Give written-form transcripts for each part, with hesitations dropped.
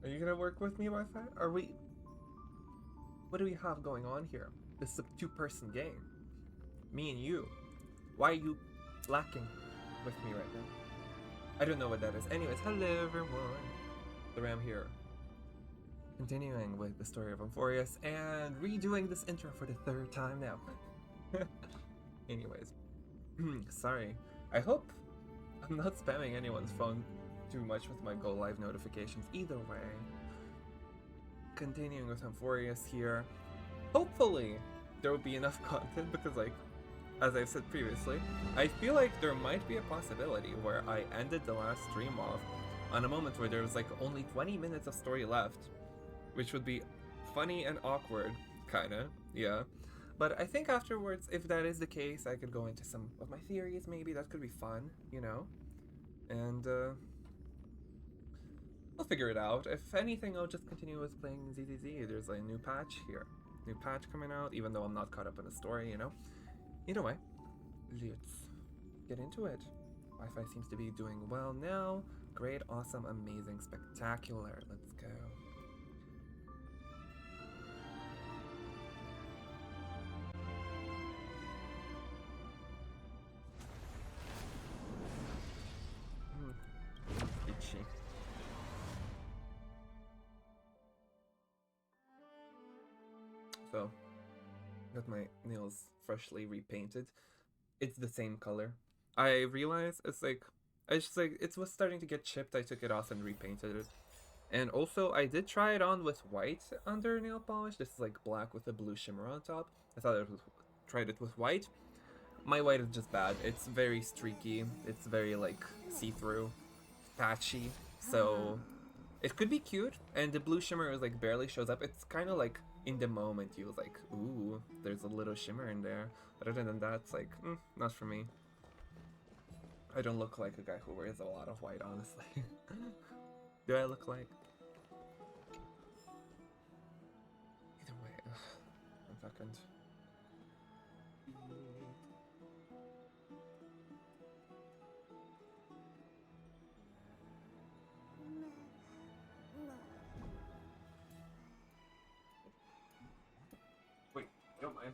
Are you gonna work with me, Wi-Fi? Are we... What do we have going on here? This is a two-person game. Me and you. Why are you lacking with me right now? I don't know what that is. Anyways, hello everyone. The Ram here. Continuing with the story of Amphoreus and redoing this intro for the third time now. Anyways, sorry. I hope I'm not spamming anyone's phone too much with my go live notifications. Either way, continuing with Amphoreus here. Hopefully, there will be enough content because, like, as I've said previously, I feel like there might be a possibility where I ended the last stream off on a moment where there was like only 20 minutes of story left, which would be funny and awkward, kinda, yeah. But I think afterwards, if that is the case, I could go into some of my theories, maybe. That could be fun, you know? And, we'll figure it out. If anything, I'll just continue with playing ZZZ. There's a new patch here. New patch coming out, even though I'm not caught up in the story, you know? Either way, let's get into it. Wi-Fi seems to be doing well now. Great, awesome, amazing, spectacular. Let's go. Itchy. So, got my nails freshly repainted. It's the same color. I realized it was starting to get chipped. I took it off and repainted it. And also, I did try it on with white under nail polish. This is like black with a blue shimmer on top. I thought tried it with white. My white is just bad. It's very streaky. It's very like see-through, patchy. So it could be cute. And the blue shimmer is like barely shows up. It's kind of like in the moment you was like, ooh, there's a little shimmer in there. But other than that, it's like, not for me. I don't look like a guy who wears a lot of white, honestly. Do I look like? Either way, 1 second. Wait, don't mind.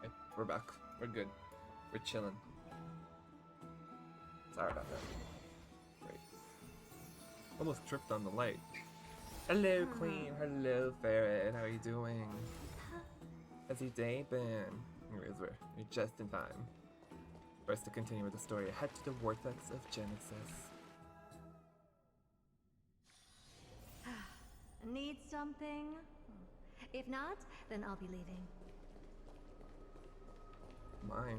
Okay, we're back. We're good. We're chilling. Sorry about that. Great. Almost tripped on the light. Hello, Queen. Hello, Ferret. How are you doing? How's your day been? Anyways, we're just in time for us to continue with the story. Head to the vortex of Genesis. Need something? If not, then I'll be leaving. My.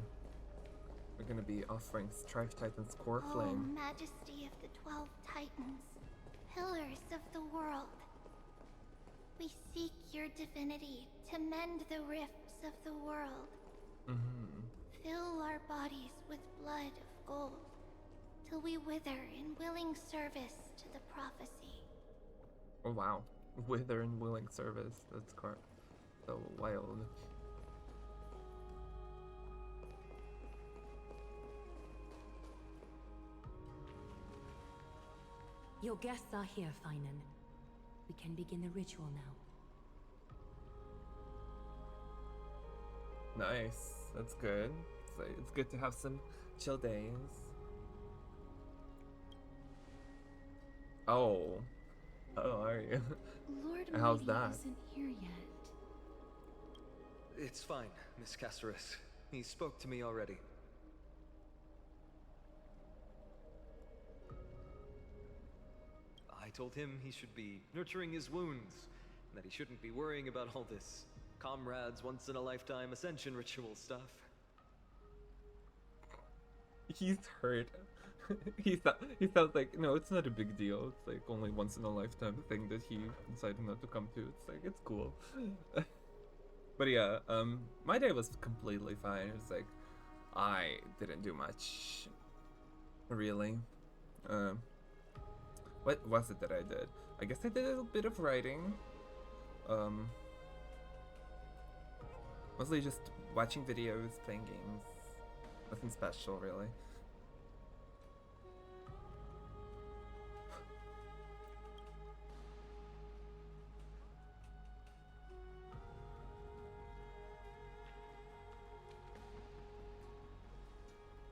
We're gonna be offering Strife Titan's core Oh, flame. Majesty of the 12 Titans, pillars of the world. We seek your divinity to mend the rifts of the world. Fill our bodies with blood of gold, till we wither in willing service to the prophecy. Oh wow. Wither and willing service. That's so wild. Your guests are here, Finan. We can begin the ritual now. Nice. That's good. It's good to have some chill days. Oh. Oh, are you? Lord How's Radiant that? isn't here yet. It's fine, Miss Caceres. He spoke to me already. I told him he should be nurturing his wounds, and that he shouldn't be worrying about all this Comrades, once-in-a-lifetime ascension ritual stuff. He's hurt. He felt like, no, it's not a big deal. It's like only once in a lifetime thing that he decided not to come to. It's like, it's cool. But yeah, my day was completely fine. It's like, I didn't do much, really. What was it that I did? I guess I did a little bit of writing. Mostly just watching videos, playing games. Nothing special, really.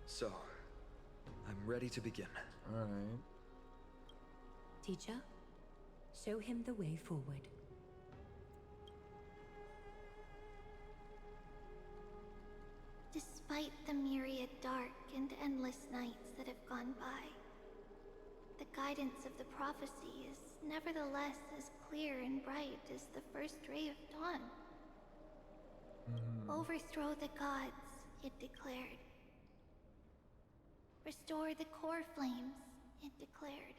So, I'm ready to begin. Alright. Teacher, show him the way forward. Despite the myriad dark and endless nights that have gone by, the guidance of the prophecy is nevertheless as clear and bright as the first ray of dawn. Overthrow the gods, it declared. Restore the core flames, it declared.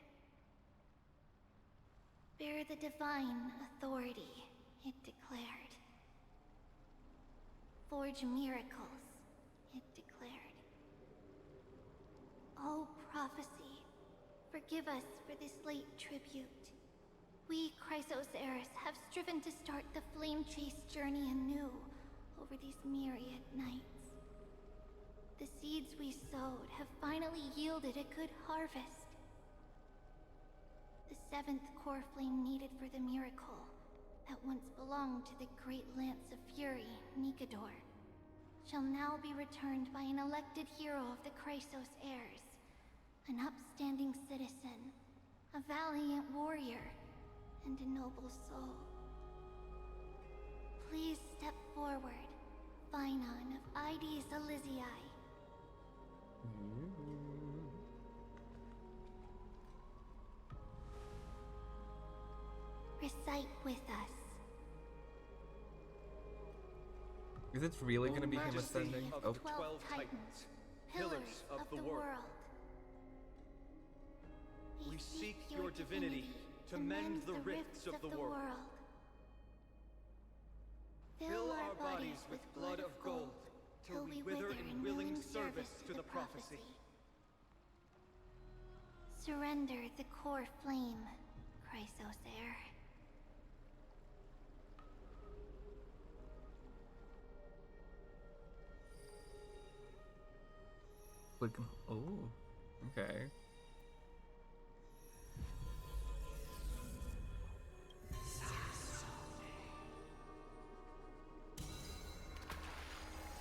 Bear the divine authority, it declared. Forge miracles, it declared. O prophecy, forgive us for this late tribute. We, Chrysos Eris, have striven to start the flame chase journey anew over these myriad nights. The seeds we sowed have finally yielded a good harvest. The seventh core flame needed for the miracle that once belonged to the great Lance of Fury, Nikador, shall now be returned by an elected hero of the Chrysos heirs, an upstanding citizen, a valiant warrior, and a noble soul. Please step forward, Phainon of Ides Elysiae. Recite with us. Is it really gonna be him Majesty ascending? of Oh, 12 Titans, pillars of the world. We seek your divinity to mend the rifts of the world. Fill our bodies with blood of gold, till we wither in willing service to the prophecy. Surrender the core flame, Chrysos heir. like, oh, okay.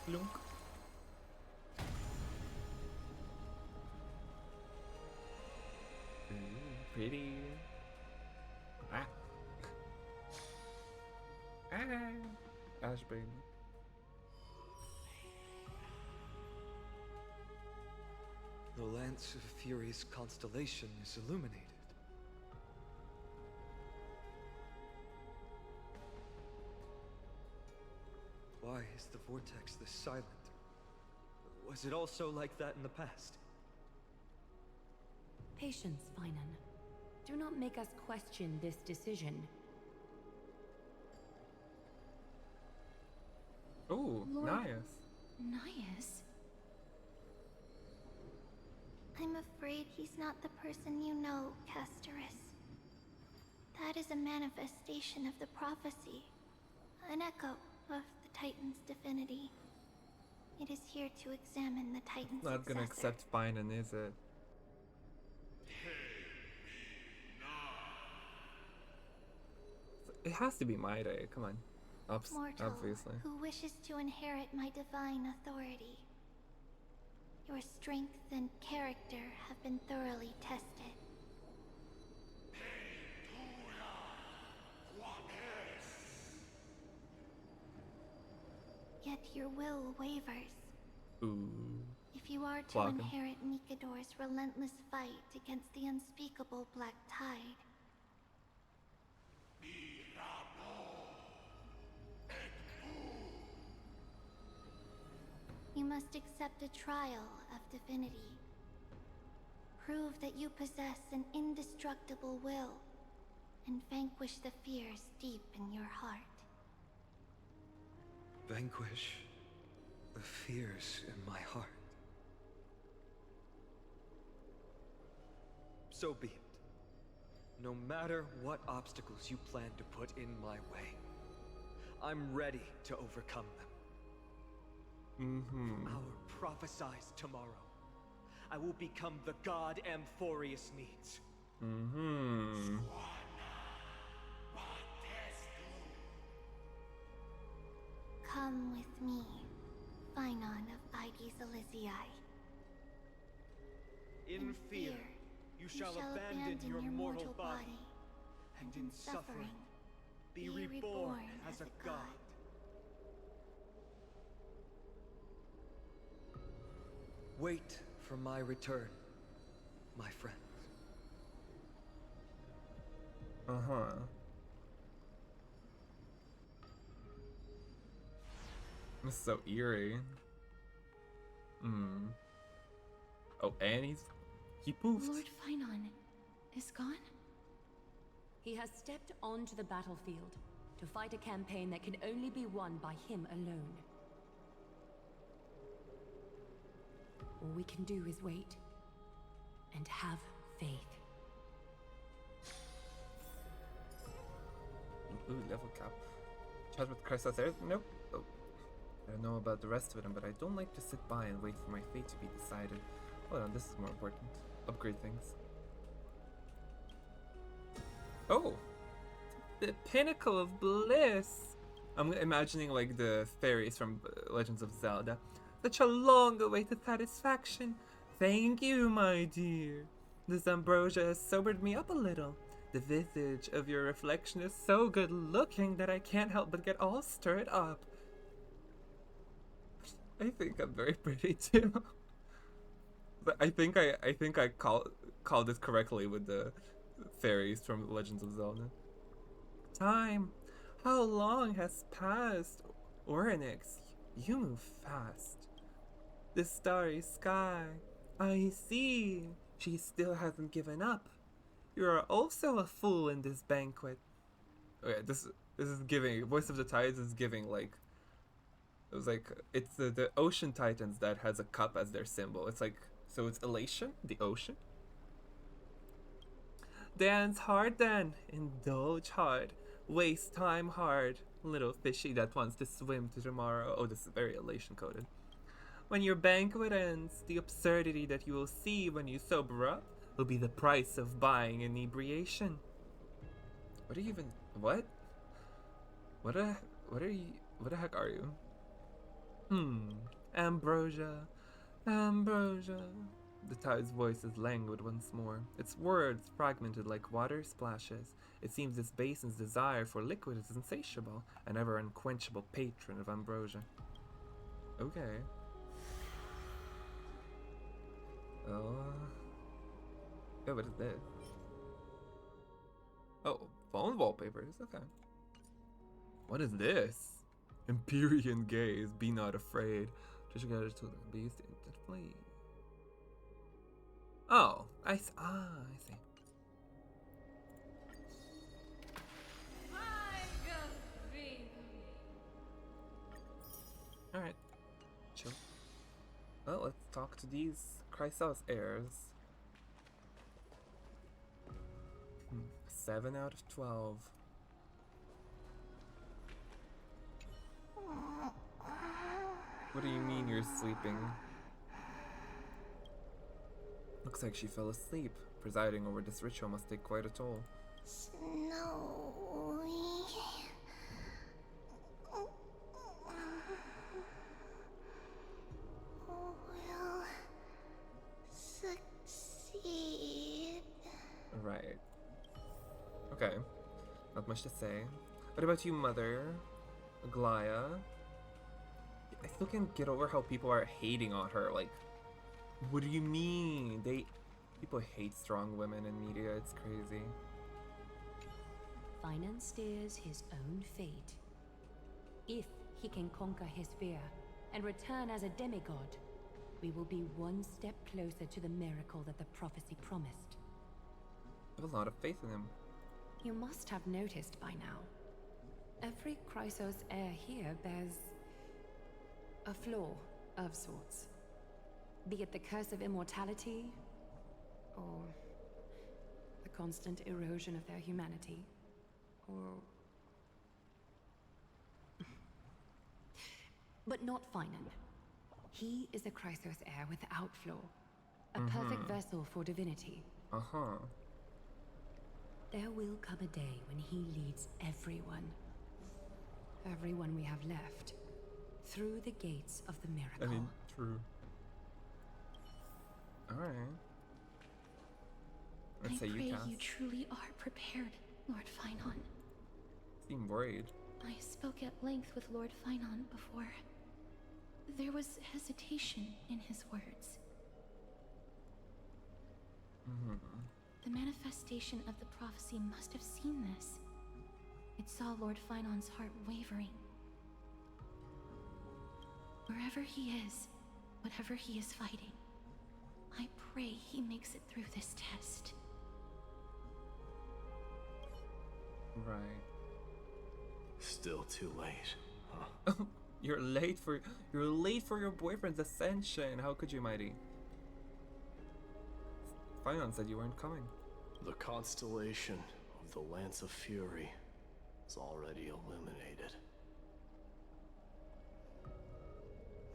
Lunk. Ooh, pretty. Ah. Ah. Ashbane. The Lance of Fury's constellation is illuminated. Why is the vortex this silent? Was it also like that in the past? Patience, Phainon. Do not make us question this decision. Oh, Lord- nice. Nias? I'm afraid he's not the person you know, Castorus. That is a manifestation of the prophecy, an echo of the Titan's divinity. It is here to examine the Titan's Not gonna successor. accept Phainon, is it? It has to be my day. Come on. Mortal, Obviously. who wishes to inherit my divine authority. Your strength and character have been thoroughly tested. Yet your will wavers. Ooh. If you are to Blocking. inherit Nikador's relentless fight against the unspeakable Black Tide, must accept a trial of divinity. Prove that you possess an indestructible will, and vanquish the fears deep in your heart. Vanquish the fears in my heart. So be it. No matter what obstacles you plan to put in my way, I'm ready to overcome them. Our prophesied tomorrow, I will become the god Amphoreus needs. Come with me, Phainon of Aegis Elysiae. In fear, you shall abandon your mortal body, and in suffering, be reborn as a god. Wait for my return, my friends. This is so eerie. Oh, and he poofed. Lord Phainon is gone? He has stepped onto the battlefield to fight a campaign that can only be won by him alone. All we can do is wait and have faith. Ooh, level cap. Chat with Chris there? Nope. Oh. I don't know about the rest of them, but I don't like to sit by and wait for my fate to be decided. Hold on, this is more important. Upgrade things. Oh! The pinnacle of bliss! I'm imagining like the fairies from Legends of Zelda. Such a long-awaited satisfaction. Thank you, my dear. This ambrosia has sobered me up a little. The visage of your reflection is so good-looking that I can't help but get all stirred up. I think I'm very pretty too. But I think I called it correctly with the fairies from Legends of Zelda. Time. How long has passed? Orynyx, you move fast. The starry sky. I see. She still hasn't given up. You are also a fool in this banquet. Okay, this is giving. Voice of the Tides is giving like. It was like it's the ocean titans that has a cup as their symbol. It's like so it's elation, the ocean. Dance hard then, indulge hard, waste time hard. Little fishy that wants to swim to tomorrow. Oh, this is very elation coded. When your banquet ends, the absurdity that you will see when you sober up will be the price of buying inebriation. What are you even? What? What the heck are you? Ambrosia. Ambrosia. The tide's voice is languid once more. Its words fragmented like water splashes. It seems this basin's desire for liquid is insatiable, an ever unquenchable patron of ambrosia. Okay. Yeah, what is this? Oh, phone wallpapers, okay. What is this? Empyrean gaze, be not afraid. Just together to the beast into flee. Oh, I see. Alright, chill. Well, let's talk to these Chrysos heirs. 7 out of 12. What do you mean you're sleeping? Looks like she fell asleep. Presiding over this ritual must take quite a toll. Snowy will succeed. Right. Okay. Not much to say. What about you, Mother? Aglaya? I still can't get over how people are hating on her. Like, what do you mean? People hate strong women in media. It's crazy. Phainon steers his own fate. If he can conquer his fear, and return as a demigod, we will be one step closer to the miracle that the prophecy promised. I have a lot of faith in him. You must have noticed by now. Every Chrysos heir here bears a flaw of sorts. Be it the curse of immortality, or the constant erosion of their humanity, or... But not Finan. He is a Chrysos heir without flaw. A perfect vessel for divinity. There will come a day when he leads everyone we have left, through the gates of the miracle. I mean, true. Alright. Let's say I pray you cast. you truly are prepared, Lord Finan. Seem worried. I spoke at length with Lord Finan before. There was hesitation in his words. The manifestation of the prophecy must have seen this. It saw Lord Finan's heart wavering. Wherever he is, whatever he is fighting, I pray he makes it through this test. Right. Still too late, huh? You're late for your boyfriend's ascension. How could you, Mighty? Finan said you weren't coming. The constellation of the Lance of Fury is already illuminated.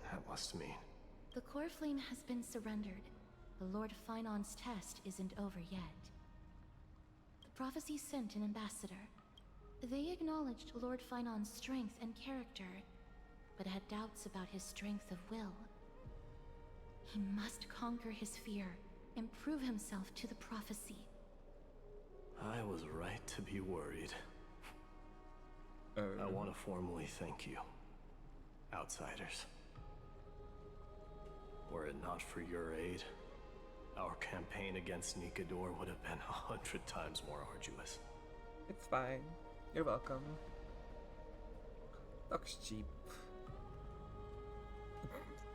That must mean... The core flame has been surrendered, but Lord Finan's test isn't over yet. The prophecy sent an ambassador. They acknowledged Lord Finan's strength and character, but had doubts about his strength of will. He must conquer his fear and prove himself to the prophecy. I was right to be worried. I want to formally thank you, outsiders. Were it not for your aid, our campaign against Nikador would have been 100 times more arduous. It's fine. You're welcome. Looks cheap.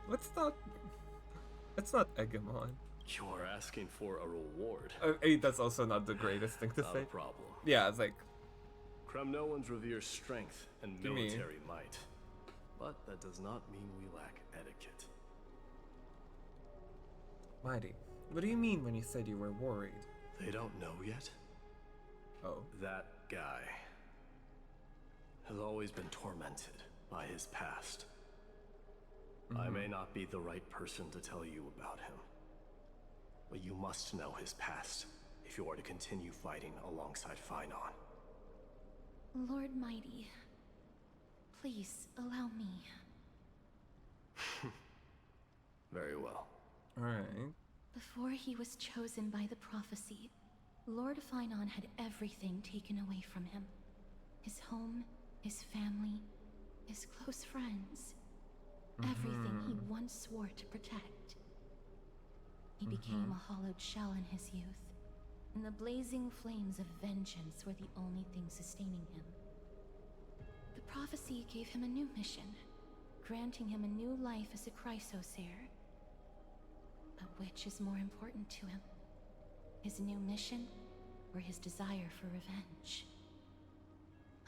Let's not egg him on. You are asking for a reward. That's also not the greatest thing to Not say. a problem. Yeah, it's like... Kremnoans revere strength and You mean? military might. But that does not mean we lack etiquette. Mighty, what do you mean when you said you were worried? They don't know yet. Oh. That guy has always been tormented by his past. I may not be the right person to tell you about him, but you must know his past if you are to continue fighting alongside Finan. Lord Mighty, please allow me. Very well. Alright. Before he was chosen by the prophecy, Lord Finan had everything taken away from him. His home, his family, his close friends. Everything he once swore to protect. He became a hollowed shell in his youth, and the blazing flames of vengeance were the only thing sustaining him. The prophecy gave him a new mission, granting him a new life as a Chrysos heir. But which is more important to him? His new mission, or his desire for revenge?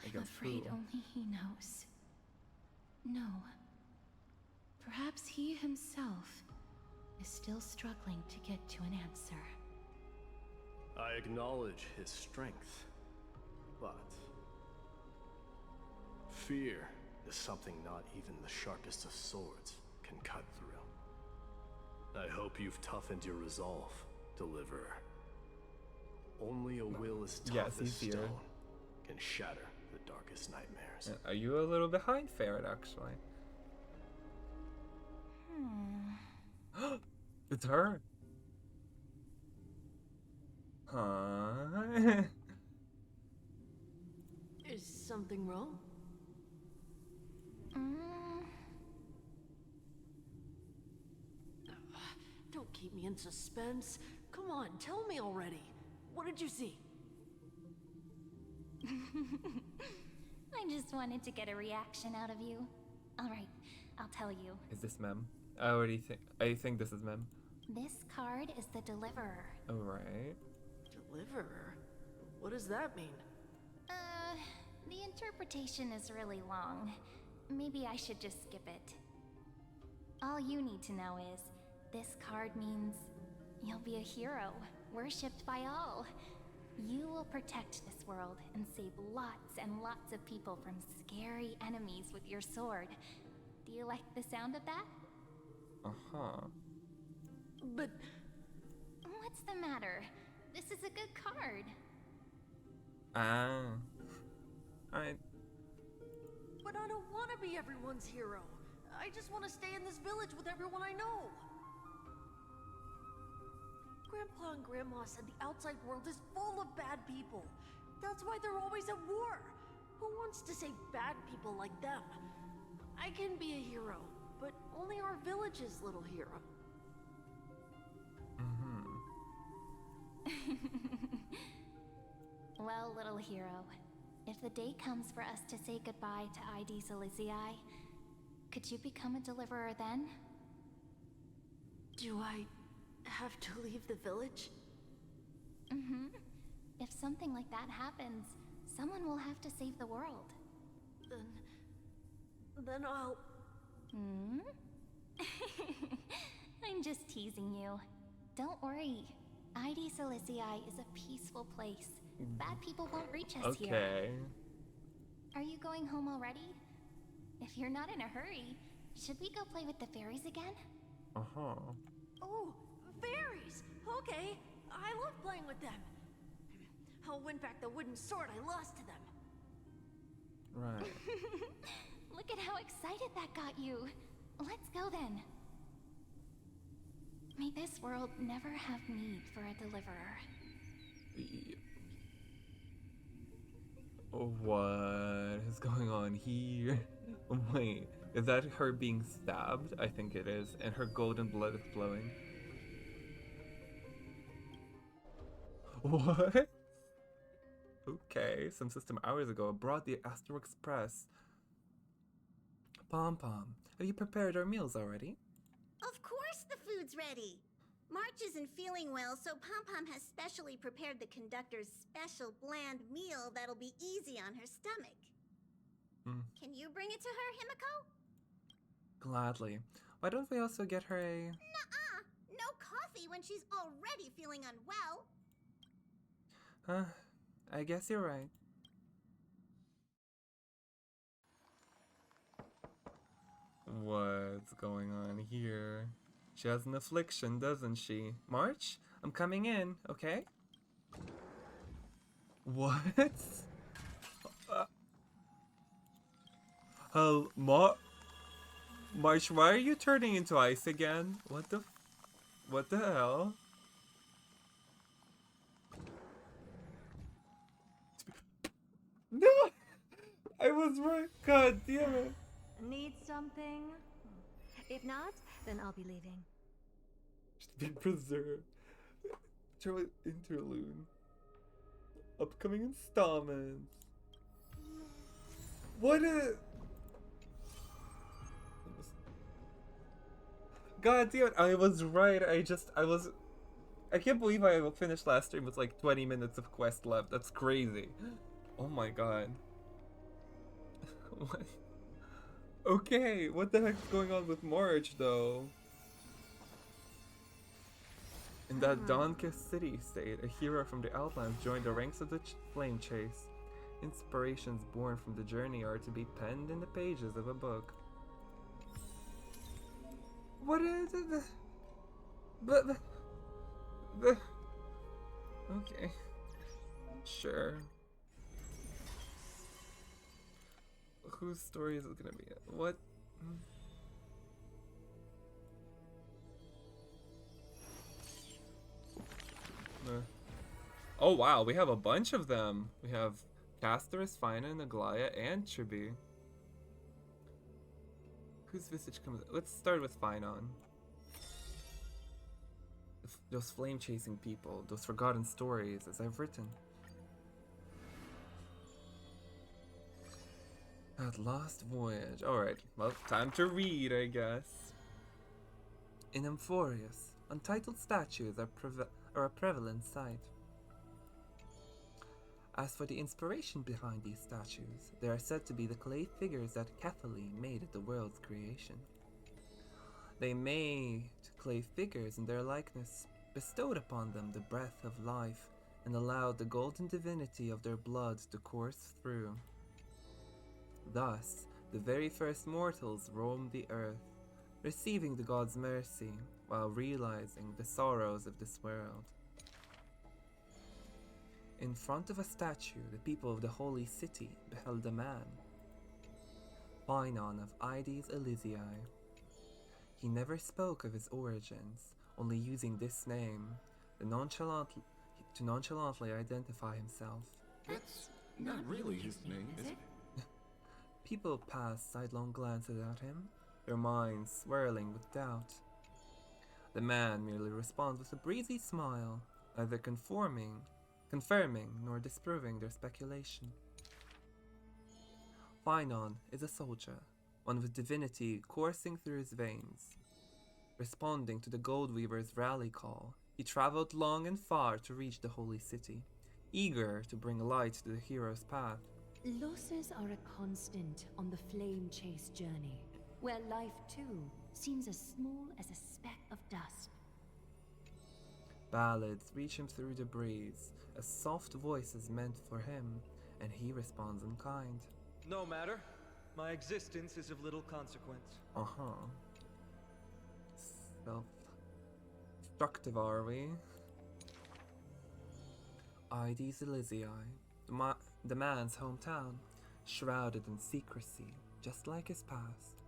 I'm afraid only he knows. No. Perhaps he himself is still struggling to get to an answer. I acknowledge his strength, but fear is something not even the sharpest of swords can cut through. I hope you've toughened your resolve, Deliverer. Only a will as tough as stone can shatter the darkest nightmares. Are you a little behind Ferret, actually? It's her. Huh? Is something wrong? Don't keep me in suspense. Come on, tell me already. What did you see? I just wanted to get a reaction out of you. Alright, I'll tell you. Is this Mem? I think this is Mem. This card is the deliverer. Alright. Deliverer? What does that mean? The interpretation is really long. Maybe I should just skip it. All you need to know is, this card means you'll be a hero, worshipped by all. You will protect this world and save lots and lots of people from scary enemies with your sword. Do you like the sound of that? Uh-huh. But What's the matter? This is a good card. But I don't want to be everyone's hero. I just want to stay in this village with everyone I know. Grandpa and Grandma said the outside world is full of bad people. That's why they're always at war. Who wants to save bad people like them? I can be a hero, but only our village's little hero. Well, little hero, if the day comes for us to say goodbye to ID Silicii, could you become a deliverer then? Do I have to leave the village? Mm-hmm. If something like that happens, someone will have to save the world. Then I'll... Hmm? I'm just teasing you. Don't worry. ID Silicii is a peaceful place. Bad people won't reach us here. Okay. Are you going home already? If you're not in a hurry, should we go play with the fairies again? Uh-huh. Oh, fairies! Okay, I love playing with them. I'll win back the wooden sword I lost to them. Right. Look at how excited that got you. Let's go then. May this world never have need for a deliverer. What is going on here? Wait, is that her being stabbed? I think it is, and her golden blood is flowing. What? Okay, some system hours ago, aboard the Astro Express. Pom Pom, have you prepared our meals already? Of course the food's ready. March isn't feeling well, so Pom Pom has specially prepared the conductor's special bland meal that'll be easy on her stomach. Can you bring it to her, Himiko? Gladly. Why don't we also get her a... Nuh-uh. No coffee when she's already feeling unwell. I guess you're right. What's going on here? She has an affliction, doesn't she? March, I'm coming in, okay? What? March, why are you turning into ice again? What the hell? No! I was right. God damn it. Need something? If not, then I'll be leaving. Be preserved. Charlie interlude. Upcoming installments. What is... God damn it, I was right. I can't believe I finished last stream with like 20 minutes of quest left. That's crazy. Oh my god. What? Okay, what the heck's going on with March though? In that dawn-kissed city-state, a hero from the Outlands joined the ranks of the Flame Chase. Inspirations born from the journey are to be penned in the pages of a book. What is it? Okay. Sure. Whose story is it gonna be? What? Oh wow, we have a bunch of them. We have Castorus, Fina, Naglaya, and Chibi. Whose visage comes? Let's start with Finon. Those flame-chasing people, those forgotten stories, as I've written. At Lost Voyage. Alright, well, time to read, I guess. In Amphoreus, untitled statues are a prevalent sight. As for the inspiration behind these statues, they are said to be the clay figures that Cathali made at the world's creation. They made clay figures in their likeness, bestowed upon them the breath of life, and allowed the golden divinity of their blood to course through. Thus, the very first mortals roamed the earth, receiving the god's mercy while realizing the sorrows of this world. In front of a statue, the people of the holy city beheld a man, Phainon of Ides Elysiae. He never spoke of his origins, only using this name to nonchalantly identify himself. That's not really his name, is it? People passed sidelong glances at him, their minds swirling with doubt. The man merely responds with a breezy smile, neither confirming nor disproving their speculation. Phainon is a soldier, one with divinity coursing through his veins. Responding to the Goldweaver's rally call, he traveled long and far to reach the holy city, eager to bring light to the hero's path. Losses are a constant on the flame chase journey, where life too seems as small as a speck of dust. Ballads reach him through the breeze, a soft voice is meant for him, and he responds in kind. No matter. My existence is of little consequence. Self-destructive, are we? Ides Elysiae, the man's hometown, shrouded in secrecy, just like his past.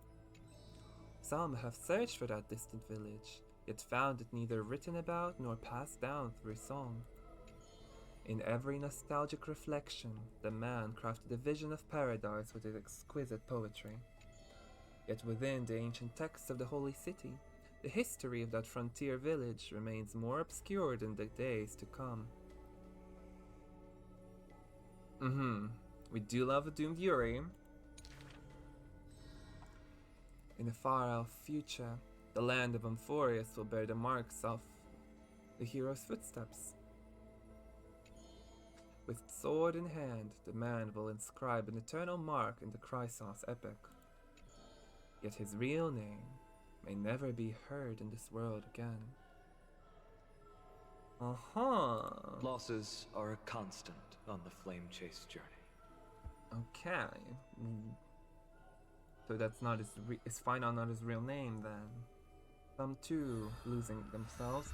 Some have searched for that distant village, yet found it neither written about nor passed down through song. In every nostalgic reflection, the man crafted a vision of paradise with his exquisite poetry. Yet within the ancient texts of the holy city, the history of that frontier village remains more obscure than the days to come. We do love a doomed Yuri. In the far-off future, the land of Amphoreus will bear the marks of the hero's footsteps. With sword in hand, the man will inscribe an eternal mark in the Chrysos epic. Yet his real name may never be heard in this world again. Losses are a constant on the flame chase journey. Okay. So that's not is Phainon not his real name then? Some too losing themselves.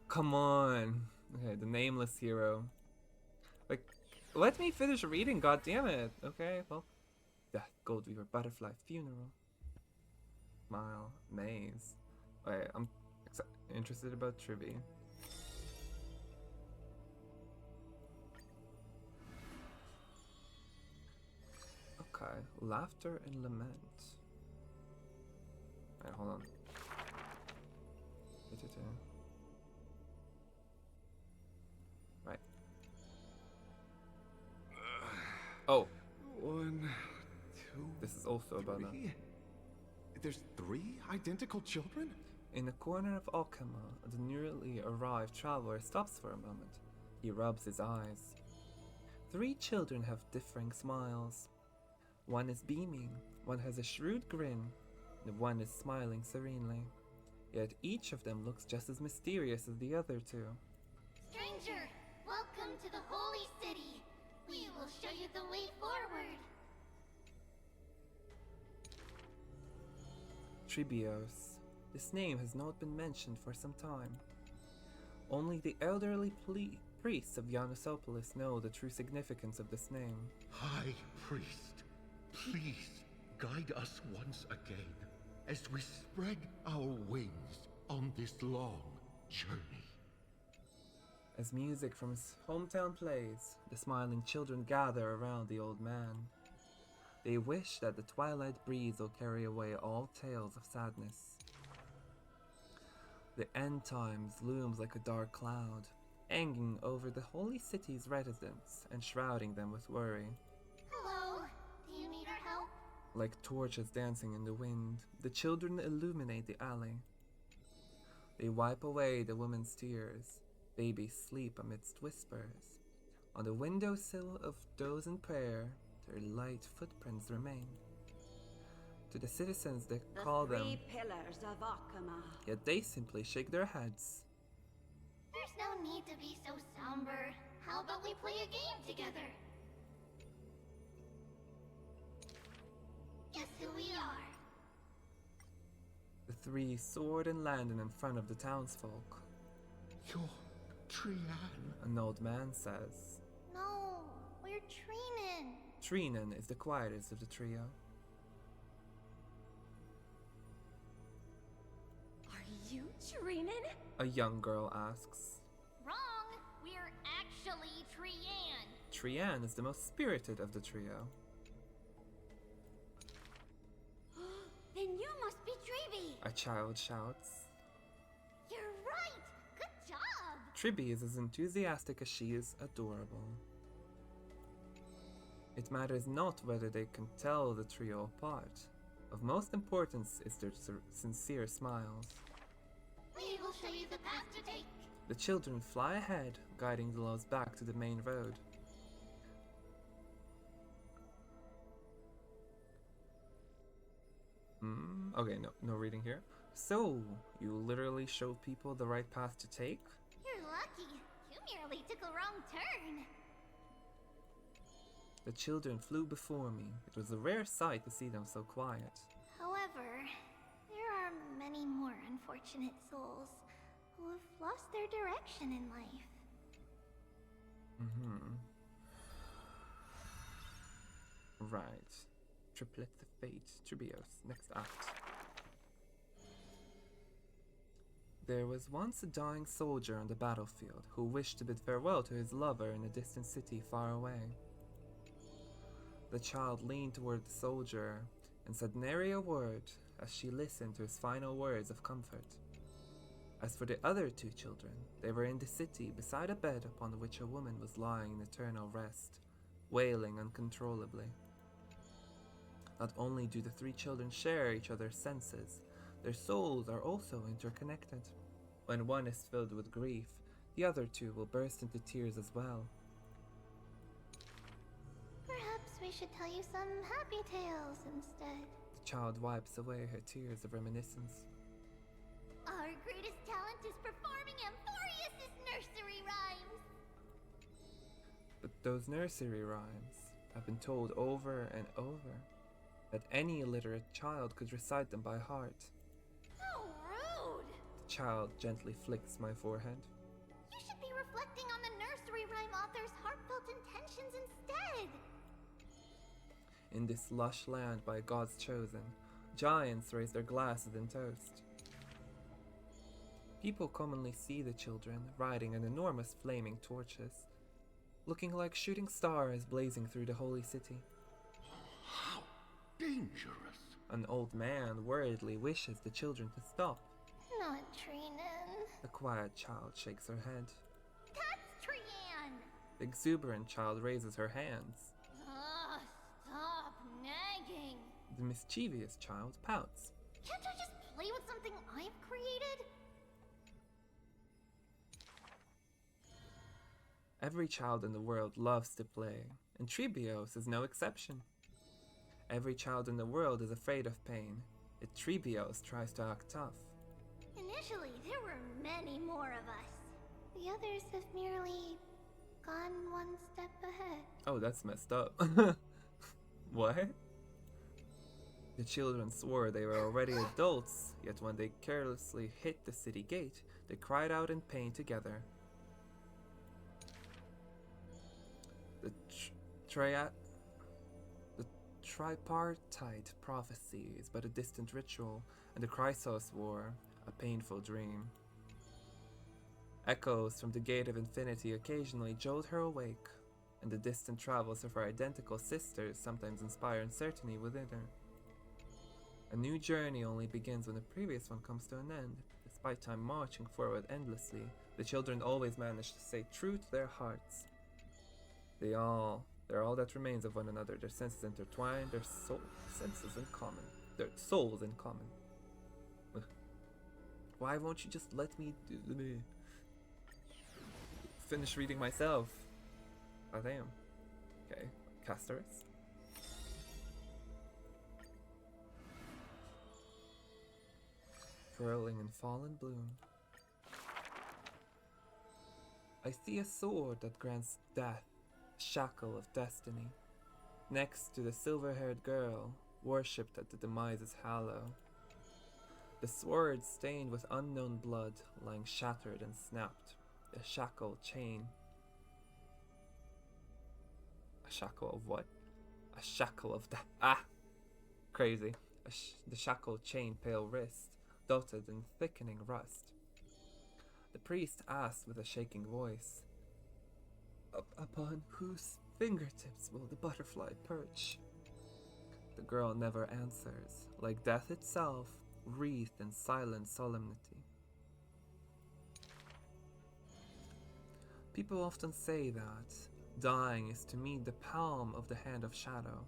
Come on. Okay, the nameless hero. Like, let me finish reading, goddammit. Okay, well. Death, Goldweaver, Butterfly, Funeral. Smile, Maze. Okay, I'm interested about trivia. Okay, Laughter and Lament. Alright, hold on. Right. Oh. 1, 2. This is also about that. There's 3 identical children? In the corner of Alchema, the newly arrived traveler stops for a moment. He rubs his eyes. 3 children have differing smiles. One is beaming, one has a shrewd grin, and one is smiling serenely. Yet each of them looks just as mysterious as the other 2. Stranger, welcome to the holy city. We will show you the way forward. Tribios. This name has not been mentioned for some time. Only the elderly priests of Yanosopolis know the true significance of this name. High Priest, please guide us once again as we spread our wings on this long journey. As music from his hometown plays, the smiling children gather around the old man. They wish that the twilight breeze will carry away all tales of sadness. The end times looms like a dark cloud, hanging over the holy city's residents and shrouding them with worry. Hello. Like torches dancing in the wind, the children illuminate the alley. They wipe away the woman's tears. Babies sleep amidst whispers. On the windowsill of those in prayer, their light footprints remain. To the citizens they call them, three pillars of Akama. yet they simply shake their heads. There's no need to be so somber. How about we play a game together? Guess who we are? The three soared and landed in front of the townsfolk. You're Trian. An old man says. No, we're Treenan. Treenan is the quietest of the trio. Are you Treenan? A young girl asks. Wrong. We're actually Trian. Trian is the most spirited of the trio. Then you must be Treby. A child shouts. You're right. Good job. Tribby is as enthusiastic as she is adorable. It matters not whether they can tell the trio apart. Of most importance is their sincere smiles. We will show you the path to take. The children fly ahead, guiding the loaves back to the main road. Okay, no reading here. So, you literally show people the right path to take? You're lucky. You merely took a wrong turn. The children flew before me. It was a rare sight to see them so quiet. However, there are many more unfortunate souls who have lost their direction in life. Right. Triplet the Fate, Tribios, next act. There was once a dying soldier on the battlefield who wished to bid farewell to his lover in a distant city far away. The child leaned toward the soldier and said nary a word as she listened to his final words of comfort. As for the other two children, they were in the city beside a bed upon which a woman was lying in eternal rest, wailing uncontrollably. Not only do the three children share each other's senses, their souls are also interconnected. When one is filled with grief, the other two will burst into tears as well. Perhaps we should tell you some happy tales instead. The child wipes away her tears of reminiscence. Our greatest talent is performing Amphoreus' nursery rhymes. But those nursery rhymes have been told over and over, that any illiterate child could recite them by heart. How rude! The child gently flicks my forehead. You should be reflecting on the nursery rhyme author's heartfelt intentions instead. In this lush land by God's chosen, giants raise their glasses in toast. People commonly see the children riding on enormous flaming torches, looking like shooting stars blazing through the holy city. How dangerous! An old man worriedly wishes the children to stop. Not Treenan. The quiet child shakes her head. That's Trian! The exuberant child raises her hands. Ugh, stop nagging. The mischievous child pouts. Can't I just play with something I've created? Every child in the world loves to play, and Trebios is no exception. Every child in the world is afraid of pain, yet Trebios tries to act tough. Initially, there were many more of us. The others have merely gone one step ahead. Oh, that's messed up. What? The children swore they were already adults, yet when they carelessly hit the city gate, they cried out in pain together. The tripartite prophecy is but a distant ritual, and the Chrysos War, a painful dream. Echoes from the Gate of Infinity occasionally jolt her awake, and the distant travels of her identical sisters sometimes inspire uncertainty within her. A new journey only begins when the previous one comes to an end. Despite time marching forward endlessly, the children always manage to stay true to their hearts. They all They're all that remains of one another, their senses intertwined, their senses in common. Their souls in common. Ugh. Why won't you just let me finish reading myself? Oh damn. Okay, Casterus. Furling in fallen bloom. I see a sword that grants death, a shackle of destiny, next to the silver-haired girl, worshipped at the demise's hallow. The sword stained with unknown blood, lying shattered and snapped, a shackle chain. A shackle of what? A shackle of death. Ah! Crazy. The shackle chain pale wrist, dotted in thickening rust. The priest asked with a shaking voice, Upon whose fingertips will the butterfly perch? The girl never answers, like death itself, wreathed in silent solemnity. People often say that dying is to meet the palm of the hand of shadow,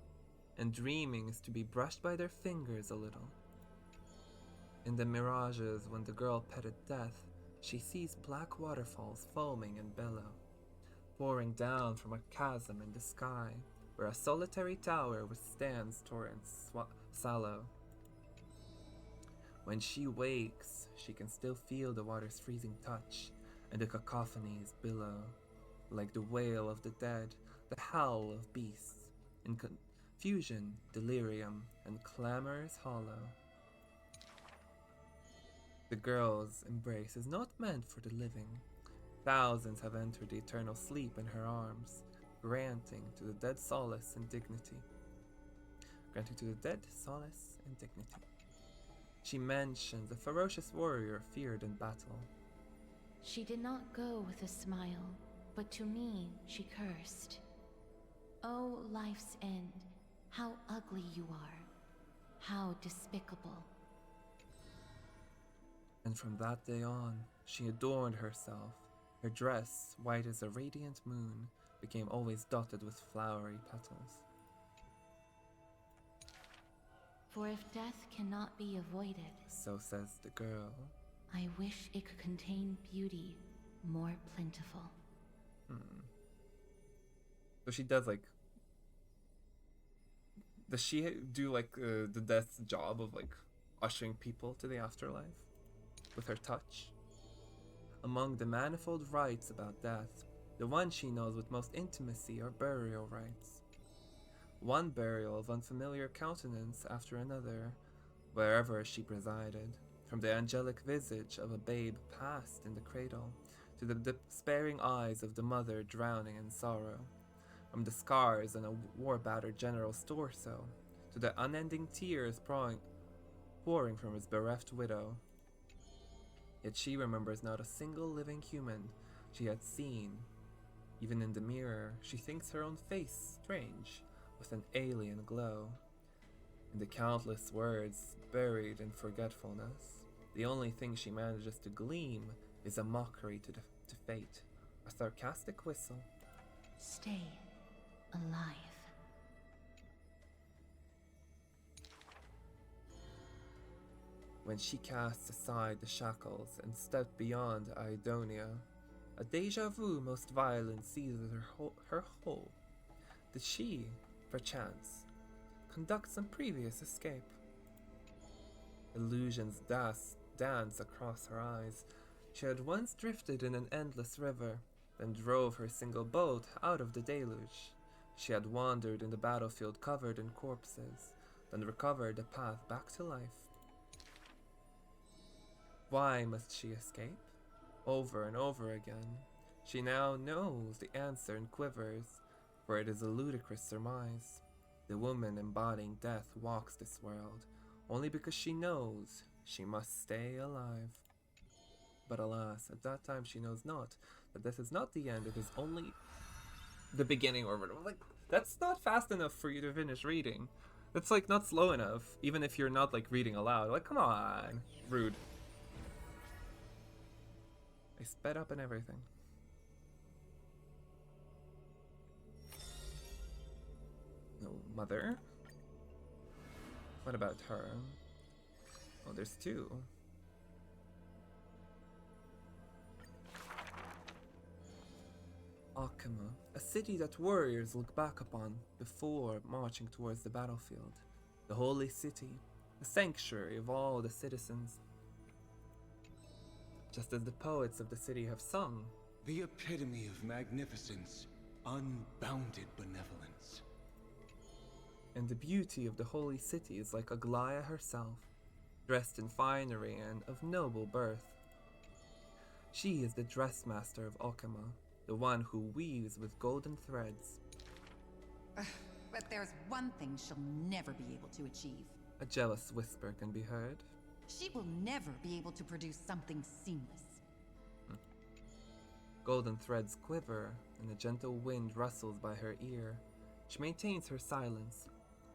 and dreaming is to be brushed by their fingers a little. In the mirages, when the girl petted death, she sees black waterfalls foaming and bellow, pouring down from a chasm in the sky, where a solitary tower withstands torrents sallow. When she wakes, she can still feel the water's freezing touch, and the cacophonies billow, like the wail of the dead, the howl of beasts, in confusion, delirium, and clamors hollow. The girl's embrace is not meant for the living. Thousands have entered the eternal sleep in her arms, granting to the dead solace and dignity. She mentions a ferocious warrior feared in battle. She did not go with a smile, but to me she cursed. Oh, life's end, how ugly you are, how despicable. And from that day on, she adorned herself. Her dress, white as a radiant moon, became always dotted with flowery petals. For if death cannot be avoided, so says the girl, I wish it could contain beauty more plentiful. So she does like... Does she do like the death's job of like ushering people to the afterlife? With her touch? Among the manifold rites about death, the one she knows with most intimacy are burial rites. One burial of unfamiliar countenance after another, wherever she presided, from the angelic visage of a babe passed in the cradle, to the despairing eyes of the mother drowning in sorrow, from the scars on a war-battered general's torso, to the unending tears pouring from his bereft widow. Yet she remembers not a single living human she had seen. Even in the mirror, she thinks her own face strange, with an alien glow. In the countless words buried in forgetfulness, the only thing she manages to gleam is a mockery to fate, a sarcastic whistle. Stay alive. When she casts aside the shackles and stepped beyond Idonia, a deja vu most violent seizes her whole. Did she, perchance, conduct some previous escape? Illusions dance across her eyes. She had once drifted in an endless river, then drove her single boat out of the deluge. She had wandered in the battlefield covered in corpses, then recovered the path back to life. Why must she escape? Over and over again. She now knows the answer and quivers, for it is a ludicrous surmise. The woman embodying death walks this world, only because she knows she must stay alive. But alas, at that time she knows not that this is not the end, it is only the beginning or whatever. Like, that's not fast enough for you to finish reading. That's like not slow enough, even if you're not like reading aloud. Like, come on. Rude. I sped up and everything. Mother? What about her? Oh, there's two. Akama, a city that warriors look back upon before marching towards the battlefield. The holy city, a sanctuary of all the citizens. Just as the poets of the city have sung. The epitome of magnificence, unbounded benevolence. And the beauty of the holy city is like Aglaya herself, dressed in finery and of noble birth. She is the dressmaster of Akama, the one who weaves with golden threads. But there's one thing she'll never be able to achieve. A jealous whisper can be heard. She will never be able to produce something seamless. Golden threads quiver, and a gentle wind rustles by her ear. She maintains her silence,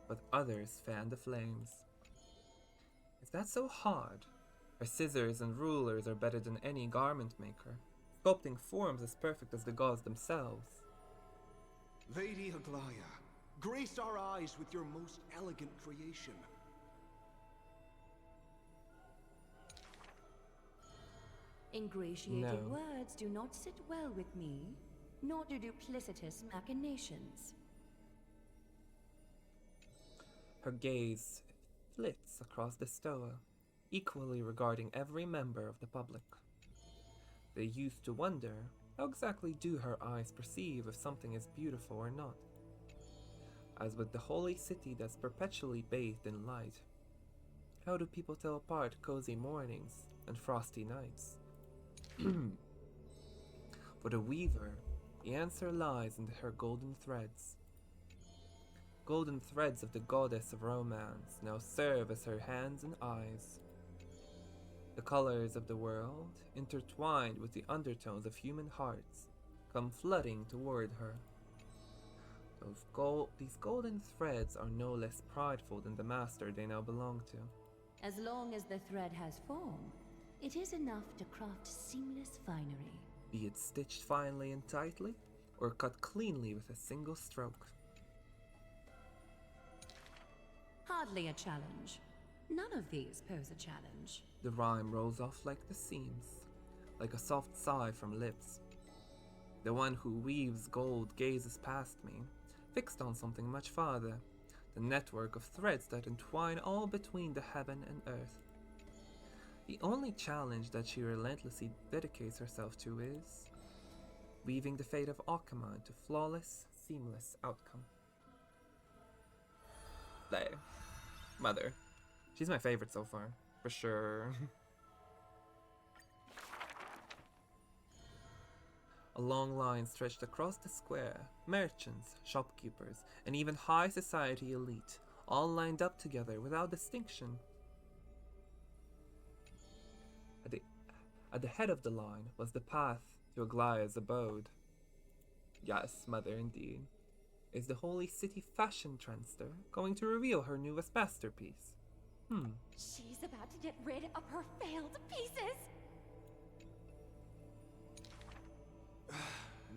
but others fan the flames. Is that so hard? Her scissors and rulers are better than any garment maker, sculpting forms as perfect as the gods themselves. Lady Aglaya, grace our eyes with your most elegant creation. Ingratiating No. words do not sit well with me, nor do duplicitous machinations. Her gaze flits across the stoa, equally regarding every member of the public. They used to wonder, how exactly do her eyes perceive if something is beautiful or not? As with the holy city that's perpetually bathed in light, how do people tell apart cozy mornings and frosty nights? For the weaver, the answer lies in her golden threads. Golden threads of the goddess of romance now serve as her hands and eyes. The colors of the world, intertwined with the undertones of human hearts, come flooding toward her. These golden threads are no less prideful than the master they now belong to. As long as the thread has form, it is enough to craft seamless finery. Be it stitched finely and tightly, or cut cleanly with a single stroke. Hardly a challenge. None of these pose a challenge. The rhyme rolls off like the seams, like a soft sigh from lips. The one who weaves gold gazes past me, fixed on something much farther, the network of threads that entwine all between the heaven and earth. The only challenge that she relentlessly dedicates herself to is weaving the fate of Akama into flawless, seamless outcome. Slay. Mother. She's my favorite so far, for sure. A long line stretched across the square, merchants, shopkeepers, and even high society elite, all lined up together without distinction. At the head of the line was the path to Aglaya's abode. Yes, mother, indeed. Is the holy city fashion trendster going to reveal her newest masterpiece? She's about to get rid of her failed pieces!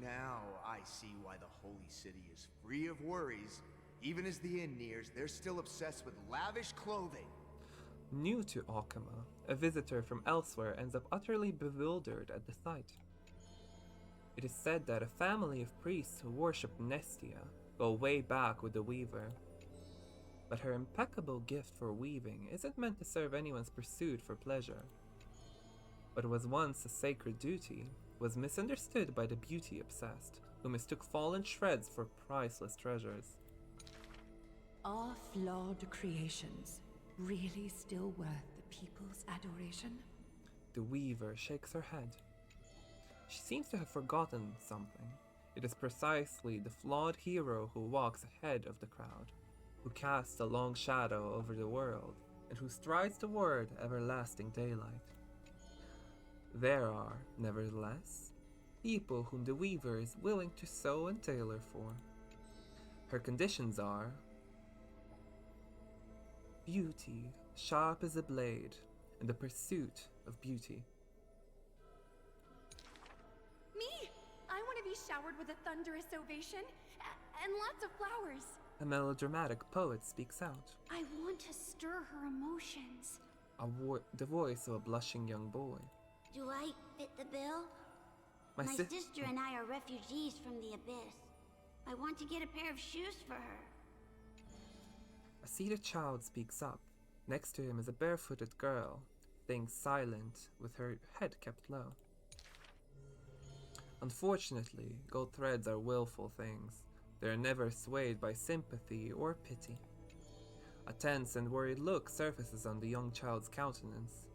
Now I see why the holy city is free of worries. Even as the end nears, they're still obsessed with lavish clothing. New to Akama, a visitor from elsewhere ends up utterly bewildered at the sight. It is said that a family of priests who worship Nestia go way back with the weaver. But her impeccable gift for weaving isn't meant to serve anyone's pursuit for pleasure. What was once a sacred duty was misunderstood by the beauty-obsessed, who mistook fallen shreds for priceless treasures. Are flawed creations really still worth the people's adoration? The weaver shakes her head. She seems to have forgotten something. It is precisely the flawed hero who walks ahead of the crowd, who casts a long shadow over the world, and who strides toward everlasting daylight. There are, nevertheless, people whom the weaver is willing to sew and tailor for. Her conditions are beauty, sharp as a blade, and the pursuit of beauty. Me! I want to be showered with a thunderous ovation and lots of flowers. A melodramatic poet speaks out. I want to stir her emotions. The voice of a blushing young boy. Do I fit the bill? My sister and I are refugees from the Abyss. I want to get a pair of shoes for her. A seated child speaks up. Next to him is a barefooted girl, staying silent with her head kept low. Unfortunately, gold threads are willful things. They are never swayed by sympathy or pity. A tense and worried look surfaces on the young child's countenance.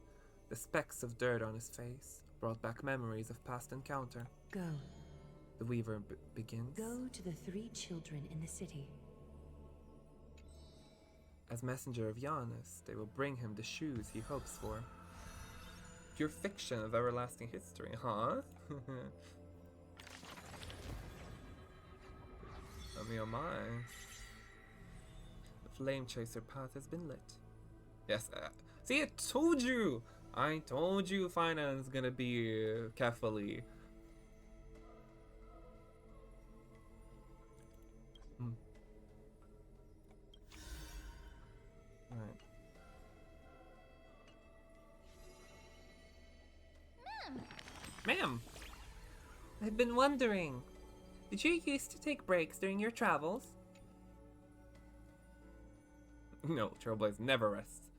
The specks of dirt on his face brought back memories of past encounter. Go. The weaver begins. Go to the 3 children in the city. As messenger of Giannis, they will bring him the shoes he hopes for. Pure fiction of everlasting history, huh? Oh my. The flame chaser path has been lit. Yes, see, I told you! I told you finance gonna be carefully. Right. Ma'am! I've been wondering, did you used to take breaks during your travels? No, Trailblaze never rests.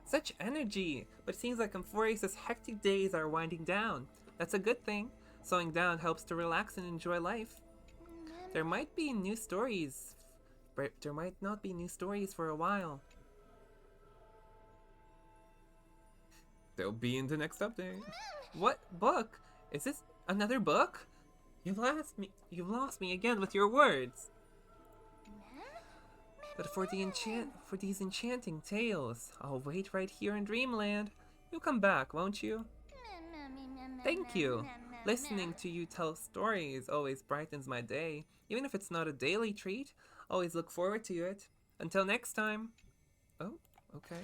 Such energy! But it seems like Amphoreus' hectic days are winding down. That's a good thing. Slowing down helps to relax and enjoy life. There might be new stories. But there might not be new stories for a while. They'll be in the next update. What book? Is this another book? You've lost me again with your words. But for these enchanting tales, I'll wait right here in Dreamland. You'll come back, won't you? Thank you. Listening to you tell stories always brightens my day. Even if it's not a daily treat, always look forward to it. Until next time. Oh, okay.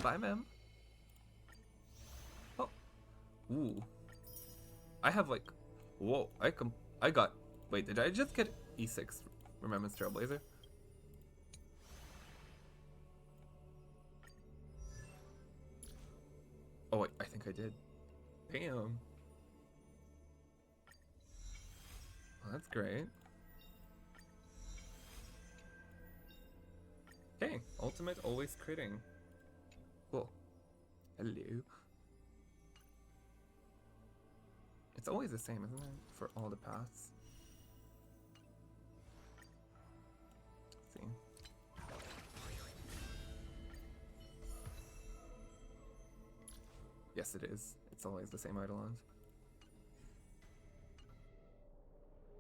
Bye, ma'am. Oh. Ooh. I have like... Whoa, I got... Wait, did I just get E6 Remembrance Trailblazer? Oh wait, I think I did. Damn. Well, that's great. Okay, ultimate always critting. Cool. Hello. It's always the same, isn't it? For all the paths. Let's see. Yes, it is. It's always the same Eidolons.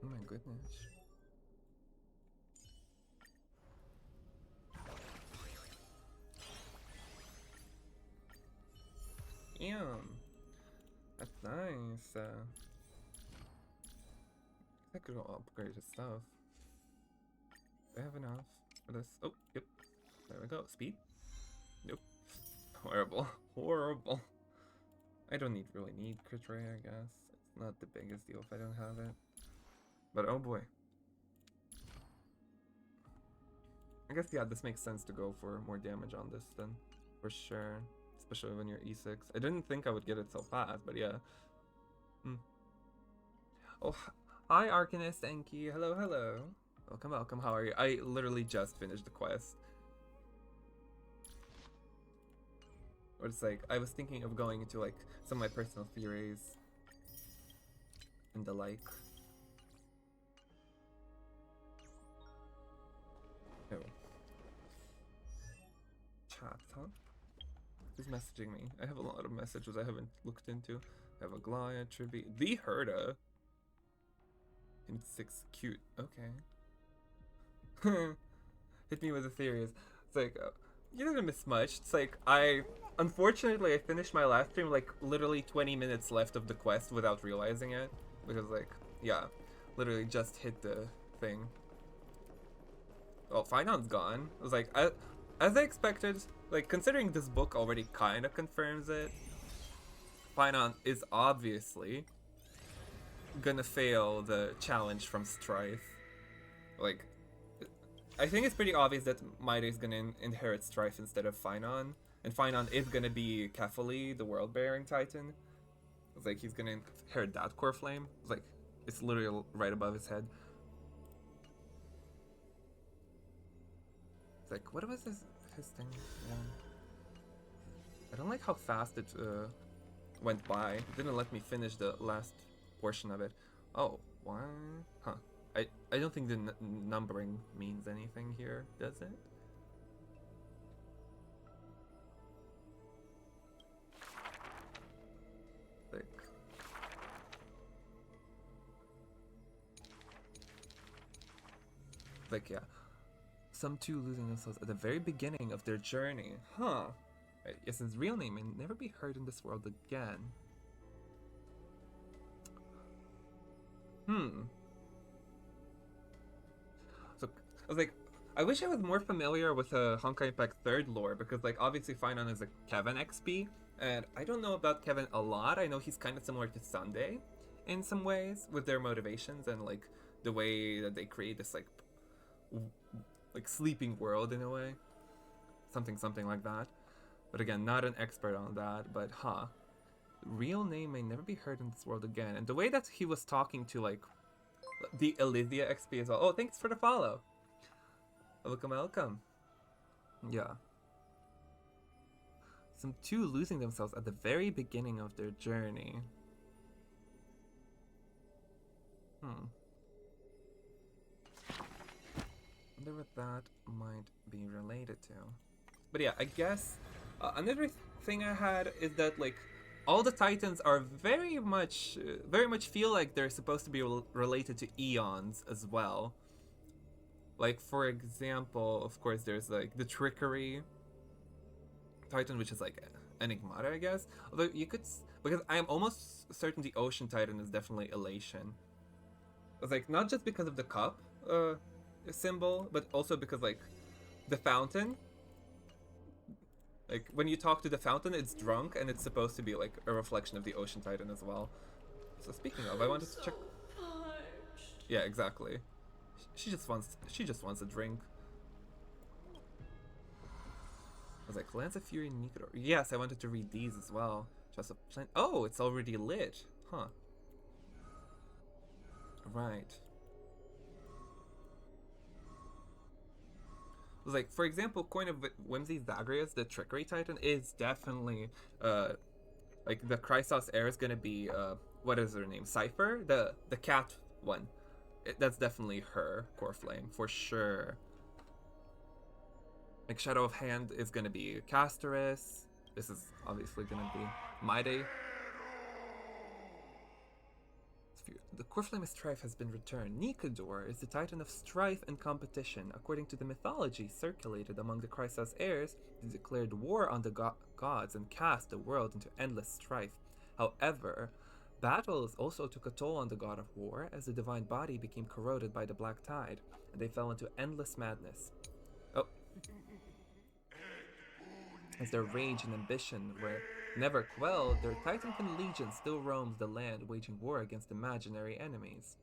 Oh my goodness. Damn. That's nice. I could upgrade his stuff. Do I have enough for this? Oh, yep. There we go. Speed? Nope. Horrible. Horrible. I don't really need crit rate, I guess. It's not the biggest deal if I don't have it. But oh boy. I guess, yeah, this makes sense to go for more damage on this then. For sure. Especially when you're E6. I didn't think I would get it so fast, but yeah. Oh, hi Arcanist Enki. Hello, hello. Welcome, welcome. How are you? I literally just finished the quest. Or it's like, I was thinking of going into like some of my personal theories and the like. Oh. Chat, huh? Who's messaging me? I have a lot of messages I haven't looked into. I have a Glaya, tribute, the Herda. And 6, cute. Okay. Hit me with the theories. It's like, you didn't miss much. It's like, unfortunately, I finished my last stream like literally 20 minutes left of the quest without realizing it. Because like, yeah, literally just hit the thing. Oh, Finon's gone. I was like, as I expected, like considering this book already kind of confirms it, Finon is obviously gonna fail the challenge from Strife. Like, I think it's pretty obvious that Maide is gonna inherit Strife instead of Finon, and Finon is gonna be Kefali, the world-bearing Titan. It's like he's gonna inherit that core flame. It's like it's literally right above his head. It's like, what was his thing? Yeah. I don't like how fast it went by. It didn't let me finish the last portion of it. Oh, why? Huh. I don't think the numbering means anything here, does it? Like, yeah. Some two losing themselves at the very beginning of their journey. Huh. Yes, his real name may never be heard in this world again. So, I was like, I wish I was more familiar with Honkai Impact 3rd lore, because, like, obviously Finon is a Kevin XP, and I don't know about Kevin a lot. I know he's kind of similar to Sunday in some ways, with their motivations and, like, the way that they create this, like sleeping world in a way. Something like that. But again, not an expert on that, but real name may never be heard in this world again. And the way that he was talking to, like, the Elysia XP as well. Oh, thanks for the follow. Welcome. Yeah. Some two losing themselves at the very beginning of their journey. I wonder what that might be related to. But yeah, I guess another thing I had is that, like, all the Titans are very much feel like they're supposed to be related to eons as well. Like, for example, of course, there's, like, the Trickery Titan, which is, like, Enigmata, I guess. Although you could... Because I am almost certain the Ocean Titan is definitely Elation. It's, like, not just because of the cup symbol, but also because, like, the fountain... Like, when you talk to the fountain, it's drunk, and it's supposed to be, like, a reflection of the Ocean Titan as well. So speaking of, I wanted to check... Yeah, exactly. She just wants a drink. I was like, Lance of Fury and Nikador. Yes, I wanted to read these as well. Just a plain... Oh, it's already lit. Huh. Right. It was like, for example, Coin of Whimsy Zagreus, the Trickery Titan, is definitely, like, the Chrysos heir is gonna be, what is her name? Cypher? The cat one. That's definitely her core flame, for sure. Like, Shadow of Hand is gonna be Castoris. This is obviously gonna be Maide. The core flame of strife has been returned. Nikador is the titan of strife and competition. According to the mythology circulated among the Chrysos heirs, they declared war on the gods and cast the world into endless strife. However, battles also took a toll on the god of war, as the divine body became corroded by the black tide, and they fell into endless madness. Oh. As their rage and ambition were never quelled, their Titankin legion still roams the land, waging war against imaginary enemies.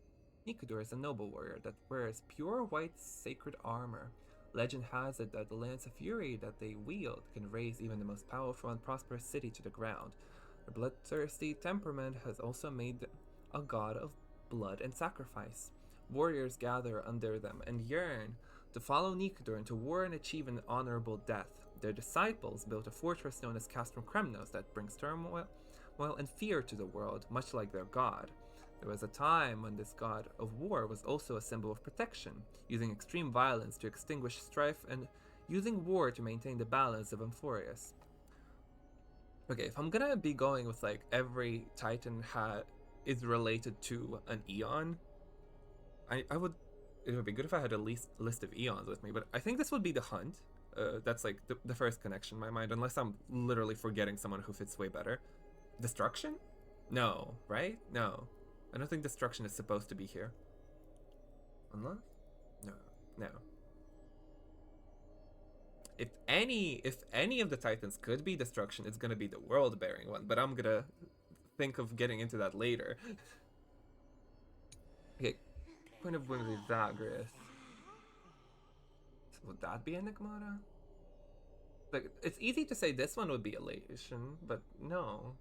Nikador is a noble warrior that wears pure white sacred armor. Legend has it that the Lance of Fury that they wield can raise even the most powerful and prosperous city to the ground. Their bloodthirsty temperament has also made them a god of blood and sacrifice. Warriors gather under them and yearn to follow Nikador into war and achieve an honorable death. Their disciples built a fortress known as Castrum Kremnos that brings turmoil and fear to the world, much like their god. There was a time when this god of war was also a symbol of protection, using extreme violence to extinguish strife and using war to maintain the balance of Amphoreus. Okay, if I'm gonna be going with, like, every Titan is related to an Eon, it would be good if I had a list of Eons with me, but I think this would be the Hunt. That's, like, the first connection in my mind, unless I'm literally forgetting someone who fits way better. Destruction? No, right? No. I don't think Destruction is supposed to be here. Unless? No. If any of the Titans could be Destruction, it's gonna be the world-bearing one, but I'm gonna think of getting into that later. Okay, Point of Whimsy Zagreus. Would that be Enigmata? Like, it's easy to say this one would be elation, but no.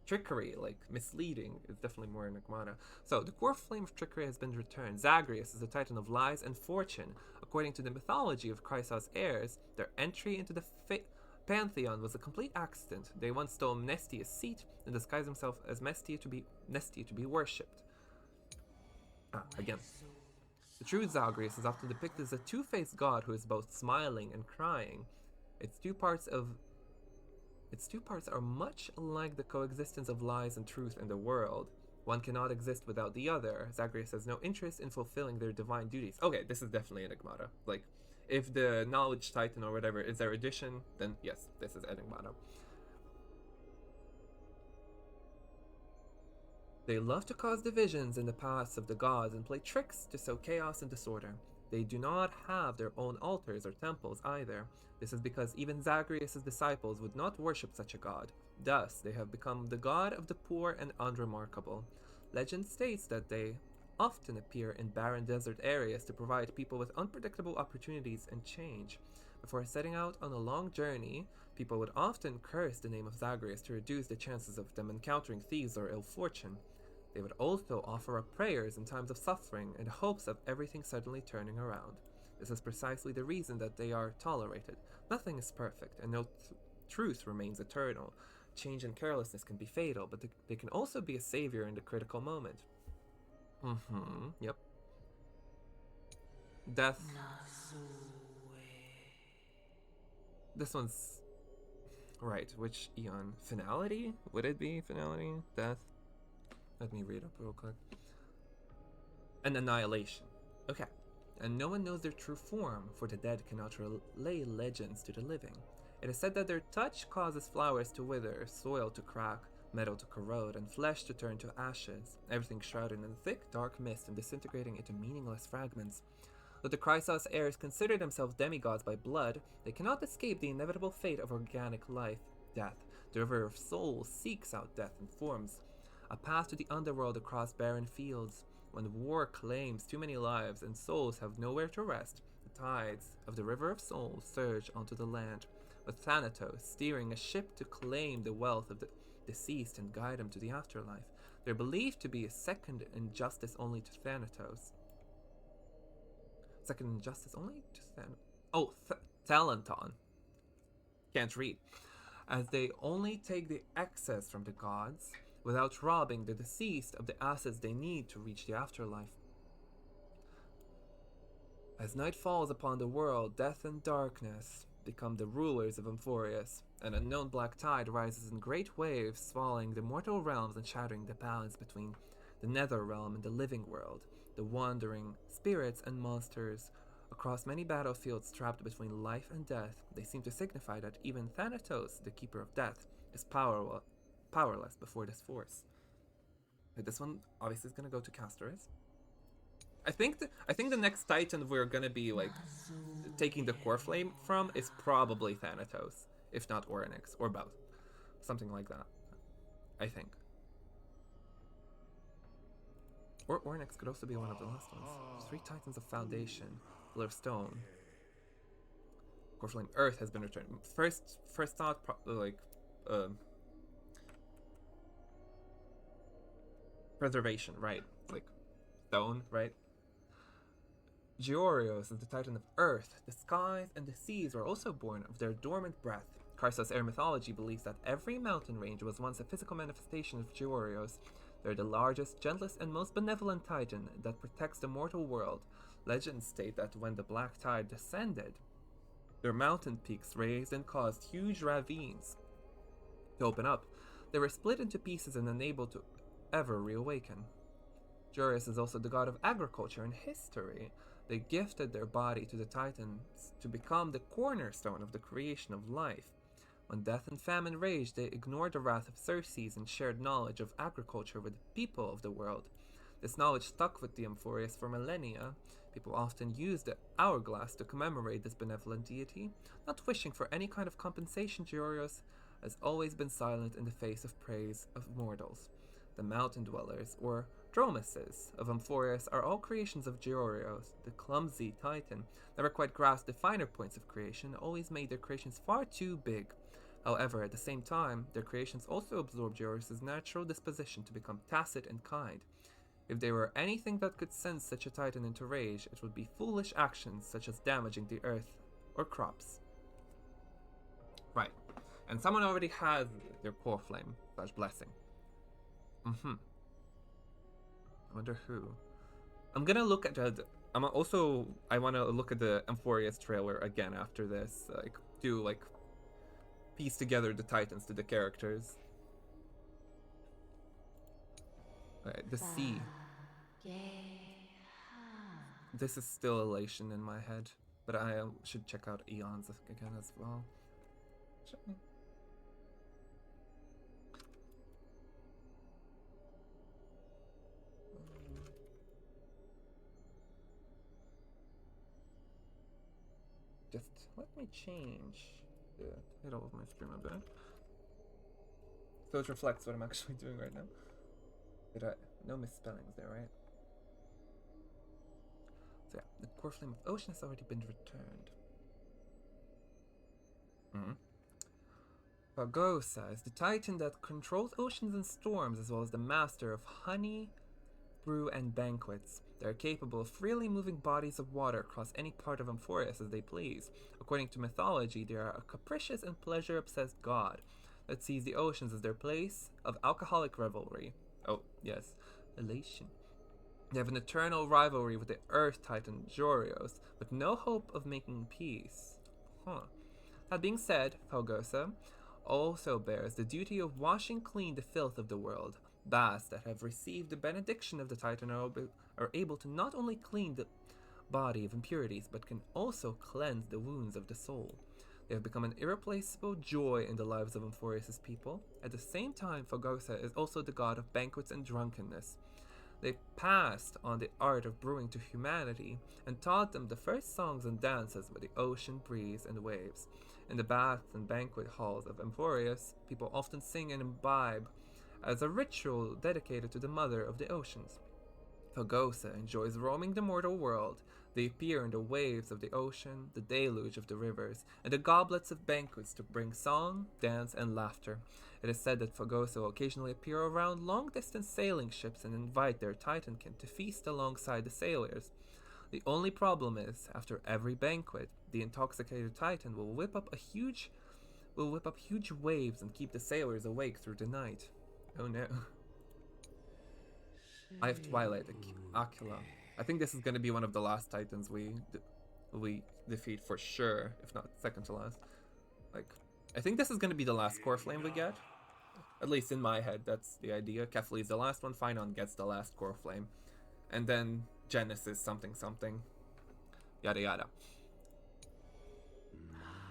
Trickery, like misleading, is definitely more Enigmata. So, the core flame of trickery has been returned. Zagreus is the titan of lies and fortune. According to the mythology of Chrysos' heirs, their entry into the pantheon was a complete accident. They once stole Mnestia's seat and disguised himself as Nestia to be worshipped. Again. The true Zagreus is often depicted as a two-faced god who is both smiling and crying. Its two parts are much like the coexistence of lies and truth in the world. One cannot exist without the other. Zagreus has no interest in fulfilling their divine duties. Okay, this is definitely Enigmata. Like, if the Knowledge Titan or whatever is their addition, then yes, this is Enigmata. They love to cause divisions in the paths of the gods and play tricks to sow chaos and disorder. They do not have their own altars or temples either. This is because even Zagreus' disciples would not worship such a god. Thus, they have become the god of the poor and unremarkable. Legend states that they often appear in barren desert areas to provide people with unpredictable opportunities and change. Before setting out on a long journey, people would often curse the name of Zagreus to reduce the chances of them encountering thieves or ill fortune. They would also offer up prayers in times of suffering in hopes of everything suddenly turning around. This is precisely the reason that they are tolerated. Nothing is perfect, and no truth remains eternal. Change and carelessness can be fatal, but they can also be a savior in the critical moment. Yep. Death. This one's... Right, which eon? Finality? Would it be finality? Death? Let me read up real quick. An annihilation. Okay. And no one knows their true form, for the dead cannot relay legends to the living. It is said that their touch causes flowers to wither, soil to crack, metal to corrode, and flesh to turn to ashes, everything shrouded in a thick, dark mist and disintegrating into meaningless fragments. Though the Chrysos heirs consider themselves demigods by blood, they cannot escape the inevitable fate of organic life, death. The river of souls seeks out death and forms a path to the underworld across barren fields. When war claims too many lives and souls have nowhere to rest, the tides of the River of Souls surge onto the land, with Thanatos steering a ship to claim the wealth of the deceased and guide them to the afterlife. They're believed to be a second in justice only to Thanatos. Second in justice only to Thanatos? Oh, Talenton. Can't read. As they only take the excess from the gods, without robbing the deceased of the assets they need to reach the afterlife. As night falls upon the world, death and darkness become the rulers of Amphoreus. An unknown black tide rises in great waves, swallowing the mortal realms and shattering the balance between the nether realm and the living world. The wandering spirits and monsters across many battlefields trapped between life and death, they seem to signify that even Thanatos, the keeper of death, is powerless before this force. But this one obviously is gonna go to Castoris. I think the next Titan we're gonna be like taking the core flame from is probably Thanatos, if not Orynyx, or both, something like that. I think. Or Orynyx could also be one of the last ones. 3 Titans of Foundation, Pillar of Stone, core flame. Earth has been returned. First thought, preservation, right? Like stone, right? Georios is the Titan of Earth. The skies and the seas were also born of their dormant breath. Chrysos air mythology believes that every mountain range was once a physical manifestation of Georios. They're the largest, gentlest, and most benevolent Titan that protects the mortal world. Legends state that when the Black Tide descended, their mountain peaks raised and caused huge ravines to open up. They were split into pieces and unable to ever reawaken. Georios is also the god of agriculture and history. They gifted their body to the Titans to become the cornerstone of the creation of life. When death and famine raged, they ignored the wrath of Xerxes and shared knowledge of agriculture with the people of the world. This knowledge stuck with the Amphoreus for millennia. People often use the hourglass to commemorate this benevolent deity. Not wishing for any kind of compensation, Georios has always been silent in the face of praise of mortals. The mountain dwellers, or Dromeses of Amphoreus are all creations of Georios, the clumsy titan. Never quite grasped the finer points of creation, always made their creations far too big. However, at the same time, their creations also absorb Georios' natural disposition to become tacit and kind. If there were anything that could send such a titan into rage, it would be foolish actions such as damaging the earth or crops. Right. And someone already has their core flame / blessing. I wonder who. I'm gonna look at the. I want to look at the Amphoreus trailer again after this. Piece together the titans to the characters. Alright, the sea. This is still elation in my head, but I should check out Eons again as well. Just let me change the title of my stream a bit, so it reflects what I'm actually doing right now. No misspellings there, right? So yeah, the core flame of ocean has already been returned. Bargosa is the titan that controls oceans and storms, as well as the master of honey, brew, and banquets. They are capable of freely moving bodies of water across any part of Amphoreus as they please. According to mythology, they are a capricious and pleasure-obsessed god that sees the oceans as their place of alcoholic revelry. Oh, yes, elation. They have an eternal rivalry with the Earth Titan Jorios, with no hope of making peace. That being said, Falgosa also bears the duty of washing clean the filth of the world. Baths that have received the benediction of the Titan are able to not only clean the body of impurities, but can also cleanse the wounds of the soul. They have become an irreplaceable joy in the lives of Amphoreus' people. At the same time, Falgosa is also the god of banquets and drunkenness. They passed on the art of brewing to humanity and taught them the first songs and dances with the ocean, breeze, and waves. In the baths and banquet halls of Amphoreus, people often sing and imbibe as a ritual dedicated to the mother of the oceans. Falgosa enjoys roaming the mortal world. They appear in the waves of the ocean, the deluge of the rivers, and the goblets of banquets to bring song, dance, and laughter. It is said that Falgosa will occasionally appear around long-distance sailing ships and invite their titankin to feast alongside the sailors. The only problem is, after every banquet, the intoxicated titan will whip up huge waves and keep the sailors awake through the night. Oh no. I have Twilight Aquila. I think this is going to be one of the last titans we defeat for sure, if not second to last. I think this is going to be the last core flame we get. At least in my head, that's the idea. Kefli is the last one, Finon gets the last core flame. And then Genesis something something. Yada yada.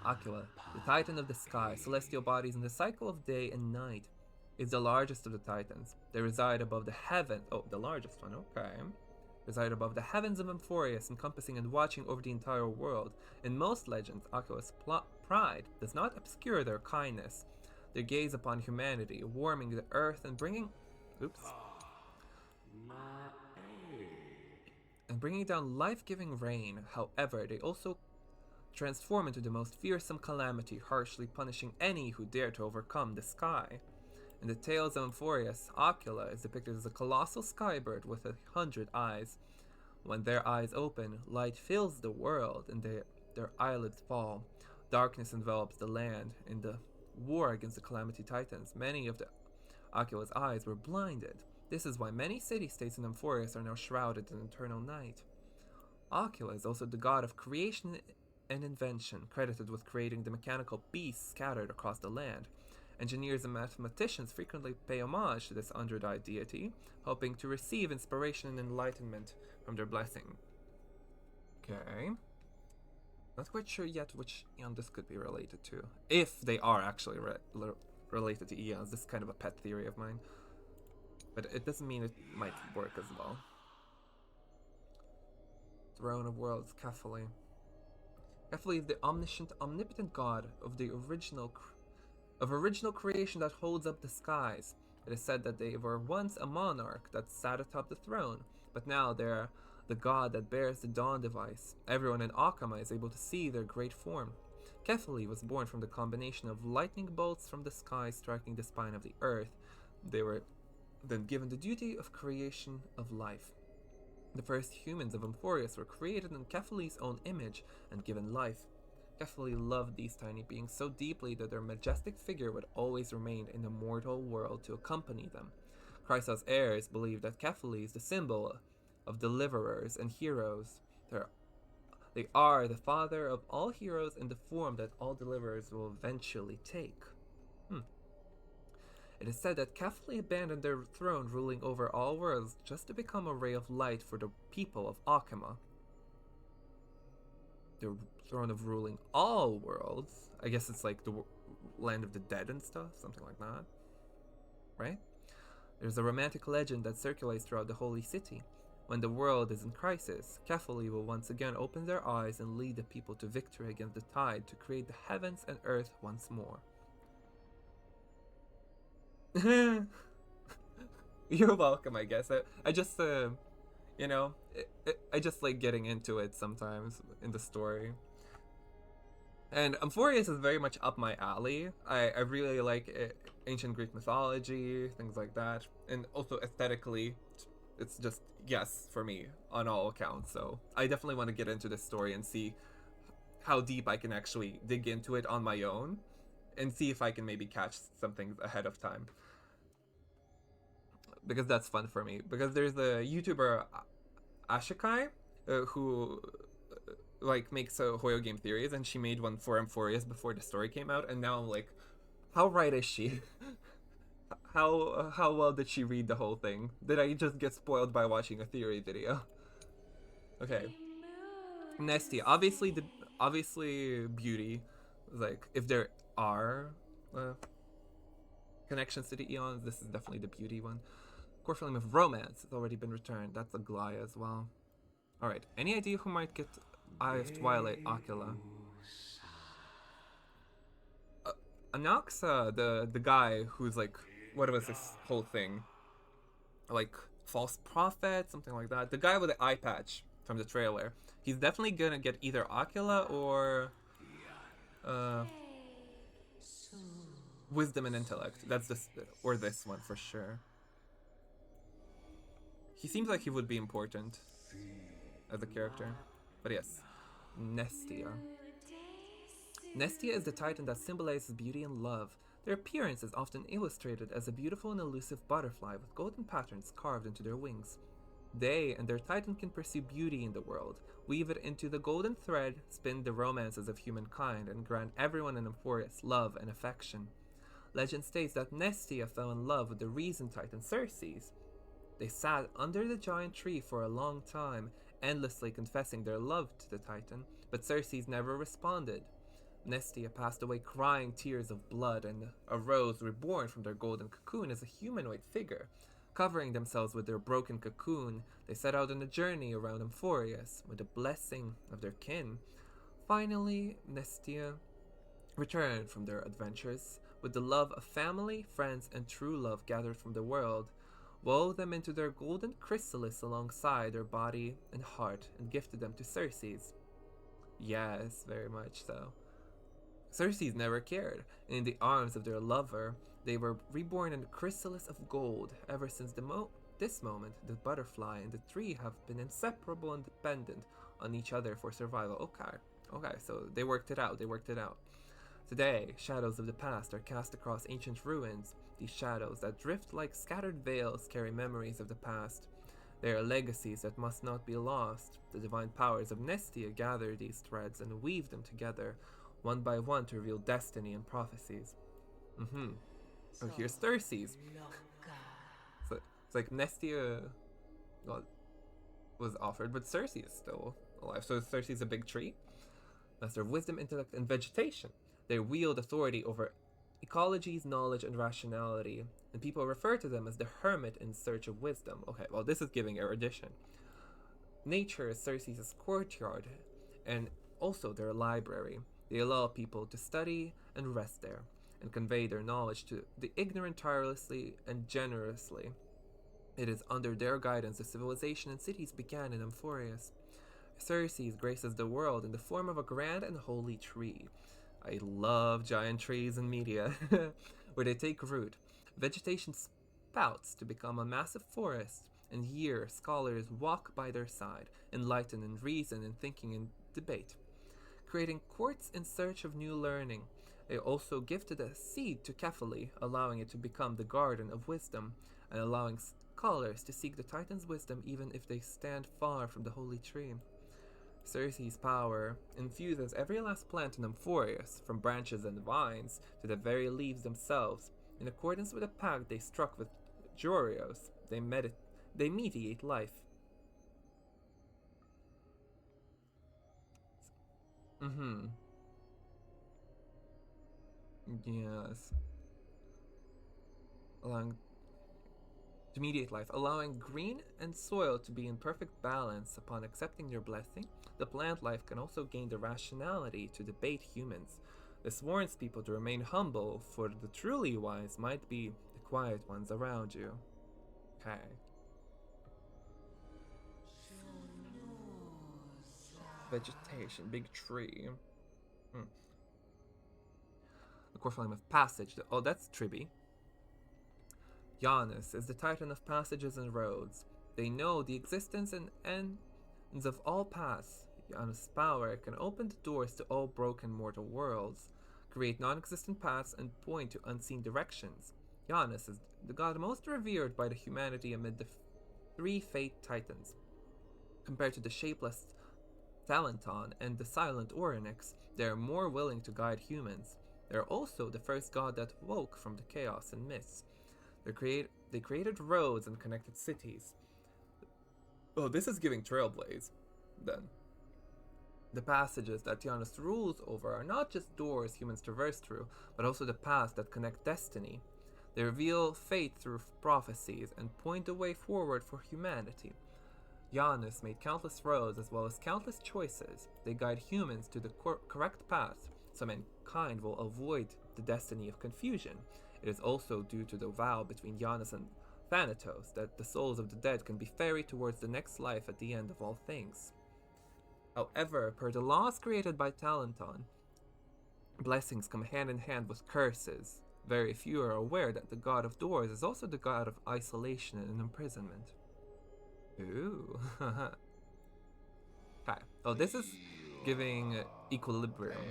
Aquila, the titan of the sky, celestial bodies, and the cycle of day and night, is the largest of the titans. They reside above the heaven. Oh, the largest one, okay. Reside above the heavens of Amphoreus, encompassing and watching over the entire world. In most legends, Aquila's pride does not obscure their kindness. Their gaze upon humanity, warming the earth and bringing down life-giving rain. However, they also transform into the most fearsome calamity, harshly punishing any who dare to overcome the sky. In the tales of Amphoreus, Aquila is depicted as a colossal skybird with 100 eyes. When their eyes open, light fills the world and their eyelids fall. Darkness envelops the land. In the war against the Calamity Titans, many of the Aquil's eyes were blinded. This is why many city-states in Amphoreus are now shrouded in eternal night. Aquila is also the god of creation and invention, credited with creating the mechanical beasts scattered across the land. Engineers and mathematicians frequently pay homage to this underdied deity, hoping to receive inspiration and enlightenment from their blessing. Okay. Not quite sure yet which Eon this could be related to. If they are actually related to Eons. This is kind of a pet theory of mine. But it doesn't mean it might work as well. Throne of Worlds, Kefli. Kefli is the omniscient, omnipotent god of the original creation that holds up the skies. It is said that they were once a monarch that sat atop the throne, but now they're the god that bears the dawn device. Everyone in Akama is able to see their great form. Kefali was born from the combination of lightning bolts from the sky striking the spine of the earth. They were then given the duty of creation of life. The first humans of Amphoreus were created in Kefali's own image and given life. Kefali loved these tiny beings so deeply that their majestic figure would always remain in the mortal world to accompany them. Chrysos' heirs believe that Kefali is the symbol of deliverers and heroes. They are the father of all heroes in the form that all deliverers will eventually take. It is said that Kefali abandoned their throne ruling over all worlds just to become a ray of light for the people of Akama. Their throne of ruling all worlds. I guess it's like the land of the dead and stuff, something like that. Right? There's a romantic legend that circulates throughout the holy city. When the world is in crisis, Kefali will once again open their eyes and lead the people to victory against the tide to create the heavens and earth once more. You're welcome, I guess. I just, you know, I just like getting into it sometimes in the story. And Amphoreus is very much up my alley. I really like ancient Greek mythology, things like that. And also aesthetically, it's just yes for me on all accounts. So I definitely want to get into this story and see how deep I can actually dig into it on my own and see if I can maybe catch some things ahead of time. Because that's fun for me. Because there's a YouTuber, Ashikai, who like makes Hoyo game theories, and she made one for Amphoreus before the story came out, and now I'm like, how right is she? how well did she read the whole thing? Did I just get spoiled by watching a theory video? Okay. Nestia, obviously beauty. Like if there are connections to the Eons, this is definitely the beauty one. Core feeling of romance has already been returned. That's a Glaya as well. Alright, any idea who might get Eye of Twilight Aquila? Anaxa, the guy who's like, what was this whole thing? Like, false prophet, something like that. The guy with the eye patch from the trailer. He's definitely gonna get either Aquila or wisdom and intellect. That's this, or this one for sure. He seems like he would be important as a character. But yes, Nestia. Nestia is the titan that symbolizes beauty and love. Their appearance is often illustrated as a beautiful and elusive butterfly with golden patterns carved into their wings. They and their titan can pursue beauty in the world, weave it into the golden thread, spin the romances of humankind, and grant everyone in Amphoreus love and affection. Legend states that Nestia fell in love with the reason titan Circes. They sat under the giant tree for a long time, endlessly confessing their love to the titan, but Circes never responded. Nestia passed away crying tears of blood and arose reborn from their golden cocoon as a humanoid figure. Covering themselves with their broken cocoon, they set out on a journey around Amphoreus with the blessing of their kin. Finally, Nestia returned from their adventures with the love of family, friends, and true love gathered from the world, wove them into their golden chrysalis alongside their body and heart, and gifted them to Circes. Yes, very much so. Circes never cared, and in the arms of their lover, they were reborn in a chrysalis of gold. Ever since this moment, the butterfly and the tree have been inseparable and dependent on each other for survival. Okay, so they worked it out. Today, shadows of the past are cast across ancient ruins. These shadows that drift like scattered veils carry memories of the past. They are legacies that must not be lost. The divine powers of Nestia gather these threads and weave them together, one by one, to reveal destiny and prophecies. Oh, here's Circes. So it's like Nestia was offered, but Circes is still alive. So Circes is a big tree. Master of wisdom, intellect, and vegetation. They wield authority over ecologies, knowledge, and rationality, and people refer to them as the hermit in search of wisdom. Okay, well, this is giving erudition. Nature is Circes' courtyard, and also their library. They allow people to study and rest there. and convey their knowledge to the ignorant tirelessly and generously. It is under their guidance the civilization and cities began in Amphoreus. Ceres graces the world in the form of a grand and holy tree. I love giant trees in media, where they take root. Vegetation spouts to become a massive forest, and here scholars walk by their side, enlightened in reason and thinking and debate, creating courts in search of new learning. They also gifted a seed to Kephale, allowing it to become the garden of wisdom, and allowing scholars to seek the Titan's wisdom even if they stand far from the holy tree. Ceres' power infuses every last plant in Amphoreus, from branches and vines to the very leaves themselves. In accordance with a pact they struck with Jorios, they mediate life. Yes. Allowing to mediate life, allowing green and soil to be in perfect balance. Upon accepting their blessing, the plant life can also gain the rationality to debate humans. This warns people to remain humble, for the truly wise might be the quiet ones around you. Okay. Vegetation, big tree. The core flame of passage. Oh, that's Triby. Giannis is the titan of passages and roads. They know the existence and ends of all paths. Giannis' power can open the doors to all broken mortal worlds, create non-existent paths, and point to unseen directions. Giannis is the god most revered by the humanity amid the three fate titans. Compared to the shapeless Talenton and the silent Orynyx, they are more willing to guide humans. They are also the first god that woke from the chaos and mists. They created roads and connected cities. Oh, this is giving Trailblaze, then. The passages that Giannis rules over are not just doors humans traverse through, but also the paths that connect destiny. They reveal fate through prophecies and point the way forward for humanity. Giannis made countless roads as well as countless choices. They guide humans to the correct path, so mankind will avoid the destiny of confusion. It is also due to the vow between Giannis and Thanatos that the souls of the dead can be ferried towards the next life at the end of all things. However, per the laws created by Talenton, blessings come hand in hand with curses. Very few are aware that the god of doors is also the god of isolation and imprisonment. Ooh. Okay. Oh, this is giving equilibrium.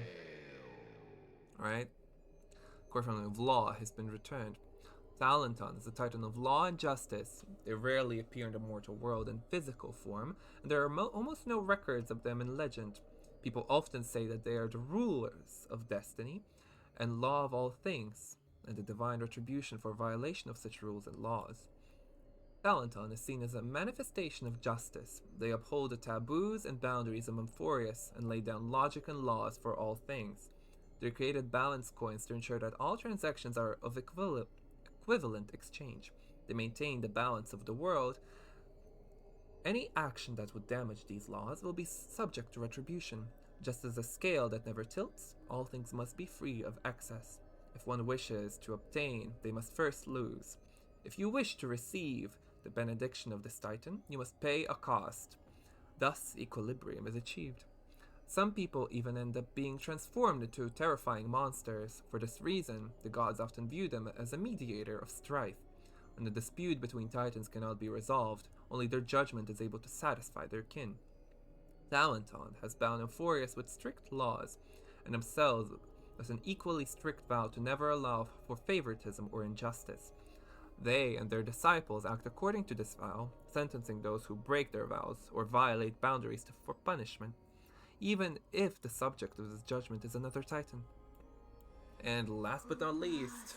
Right? Core family of law has been returned. Talenton is the titan of law and justice. They rarely appear in the mortal world in physical form, and there are almost no records of them in legend. People often say that they are the rulers of destiny and law of all things, and the divine retribution for violation of such rules and laws. Talenton is seen as a manifestation of justice. They uphold the taboos and boundaries of Amphoreus and lay down logic and laws for all things. They created balance coins to ensure that all transactions are of equivalent exchange. They maintain the balance of the world. Any action that would damage these laws will be subject to retribution. Just as a scale that never tilts, all things must be free of excess. If one wishes to obtain, they must first lose. If you wish to receive the benediction of this titan, you must pay a cost. Thus, equilibrium is achieved. Some people even end up being transformed into terrifying monsters. For this reason, the gods often view them as a mediator of strife. When the dispute between titans cannot be resolved, only their judgment is able to satisfy their kin. Talenton has bound Amphoreus with strict laws, and themselves with an equally strict vow to never allow for favoritism or injustice. They and their disciples act according to this vow, sentencing those who break their vows or violate boundaries for punishment, even if the subject of this judgment is another titan. And last but not least,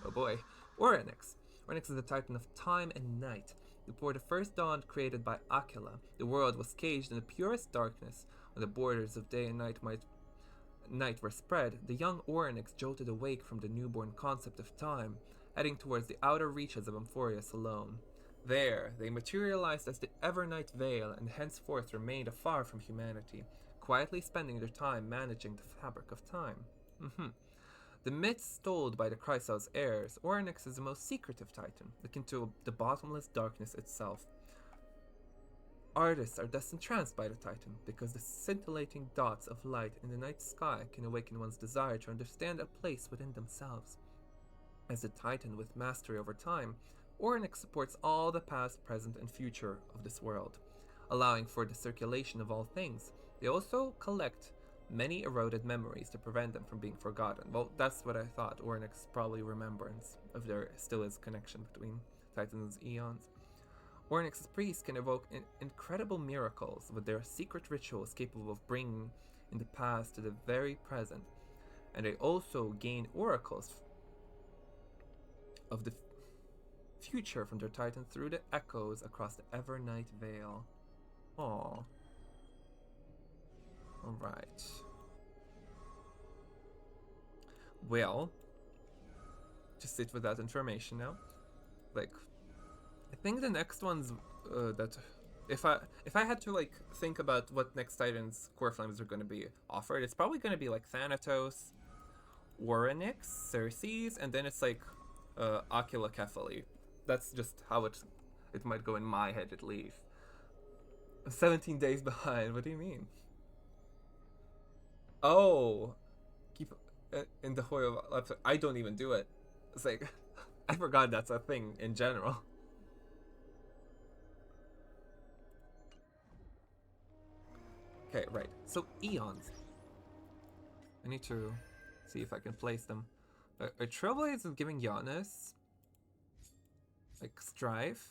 oh boy, Orynyx. Orynyx is the titan of time and night. Before the first dawn created by Aquila, the world was caged in the purest darkness. When the borders of day and night were spread, the young Orynyx jolted awake from the newborn concept of time, heading towards the outer reaches of Amphoreus alone. There, they materialized as the Evernight Veil and henceforth remained afar from humanity, quietly spending their time managing the fabric of time. The myths told by the Chrysalis heirs, Oryx is the most secretive titan, akin to the bottomless darkness itself. Artists are thus entranced by the titan, because the scintillating dots of light in the night sky can awaken one's desire to understand a place within themselves. As the titan with mastery over time, Oryx supports all the past, present, and future of this world, allowing for the circulation of all things. They also collect many eroded memories to prevent them from being forgotten. Well, that's what I thought. Oryx probably remembrance, if there still is connection between titans and eons. Oryx's priests can evoke incredible miracles with their secret rituals capable of bringing in the past to the very present, and they also gain oracles of the future from their titan through the echoes across the Evernight Vale. Aww. Alright. Well, just sit with that information now. Like, I think the next ones that if I had to like think about what next Titans core flames are going to be offered, it's probably going to be like Thanatos, Oryx, Circes, and then it's like Ocula Kephali. That's just how it might go in my head at least. I'm 17 days behind. What do you mean? Oh, keep in the Hoyo. I don't even do it. It's like I forgot that's a thing in general. Okay, right. So eons. I need to see if I can place them. A Trailblaze is giving Giannis like Strife.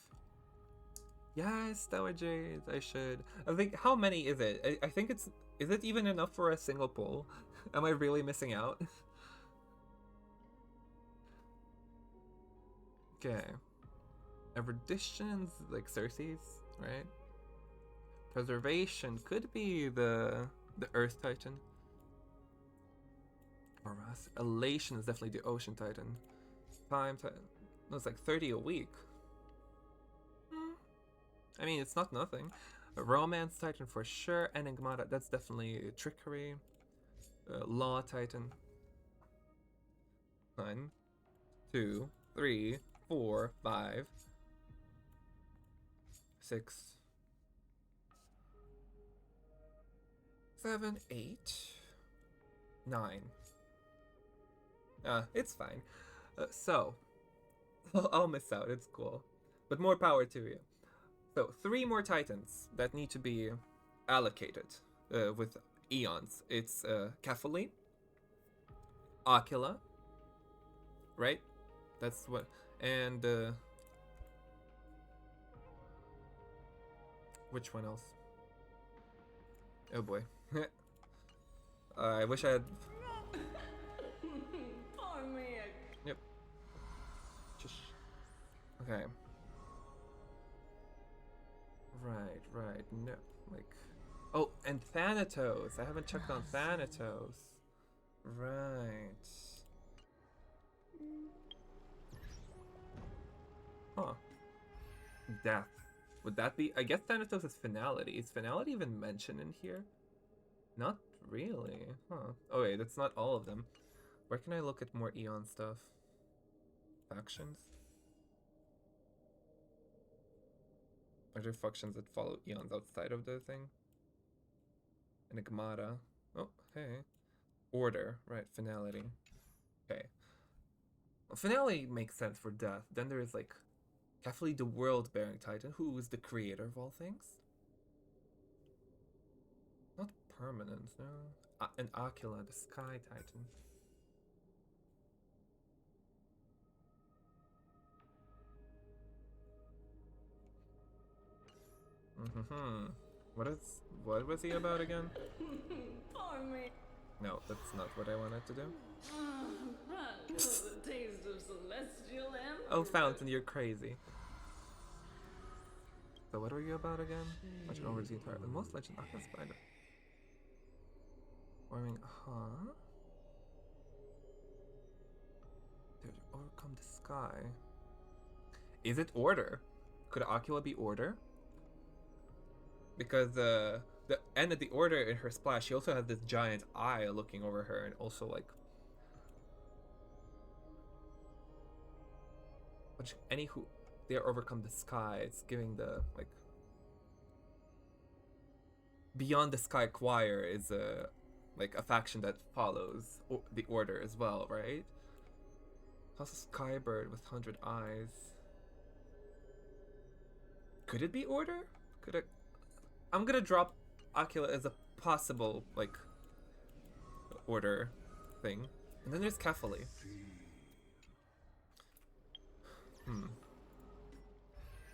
Yes, Tower Jade. I should. I think how many is it? I think it's. Is it even enough for a single pull? Am I really missing out? Okay. Erudition's like Circe's, right? Preservation could be the Earth Titan. Or Elation is definitely the Ocean Titan. Time Titan. No, it's like 30 a week. I mean, it's not nothing. A Romance Titan for sure. Enigmata, that's definitely Trickery. Law Titan. 1, 2, 3, 4, 5, 6, 7, 8, 9. It's fine. So, I'll miss out. It's cool. But more power to you. So, 3 more Titans that need to be allocated with eons. It's Kephali, Ocula, right? That's what. And which one else? Oh boy. I wish I had. Yep. Just. Okay. Right. No, like. Oh, and Thanatos. I haven't checked on Thanatos. Right. Huh. Death. Would that be? I guess Thanatos is finality. Is finality even mentioned in here? Not really. Huh. Oh wait, that's not all of them. Where can I look at more Eon stuff? Factions? Are there factions that follow Eons outside of the thing? Enigmata. Oh, hey. Order. Right, finality. Okay. Well, finality makes sense for death. Then there is like Kephali, the world-bearing titan, who is the creator of all things. Not permanent, no. And Ocula, the sky titan. What was he about again? No, that's not what I wanted to do. The taste of celestial amber. Oh, Fountain, you're crazy. So what are you about again? Legend over the entire most legend Aqua Spider. Warming, huh? Dude, overcome the sky. Is it order? Could Ocula be order? Because the end of the order in her splash, she also has this giant eye looking over her, and also like Which any who dare overcome the sky, it's giving the like Beyond the Sky Choir is a like a faction that follows the order as well, right? Plus a skybird with 100 eyes. Could it be order? Could it? I'm gonna drop Aquila as a possible like order thing. And then there's Kefali.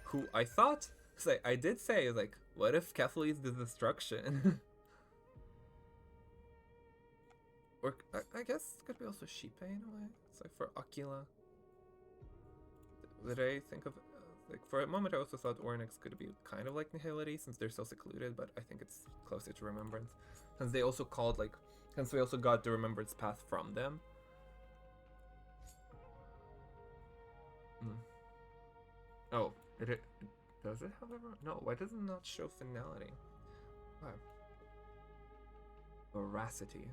Who I thought, cause I did say like, what if Kefali is the destruction? Or I guess it could be also Shipe in a way. It's like for Aquila. Did I think of like for a moment I also thought Ornyx could be kind of like Nihility since they're so secluded, but I think it's closer to Remembrance. Since they also called like since we also got the Remembrance path from them. Oh, does it however? No, why does it not show finality? Why? Veracity.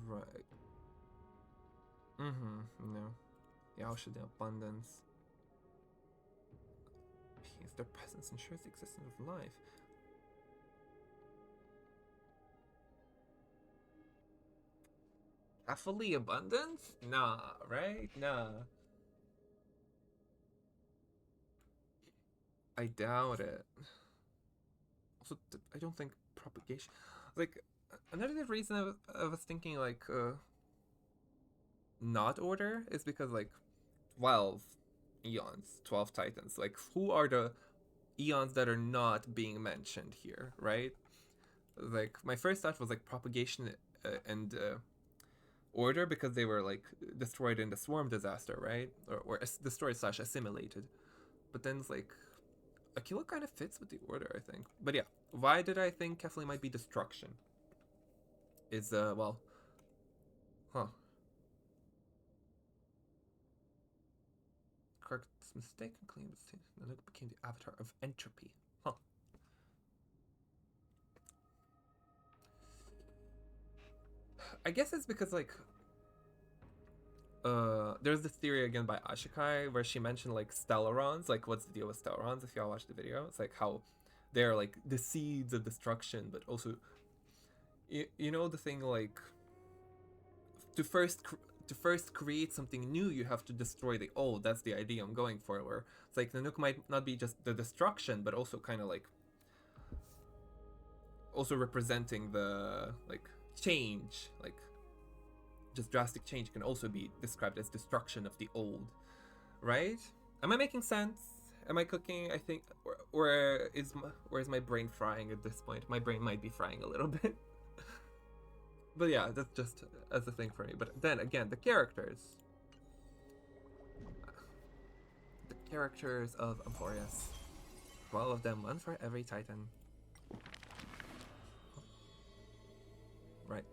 Right. No. Yaosha the abundance. Peace. Their presence ensures the existence of life. Kefali abundance? Nah, right? Nah. I doubt it. Also, I don't think propagation. Like, another reason I was thinking, like, not order is because, like, 12 eons, 12 titans. Like, who are the eons that are not being mentioned here, right? Like, my first thought was, like, propagation and order because they were, like, destroyed in the swarm disaster, right? Or destroyed / assimilated. But then it's like, Aquila kind of fits with the order, I think. But yeah, why did I think Kefali might be destruction? Is, well... Huh. Correct's mistaken claim Nanook became the avatar of entropy. Huh. I guess it's because, like... there's this theory again by Ashikai where she mentioned like Stellarons, like what's the deal with Stellarons if y'all watch the video. It's like how they're like the seeds of destruction, but also you know the thing like to first create something new you have to destroy the old. That's the idea I'm going for, where it's like Nanook might not be just the destruction but also kind of like also representing the like change, like just drastic change can also be described as destruction of the old, right? Am I making sense? Am I cooking? I think, or is my brain frying at this point? My brain might be frying a little bit. But yeah, that's just as a thing for me. But then again, the characters of Amphoreus, 12 of them, one for every Titan. Right.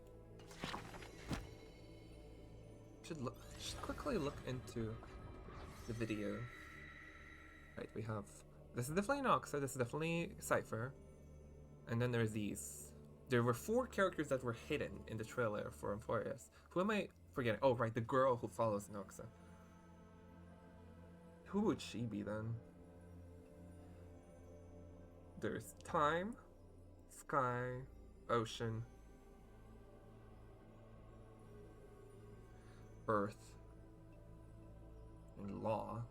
Should quickly look into the video. Right, we have this is definitely Noxa, this is definitely Cypher, and then there's these. There were 4 characters that were hidden in the trailer for Amphoreus. Who am I forgetting? Oh, right, the girl who follows Noxa. Who would she be then? There's time, sky, ocean, earth, and law.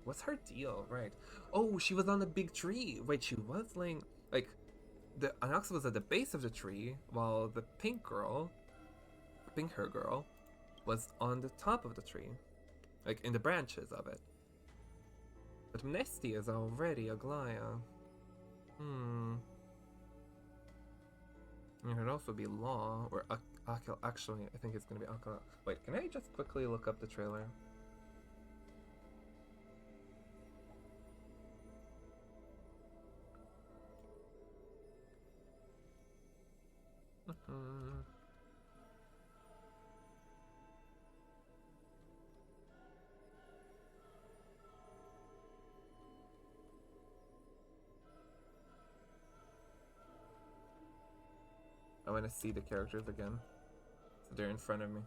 What's her deal? Right. Oh, she was on the big tree. Wait, she was laying... Like, the Anox was at the base of the tree, while the pink hair girl, was on the top of the tree. Like, in the branches of it. But Nesty is already Aglaya. It could also be Law, or Akil. Actually, I think it's gonna be Akil. Wait, can I just quickly look up the trailer? I want to see the characters again. So they're in front of me.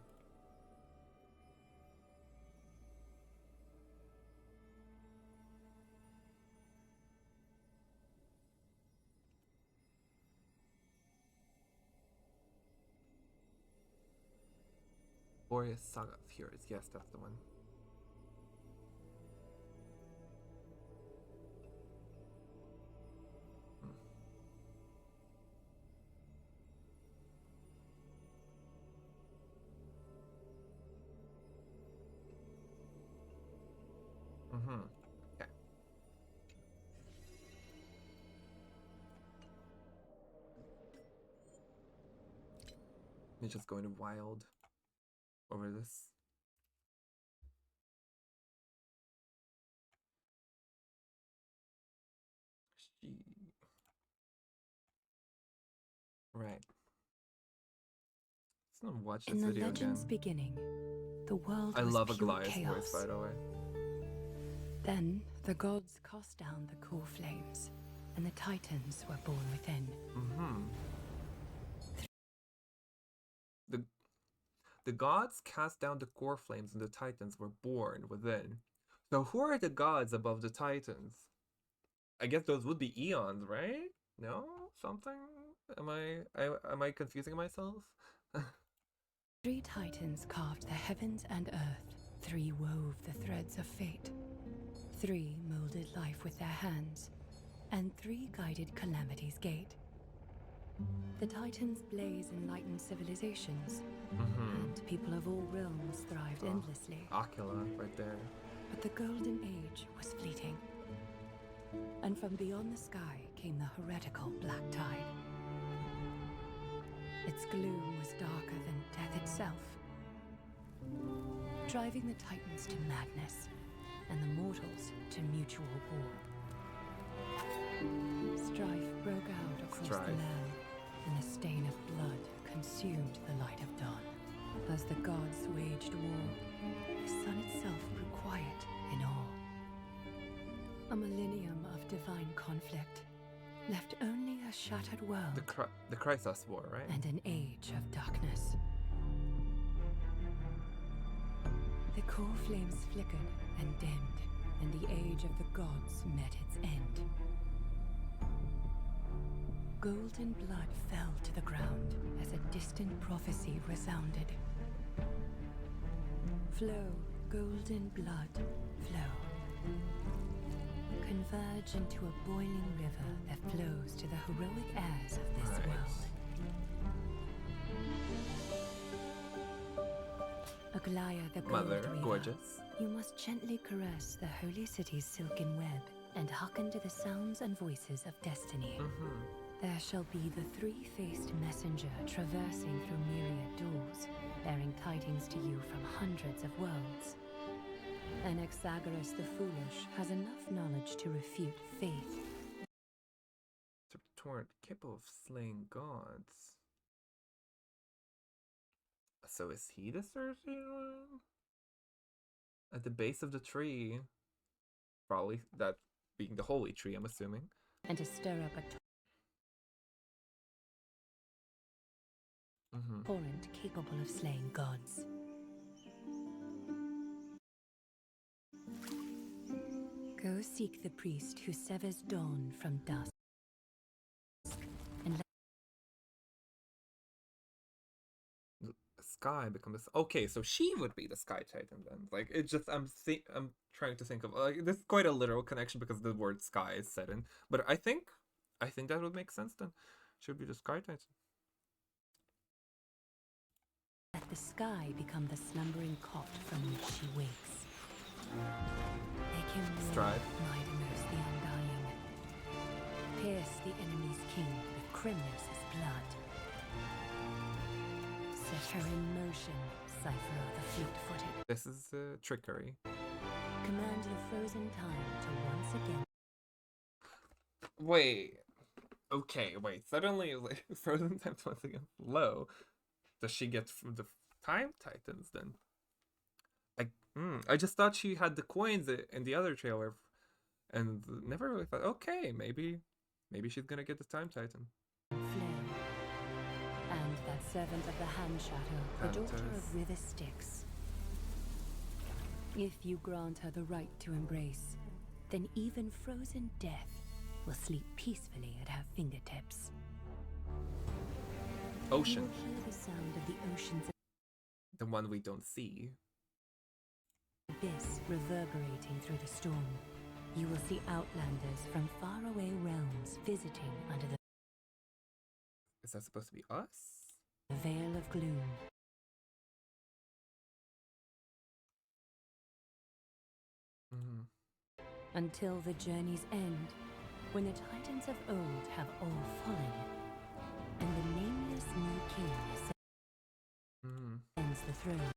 Amphoreus Saga of Heroes. Yes, that's the one. Okay. We're just going wild over this. Right. Let's not watch this video again. In the legend's beginning, the world I was love pure Aglaya's chaos. voice, by the way. Then the gods cast down the core flames, and the Titans were born within. The gods cast down the core flames, and the Titans were born within. So who are the gods above the Titans? I guess those would be eons, right? No? Something? Am I confusing myself? 3 Titans carved the heavens and earth. 3 wove the threads of fate. 3 molded life with their hands. And 3 guided calamity's gate. The Titans blaze enlightened civilizations. And people of all realms thrived endlessly. Ocula, right there. But the golden age was fleeting. And from beyond the sky came the heretical black tide. Its gloom was darker than death itself, driving the Titans to madness and the mortals to mutual war. Strife broke out across the land, and a stain of blood consumed the light of dawn. As the gods waged war, the sun itself grew quiet in awe. A millennium of divine conflict left only a shattered world. The Chrysos War, right? And an age of darkness. The core flames flickered and dimmed, and the age of the gods met its end. Golden blood fell to the ground as a distant prophecy resounded. Flow, golden blood, flow. Converge into a boiling river that flows to the heroic heirs of this world. Aglaya the Mother, Gold Weaver, gorgeous. you must gently caress the holy city's silken web and hearken to the sounds and voices of destiny. There shall be the 3-faced messenger traversing through myriad doors, bearing tidings to you from hundreds of worlds. Anaxagoras the Foolish has enough knowledge to refute faith. Torrent, capable of slaying gods. So is he the Cersei one? At the base of the tree. Probably that being the holy tree, I'm assuming. And to stir up a torrent capable of slaying gods. Go seek the priest who severs dawn from dusk. And Sky becomes okay, so she would be the Sky Titan then. Like it just I'm trying to think of like this is quite a literal connection because the word sky is set in. But I think that would make sense then. She would be the Sky Titan. let the sky become the slumbering cot from which she wakes. Make him Stride. might immerse the undying. Pierce the enemy's king with Crimnos' blood. Set her in motion, Cypher the fleet-footed. This is trickery. Command the frozen time to once again. Wait. Okay, wait. Suddenly, like, frozen time once again low. Does she get from the Time Titans then? I just thought she had the coins in the other trailer, and never really thought. Okay, maybe she's gonna get the Time Titan. Flare. servant of the Hand Shadow, the daughter of River Styx. If you grant her the right to embrace, then even frozen death will sleep peacefully at her fingertips. Ocean. You will hear the sound of the ocean's The one we don't see. abyss reverberating through the storm. You will see outlanders from faraway realms visiting under the Is that supposed to be us? veil of gloom. Until the journey's end, when the titans of old have all fallen, and the nameless new king ascends the throne.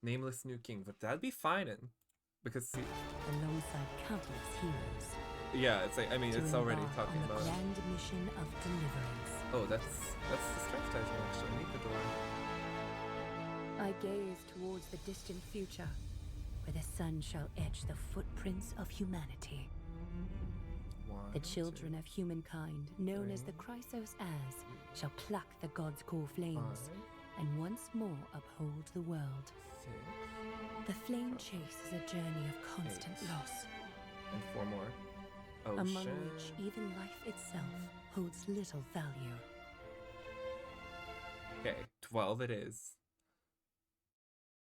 Nameless new king, but that'd be fine, because see, alongside countless heroes. yeah, it's like, I mean, it's already talking on the about grand mission of deliverance. Oh, that's the strength titan actually. Meet the door. I gaze towards the distant future, where the sun shall etch the footprints of humanity. The children of humankind, known as the Chrysos As, shall pluck the gods' core flames, and once more uphold the world. The flame chase is a journey of constant loss, And 4 more. Ocean. among which even life itself holds little value. Okay, 12 it is.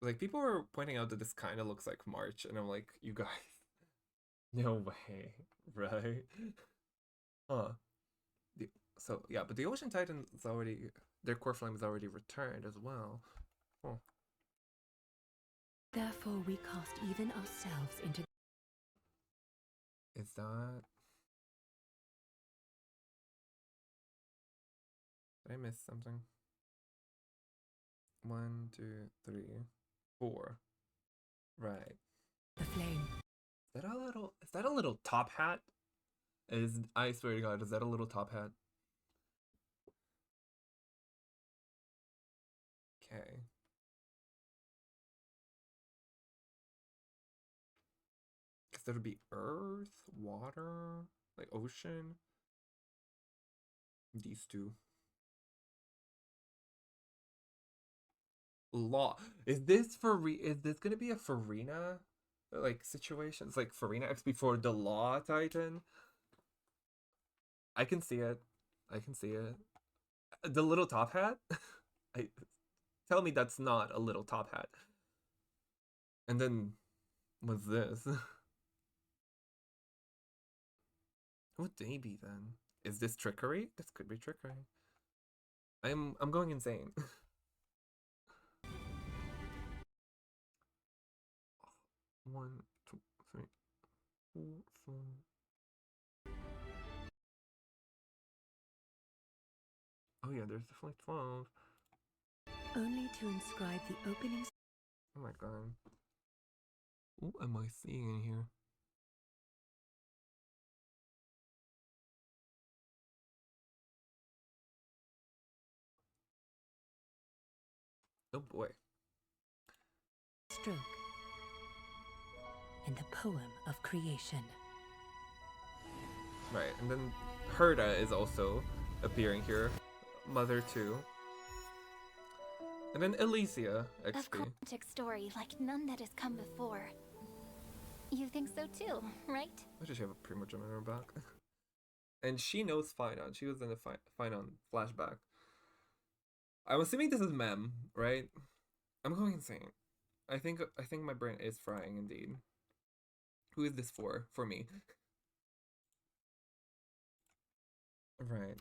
Like, people were pointing out that this kind of looks like March, and I'm like, you guys, no way, right? Huh. So, yeah, but the Ocean Titan is already, their core flame is already returned as well. Oh. Therefore we cast even ourselves into... Is that... Did I miss something? 1, 2, 3, 4. Right. The flame. Is that a little top hat? I swear to God, is that a little top hat? Okay. Because there would be earth, water, like ocean. These two. Law. Is this gonna be a Farina like situation? It's like Farina X before the Law Titan. I can see it. I can see it. The little top hat? Tell me that's not a little top hat. And then what's this? What would they be then? Is this trickery? This could be trickery. I'm going insane. 1, 2, 3, 4, 5. Oh yeah, there's definitely 12. Only to inscribe the opening... Oh my god. What am I seeing in here? Oh boy. Stroke. In the poem of creation. Right, and then Herda is also appearing here. Mother too. And then Elysia, A XP. romantic story like none that has come before. You think so too, right? Why does she have a Primogen on her back? And she knows Finon. She was in the Finon flashback. I'm assuming this is Mem, right? I'm going insane. I think my brain is frying indeed. Who is this for? For me. Right.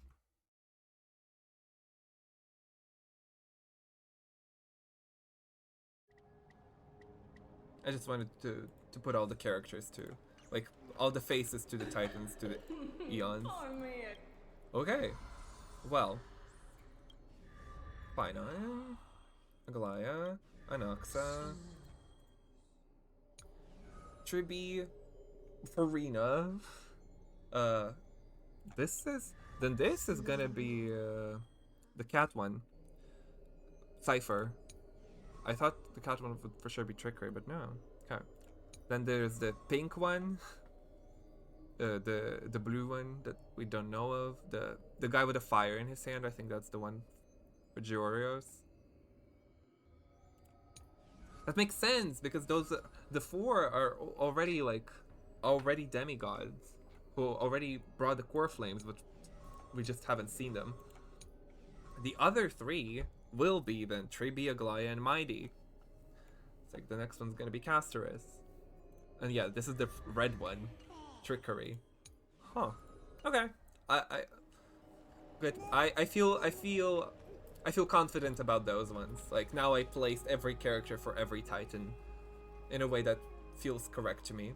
I just wanted to put all the characters to, like, all the faces to the Titans, to the Eons. Okay. Well. Finon, Aglaya, Anaxa, Tribi, Farina. This is gonna be the cat one. Cypher. I thought the cat one would for sure be Trickery, but no. Okay. Then there's the pink one. the blue one that we don't know of, the guy with a fire in his hand. I think that's the one for Giorgios. That makes sense because those the four are already demigods who already brought the core flames, but we just haven't seen them. The other three will be then Tribia, Aglaya, and Mighty. It's like the next one's gonna be Casterus. And yeah, this is the red one. Trickery. Huh. Okay. Good. I feel confident about those ones. Like now I placed every character for every Titan in a way that feels correct to me.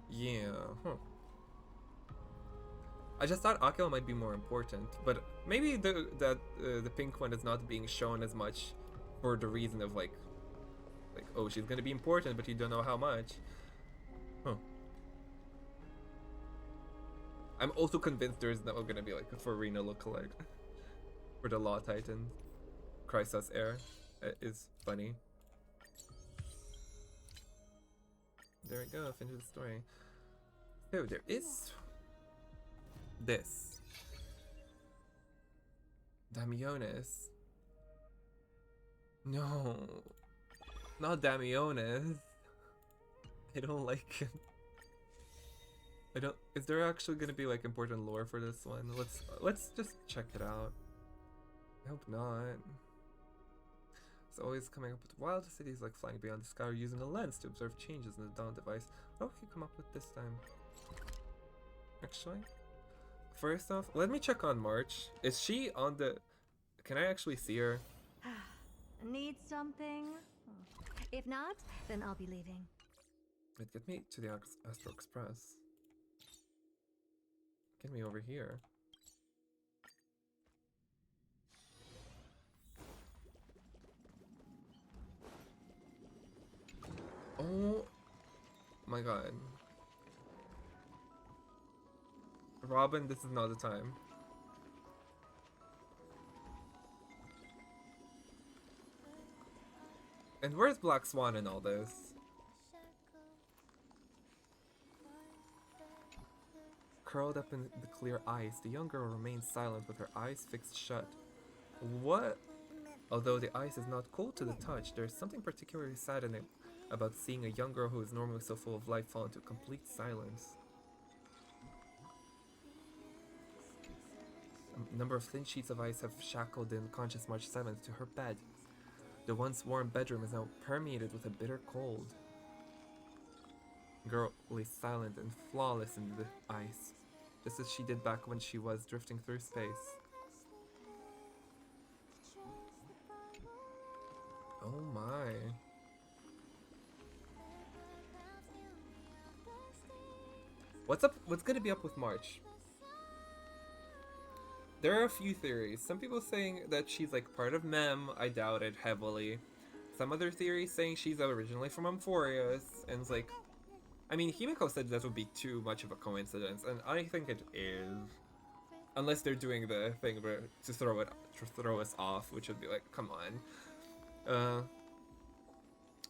Yeah. Huh. I just thought Akil might be more important, but maybe the pink one is not being shown as much for the reason of like oh, she's gonna be important, but you don't know how much. Huh. I'm also convinced there's not gonna be like a Farina lookalike for the Law Titan. Chrysos heir is funny. There we go, finish the story. So there is this. Damionis. No. Not Damionis. I don't like him. I don't. Is there actually gonna be like important lore for this one? Let's just check it out. I hope not. It's always coming up with wild cities like flying beyond the sky or using a lens to observe changes in the dawn device. What can you come up with this time? Actually, first off, let me check on March. Is she on the? Can I actually see her? Need something? If not, then I'll be leaving. Wait, get me to the Astro Express. Get me over here. Oh my god. Robin, this is not the time. And where's Black Swan in all this? Curled up in the clear ice, the young girl remains silent with her eyes fixed shut. What? Although the ice is not cold to the touch, there is something particularly saddening about seeing a young girl who is normally so full of life fall into complete silence. A number of thin sheets of ice have shackled the unconscious March 7th to her bed. The once warm bedroom is now permeated with a bitter cold. The girl lay silent and flawless in the ice, just as she did back when she was drifting through space. Oh my. What's up? What's gonna be up with March? There are a few theories. Some people saying that she's like part of Mem. I doubt it heavily. Some other theories saying she's originally from Amphoreus, and it's like, I mean, Himiko said that would be too much of a coincidence, and I think it is. Unless they're doing the thing where to throw us off, which would be like, come on.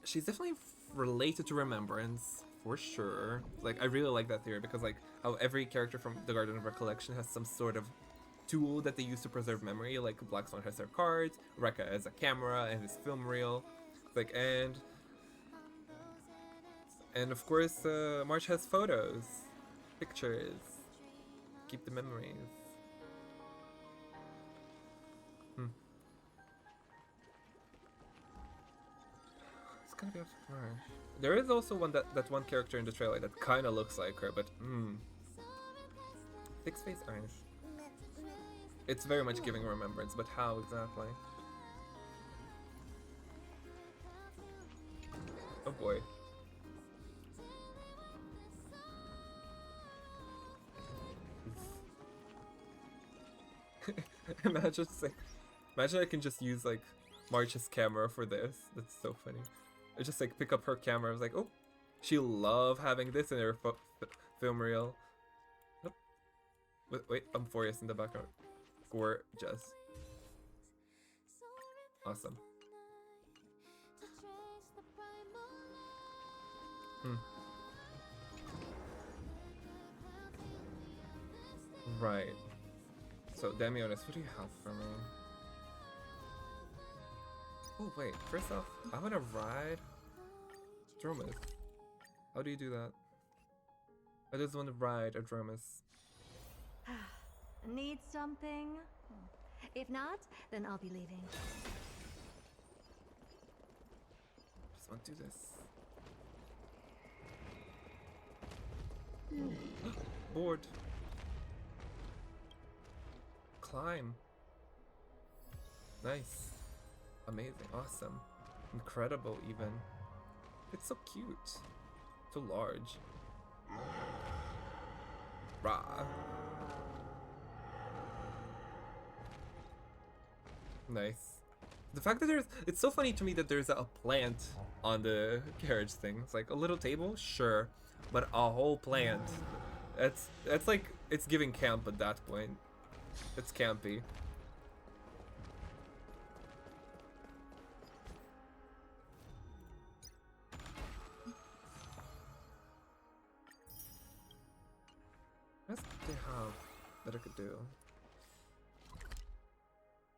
She's definitely related to Remembrance for sure. Like, I really like that theory because like how every character from the Garden of Recollection has some sort of tool that they use to preserve memory. Like Black Swan has their cards, Rekka has a camera and his film reel. Like and of course March has photos, pictures, keep the memories. It's gonna be up to March. There is also that one character in the trailer that kind of looks like her, but Fixed Face Orange. It's very much giving Remembrance, but how exactly? Oh boy. Imagine I can just use like March's camera for this. That's so funny. I just like pick up her camera. I was like, oh, she'll love having this in her film reel. Nope. Wait, Amphoreus in the background. Gorgeous. Awesome. Hmm. Right. So, Damionis, what do you have for me? Oh, wait. First off, I want to ride Dromus. How do you do that? I just want to ride a Dromus. Need something? If not, then I'll be leaving. Just want to do this. Board. Climb. Nice. Amazing. Awesome. Incredible, even. It's so cute. So large. Rah. Nice. The fact that it's so funny to me that there's a plant on the carriage thing. It's like a little table, sure, but a whole plant. That's like, it's giving camp at that point. It's campy. What else do they have that I could do?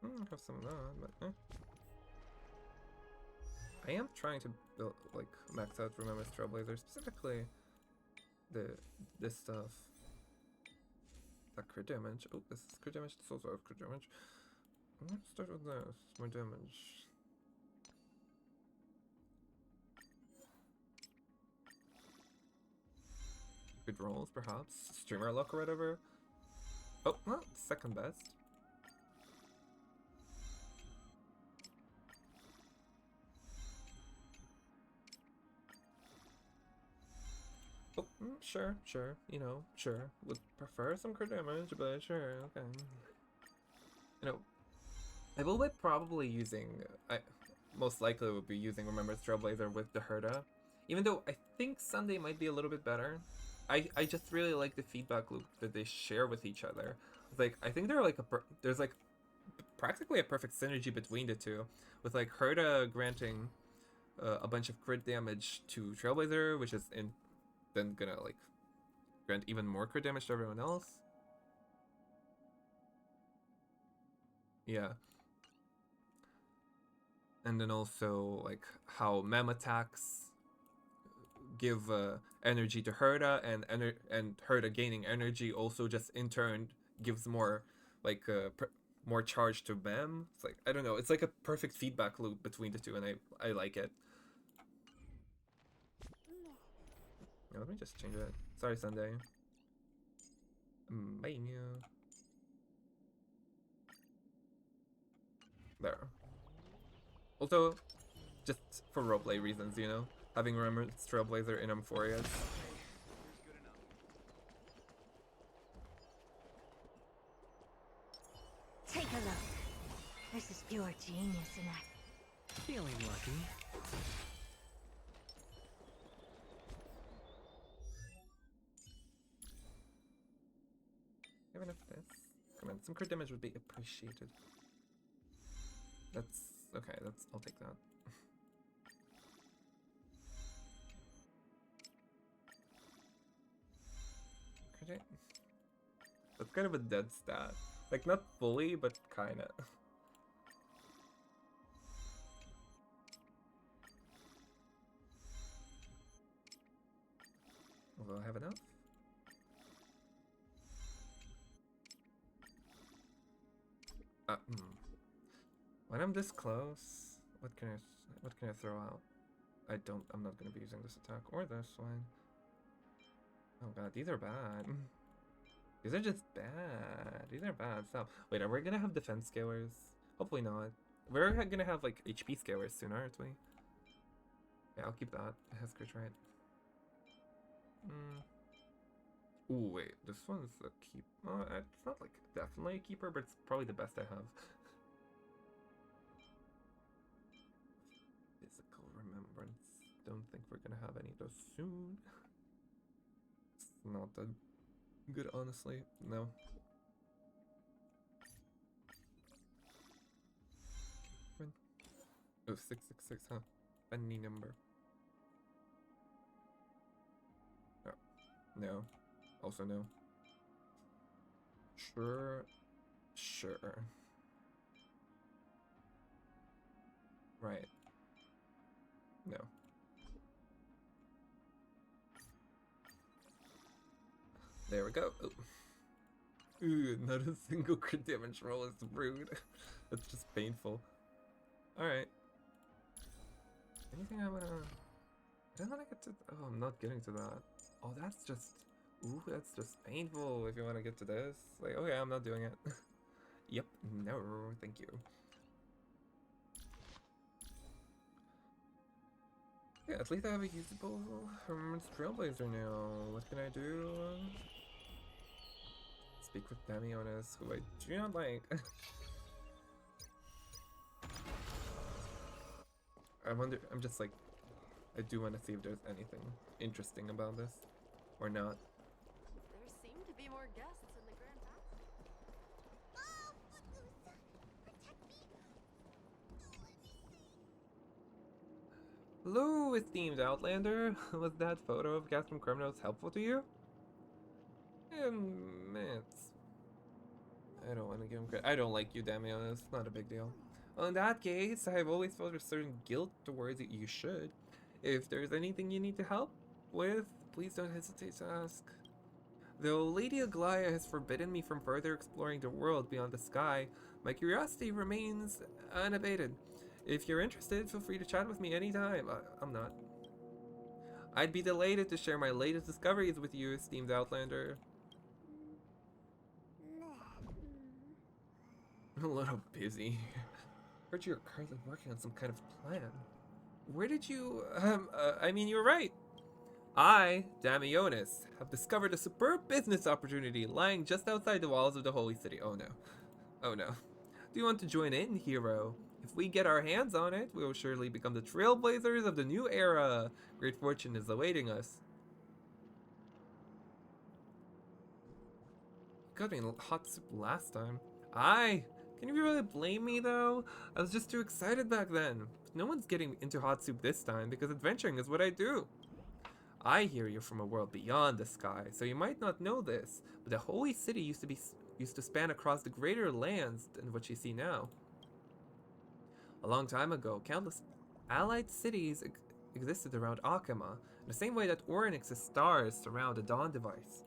I have some of that, but I am trying to build, like, max out Remembrance Trailblazer, specifically this stuff. That crit damage. Oh, this is crit damage. This also has crit damage. I'm gonna start with this. More damage. Good rolls, perhaps. Streamer luck or whatever. Oh, well, second best. Oh, sure, you know, sure. Would prefer some crit damage, but sure, okay. You know, I will be probably using, I most likely will be using Remembrance Trailblazer with the Herda. Even though I think Sunday might be a little bit better. I just really like the feedback loop that they share with each other. It's like, I think they're like there's like practically a perfect synergy between the two. With like Herda granting a bunch of crit damage to Trailblazer, which is then gonna like grant even more crit damage to everyone else. Yeah. And then also like how mem attacks give energy to Herda, and Herda gaining energy also just in turn gives more like more charge to mem. It's like, I don't know, it's like a perfect feedback loop between the two, and I like it. Yeah, let me just change it. Sorry, Sunday. Bye. There. Also, just for roleplay reasons, you know, having Remembrance Trailblazer in Amphoreus. Take a look. This is pure genius in act. Feeling lucky. Have enough of this. Come on, some crit damage would be appreciated. That's okay. I'll take that. Crit. That's kind of a dead stat. Like, not fully, but kinda. Will I have enough? When I'm this close, what can I throw out? I'm not gonna be using this attack or this one. Oh god, these are bad. These are just bad. These are bad. Stop. Wait, are we gonna have defense scalers? Hopefully not. We're gonna have like HP scalers soon, aren't we? Yeah, I'll keep that. It has crit, right? Ooh, wait. This one's a keep. It's not like definitely a keeper, but it's probably the best I have. Physical remembrance. Don't think we're gonna have any of those soon. It's not that good, honestly. No. Oh, 666, huh? Funny number. No. Also no. Sure. Sure. Right. No. There we go. Oh. Ooh, not a single crit damage roll is rude. That's just painful. Alright. Anything I wanna... I don't wanna get to... Oh, I'm not getting to that. Oh, that's just... Ooh, that's just painful if you wanna get to this. Like, okay, I'm not doing it. Yep, no, thank you. Yeah, at least I have a usable Trailblazer now. What can I do? Speak with Damionis, who I do not like. I'm just like, I do want to see if there's anything interesting about this, or not. There seem to be more guests in the Grand Palace. Oh, Footloose! Protect me! Don't let me see! Hello, esteemed Outlander. Was that photo of Gas from Criminals helpful to you? I don't want to give him credit. I don't like you, Damien. It's not a big deal. Well, in that case, I've always felt a certain guilt towards it. You should. If there's anything you need to help with, please don't hesitate to ask. Though Lady Aglaya has forbidden me from further exploring the world beyond the sky, my curiosity remains unabated. If you're interested, feel free to chat with me anytime. I'm not. I'd be delighted to share my latest discoveries with you, esteemed Outlander. I'm a little busy. Heard you're currently working on some kind of plan. Where did you, I mean, you were right. I, Damionis, have discovered a superb business opportunity lying just outside the walls of the Holy City. Oh no. Oh no. Do you want to join in, hero? If we get our hands on it, we will surely become the trailblazers of the new era. Great fortune is awaiting us. Got me hot soup last time. Aye. Can you really blame me though? I was just too excited back then. No one's getting into hot soup this time because adventuring is what I do. I hear you're from a world beyond the sky, so you might not know this, but the Holy City used to span across the greater lands than what you see now. A long time ago, countless allied cities existed around Akama, in the same way that Orynyx's stars surround the Dawn device.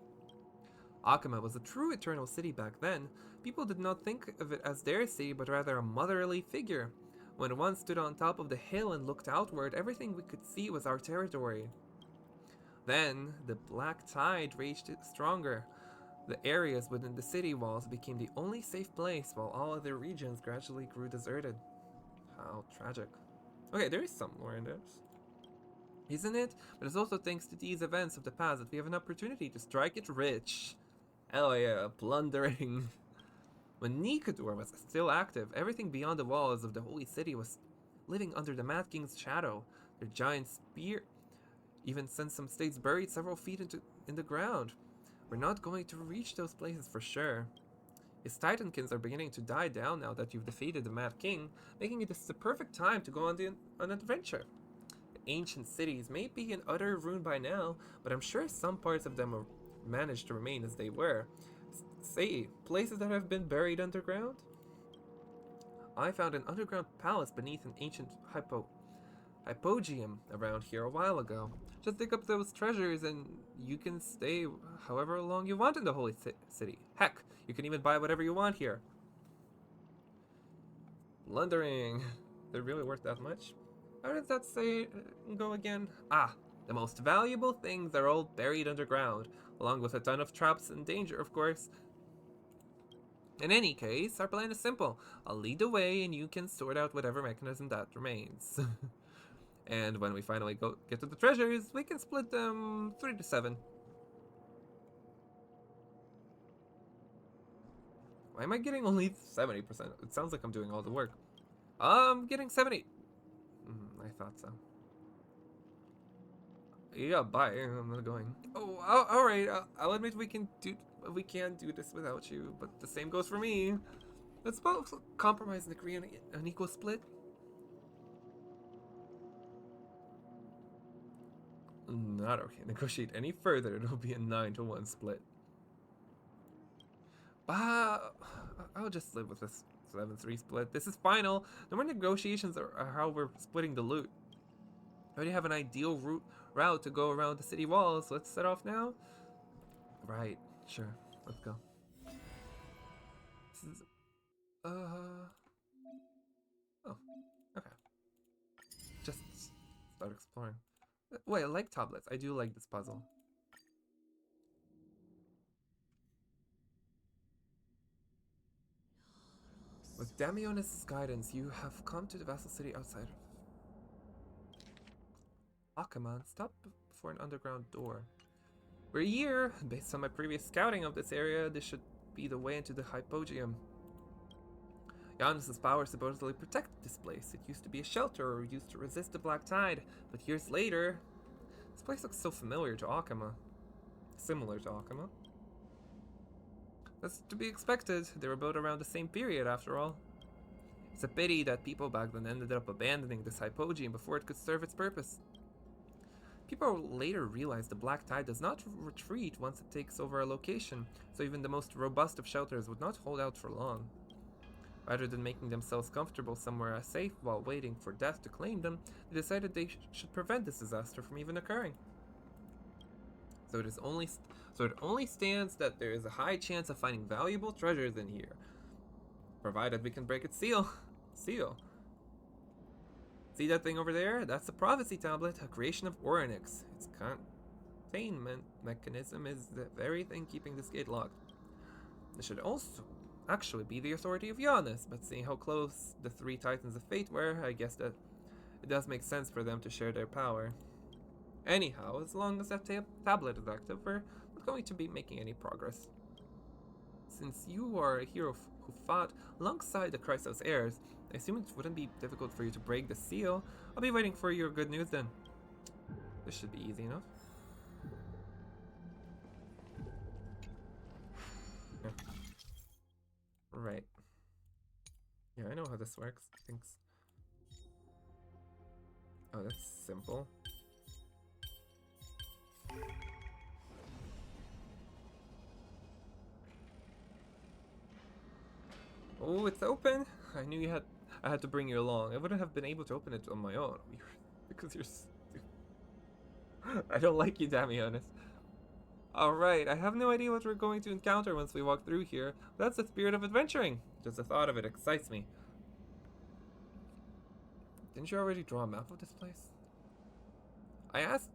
Akama was a true eternal city back then. People did not think of it as their city, but rather a motherly figure. When one stood on top of the hill and looked outward, everything we could see was our territory. Then, the black tide raged stronger. The areas within the city walls became the only safe place, while all other regions gradually grew deserted. How tragic. Okay, there is some lore in this. Isn't it? But it's also thanks to these events of the past that we have an opportunity to strike it rich. Hell yeah, plundering. When Nikador was still active, everything beyond the walls of the Holy City was living under the Mad King's shadow. Their giant spear even sent some states buried several feet in the ground. We're not going to reach those places for sure. His Titankins are beginning to die down now that you've defeated the Mad King, making it the perfect time to go on an adventure. The ancient cities may be in utter ruin by now, but I'm sure some parts of them have managed to remain as they were. Say, places that have been buried underground? I found an underground palace beneath an ancient hypogeum around here a while ago. Just dig up those treasures and you can stay however long you want in the Holy City. Heck, you can even buy whatever you want here. Plundering. They're really worth that much? How does that say go again? Ah, the most valuable things are all buried underground, along with a ton of traps and danger, of course. In any case, our plan is simple. I'll lead the way and you can sort out whatever mechanism that remains. And when we finally get to the treasures, we can split them 3 to 7. Why am I getting only 70%? It sounds like I'm doing all the work. I'm getting 70. I thought so. Yeah, bye. I'm not going. Oh, all right. I'll admit we can't do this without you, but the same goes for me. Let's both compromise and agree on an equal split. Not okay. Negotiate any further, it'll be a 9-1 split. I'll just live with this 7-3 split. This is final. No more negotiations are how we're splitting the loot. I already have an ideal route to go around the city walls. Let's set off now. Right, sure. Let's go. This is, oh, okay. Just start exploring. Wait, I like tablets. I do like this puzzle. With Damionis' guidance, you have come to the vassal city outside of Achaman. Stop before an underground door. We're here. Based on my previous scouting of this area, this should be the way into the Hypogeum. Giannis' powers supposedly protect this place. It used to be a shelter or used to resist the Black Tide, but years later, this place looks so familiar to Akama. Similar to Akama. That's to be expected. They were built around the same period, after all. It's a pity that people back then ended up abandoning this Hypogeum before it could serve its purpose. People later realized the Black Tide does not retreat once it takes over a location, so even the most robust of shelters would not hold out for long. Rather than making themselves comfortable somewhere safe while waiting for death to claim them, they decided they should prevent this disaster from even occurring. So it only stands that there is a high chance of finding valuable treasures in here, provided we can break its seal. See that thing over there? That's the prophecy tablet, a creation of Orynyx. Its containment mechanism is the very thing keeping this gate locked. This should also actually be the authority of Giannis, but seeing how close the 3 Titans of Fate were, I guess that it does make sense for them to share their power. Anyhow, as long as that tablet is active, we're not going to be making any progress. Since you are a hero who fought alongside the Chrysos heirs, I assume it wouldn't be difficult for you to break the seal. I'll be waiting for your good news then. This should be easy enough. Yeah. Right. Yeah, I know how this works. Thanks. Oh, that's simple. Oh, it's open! I knew I had to bring you along. I wouldn't have been able to open it on my own. Because you're stupid. I don't like you, Damionis. Alright, I have no idea what we're going to encounter once we walk through here. But that's the spirit of adventuring. Just the thought of it excites me. Didn't you already draw a map of this place? I asked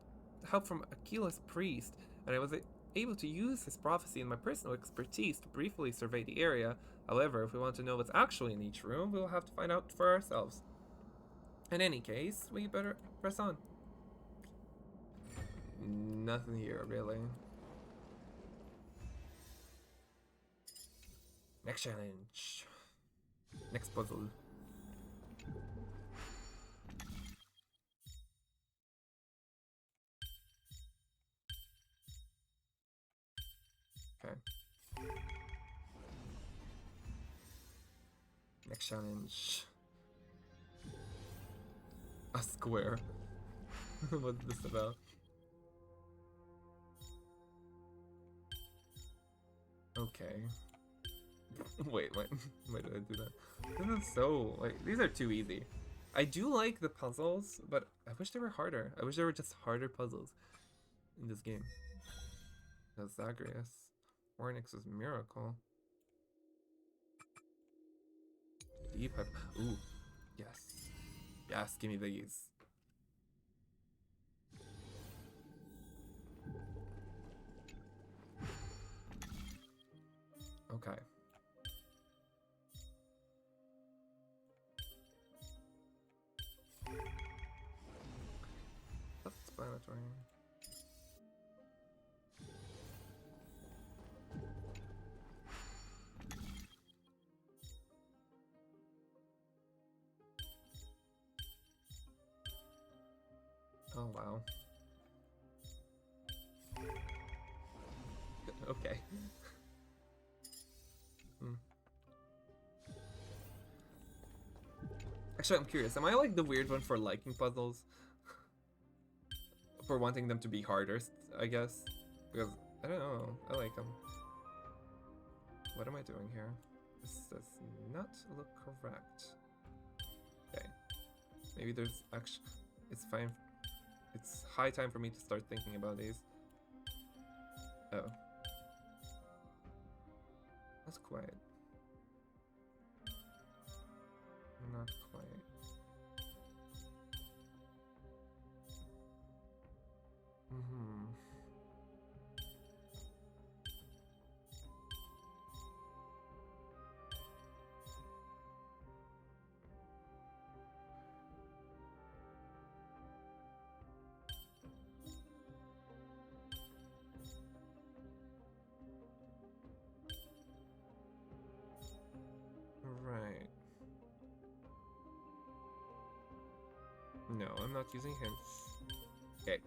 help from Aquila's priest, and I was able to use his prophecy and my personal expertise to briefly survey the area. However, if we want to know what's actually in each room, we'll have to find out for ourselves. In any case, we better press on. Nothing here, really. Next challenge. Next puzzle. Okay. Next challenge. A square. What's this about? Okay. Wait, why did I do that? This is so, like, these are too easy. I do like the puzzles, but I wish they were harder. I wish there were just harder puzzles in this game. That's Zagreus. Orynyx's miracle. Deep hype. Ooh. Yes. Yes, give me these. Okay. That's explanatory. Oh, wow. Okay. Actually, I'm curious. Am I like the weird one for liking puzzles? for wanting them to be harder, I guess. Because, I don't know, I like them. What am I doing here? This does not look correct. Okay. Maybe there's actually... It's fine. It's high time for me to start thinking about these. Oh. That's quiet. Not quite. Right. No, I'm not using hints. Okay.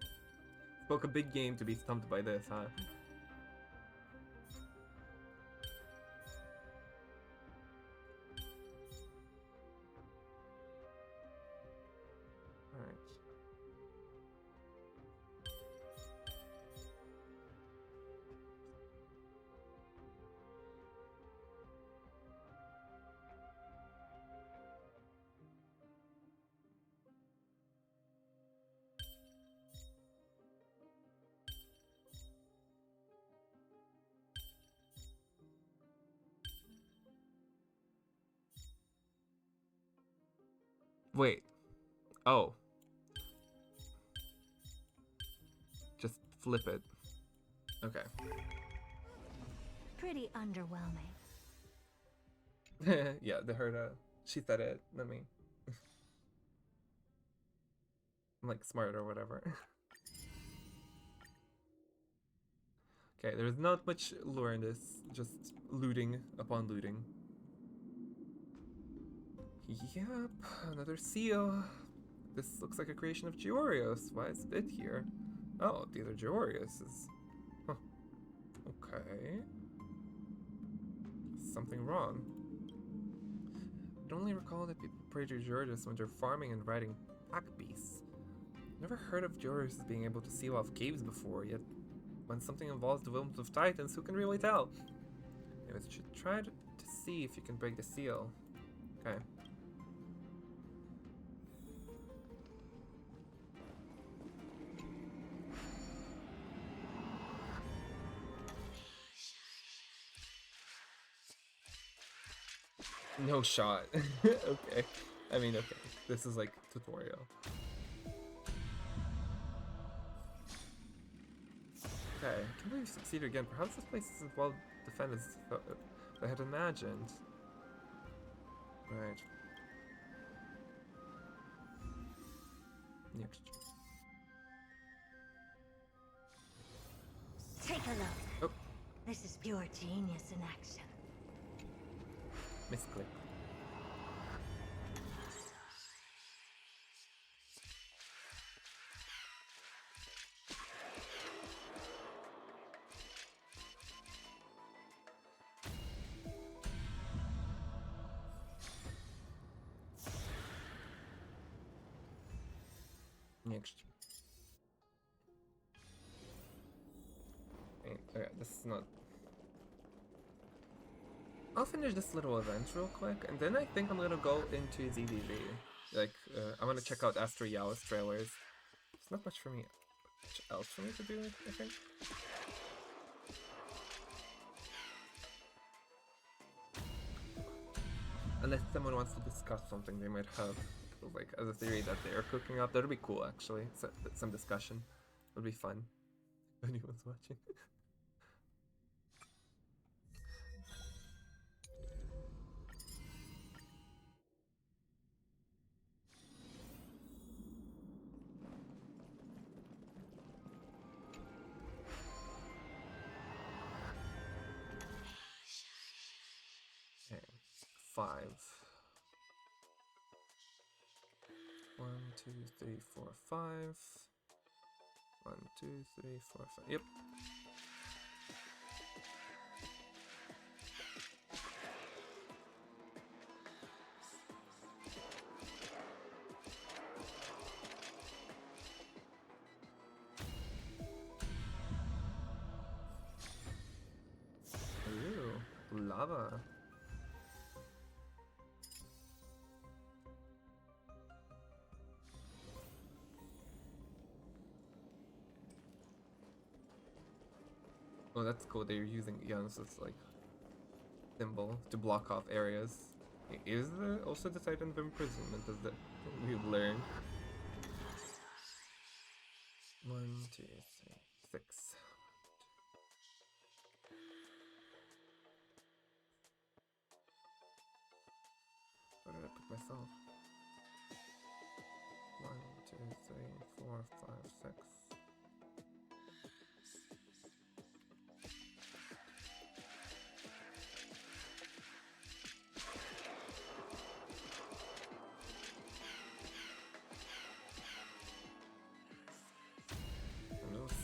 Spoke a big game to be stumped by this, huh? Alright. Wait. Oh. Just flip it. Okay. Pretty underwhelming. Yeah, they heard she said it, not me. I'm like smart or whatever. Okay, there's not much lore in this, just looting upon looting. Yep, another seal. This looks like a creation of Georios. Why is it here? Oh, these are Georios's. Huh. Okay. Something wrong. I only recall that people pray to Georios when they're farming and riding pack beasts. Never heard of Georios being able to seal off caves before, yet when something involves the wills of Titans, who can really tell? Anyways, you should try to see if you can break the seal. Okay. No shot. Okay. I mean, okay. This is like tutorial. Okay, I can't believe you succeeded again. Perhaps this place isn't well defended as I had imagined. Right. Next. Take a look. Oh. This is pure genius in action. Misclick. Next. Okay, this is not... I'll finish this little event real quick, and then I think I'm gonna go into ZDV. Like, I'm gonna check out Astro Yao's trailers. There's not much else for me to do, I think. Unless someone wants to discuss something they might have, like, as a theory that they are cooking up. That would be cool, actually. Some discussion would be fun. If anyone's watching. Okay, 5. 1, 2, 3, 4, 5. 1, 2, 3, 4, 5. Yep. lava. Oh, that's cool. They're using Janus's like symbol to block off areas. Is there also the Titan of imprisonment as that we've learned? 1, 2, 3, 6. Where did I put myself? 1, 2, 3, 4, 5, 6.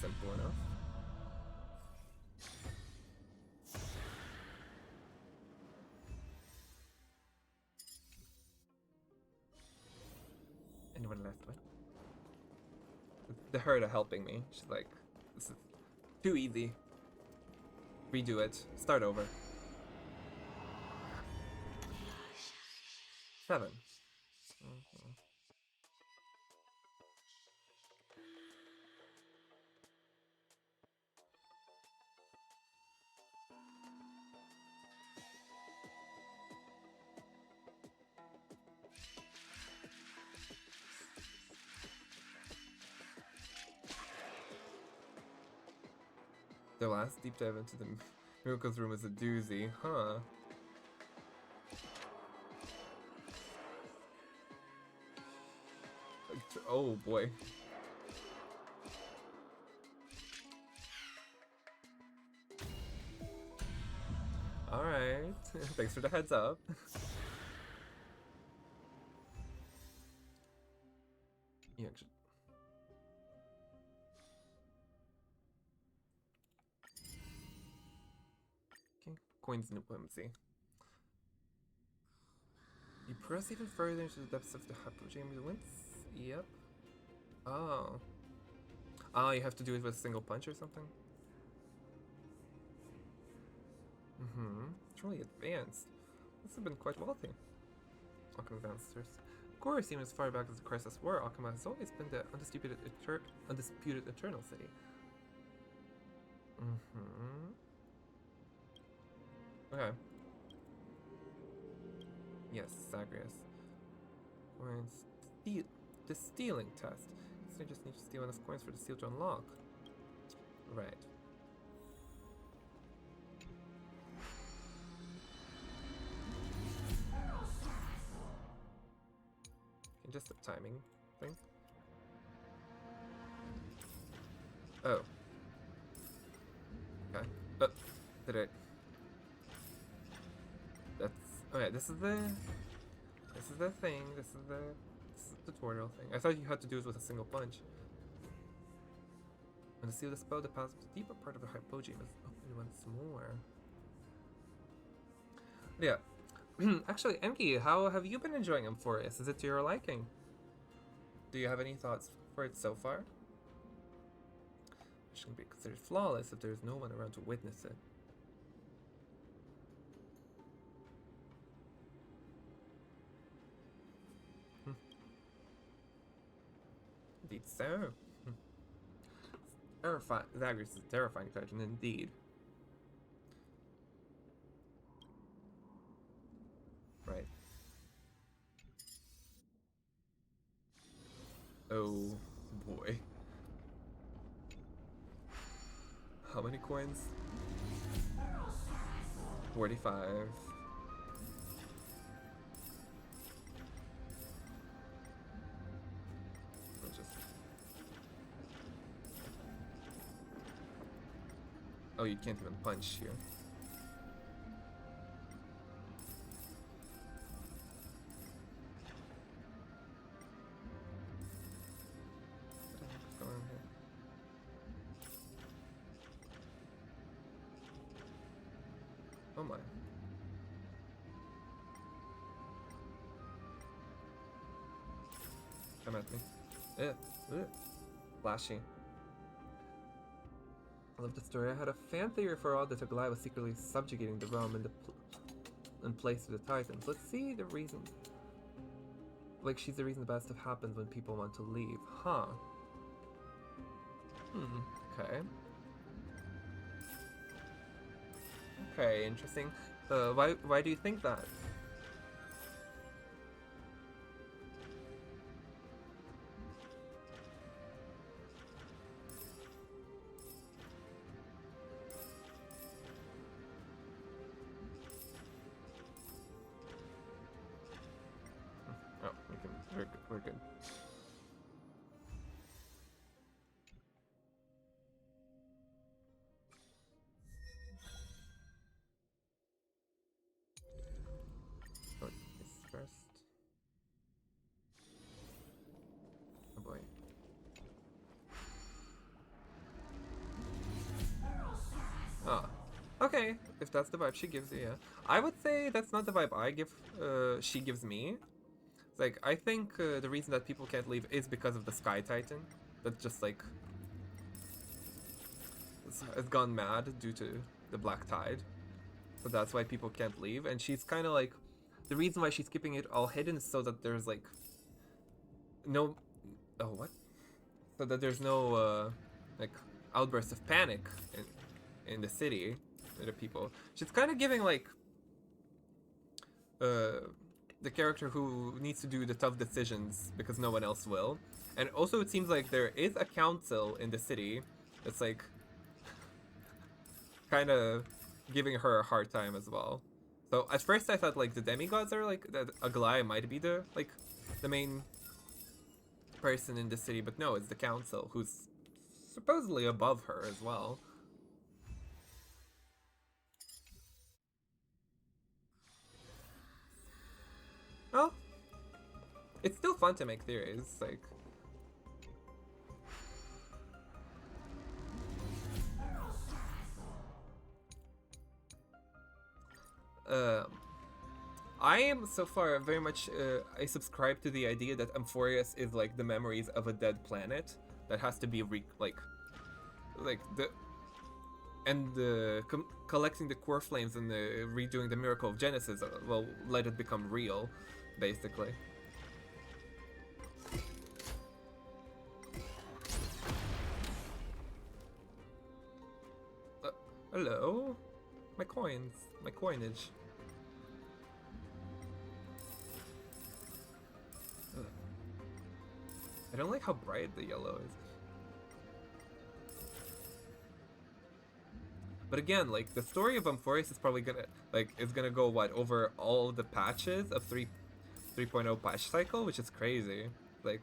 Simple enough. Anyone left with? The herd are helping me. She's like, this is too easy. Redo it. Start over. 7. The last deep dive into the miracles room is a doozy, huh? Oh boy. Alright, thanks for the heads up. Yeah, actually. Okay, coins diplomacy. You press even further into the depths of the hypogamy winds? Yep. Oh. Oh, you have to do it with a single punch or something? It's really advanced. This has been quite wealthy. Alchemy Masters. Of course, even as far back as the Crisis War, Alchemy has always been the undisputed Eternal City. Okay. Yes, Zagreus. Coins. The stealing test. So you just need to steal enough coins for the seal to unlock. Right. Okay, just a timing thing. Oh. Okay. Did it? That's okay. This is the thing. This is the tutorial thing. I thought you had to do it with a single punch. When to seal the spell, the path to the deeper part of the hypogame is open once more. Yeah. Actually, Enki, how have you been enjoying Amphoreus? Is it to your liking? Do you have any thoughts for it so far? It shouldn't be considered flawless if there's no one around to witness it. Indeed so. Terrifying. Zagreus is a terrifying Titan indeed. Right. Oh boy. How many coins? 45. Oh, you can't even punch here. What's going on here? Oh my. Come at me. Flashy. I love the story. I had a fan theory for all that Aglaia was secretly subjugating the realm in place of the Titans. Let's see the reason. Like, she's the reason the bad stuff happens when people want to leave. Huh. Okay. Okay, interesting. Why do you think that? Oh, we're good. Oh, this first. Oh boy. Ah. Okay, if that's the vibe she gives you, yeah. I would say that's not the vibe she gives me. Like, I think the reason that people can't leave is because of the Sky Titan. That just, like, has gone mad due to the Black Tide. So that's why people can't leave. And she's kind of like, the reason why she's keeping it all hidden is so that there's, like, no... Oh, what? So that there's no, like, outbursts of panic in the city, the people. She's kind of giving, like, the character who needs to do the tough decisions because no one else will. And also it seems like there is a council in the city that's like kind of giving her a hard time as well. So at first I thought like the demigods are like that Aglaia might be the main person in the city, but no, it's the council who's supposedly above her as well. Well, it's still fun to make theories, like... I am so far very much, I subscribe to the idea that Amphoreus is like the memories of a dead planet that has to be collecting the core flames and redoing the miracle of Genesis will let it become real, basically. Hello? My coins. My coinage. Ugh. I don't like how bright the yellow is. But again, like, the story of Amphoreus is probably gonna, like, is gonna go, what, over all the patches of 3.0 patch cycle, which is crazy. Like...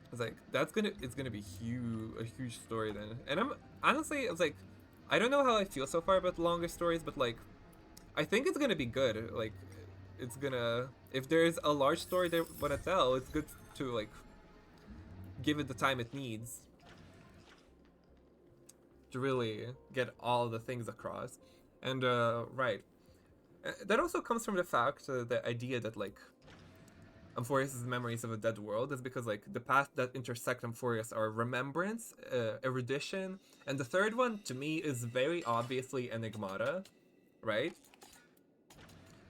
It's like, it's gonna be a huge story then. And I'm, honestly, it's like, I don't know how I feel so far about longer stories, but like, I think it's gonna be good. Like, it's gonna, if there's a large story they wanna tell, it's good to like, give it the time it needs to really get all the things across. And, right. That also comes from the fact, the idea that like, Amphoreus' memories of a dead world is because like the paths that intersect Amphoreus are remembrance, erudition, and the third one to me is very obviously Enigmata, right?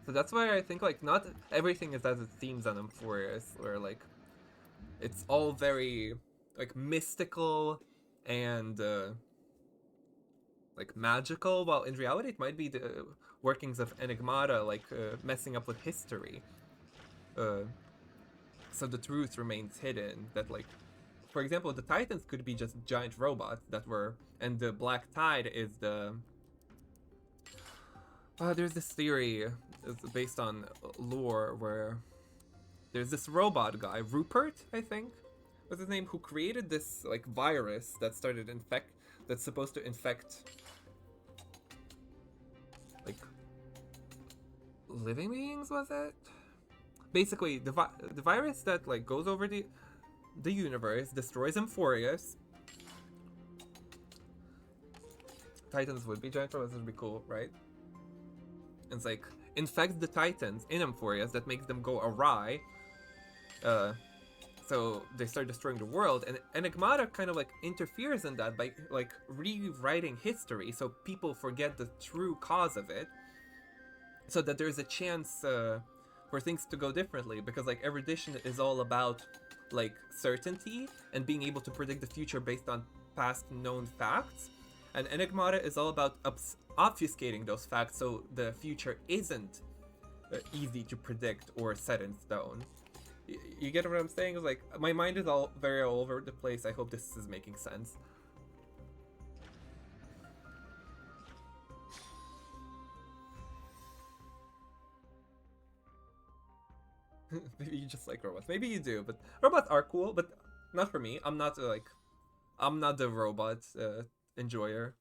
So that's why I think like not everything is as it seems on Amphoreus, where like it's all very like mystical and like magical, while in reality it might be the workings of Enigmata, like messing up with history. So the truth remains hidden, that like, for example, the Titans could be just giant robots that were, and the Black Tide is the... there's this theory based on lore where there's this robot guy, Rupert, I think, was his name, who created this like virus that started that's supposed to infect like living beings, was it? Basically, the virus that like goes over the universe, destroys Amphoreus. Titans would be giant robots, would be cool, right? It's like infects the Titans in Amphoreus that makes them go awry. So they start destroying the world, and Enigmata kind of like interferes in that by like rewriting history, so people forget the true cause of it, so that there's a chance for things to go differently. Because like erudition is all about like certainty and being able to predict the future based on past known facts, and Enigmata is all about obfuscating those facts so the future isn't easy to predict or set in stone. You get what I'm saying? It's like my mind is all over the place. I hope this is making sense. Maybe you just like robots. Maybe you do, but robots are cool, but not for me. I'm not I'm not the robot enjoyer.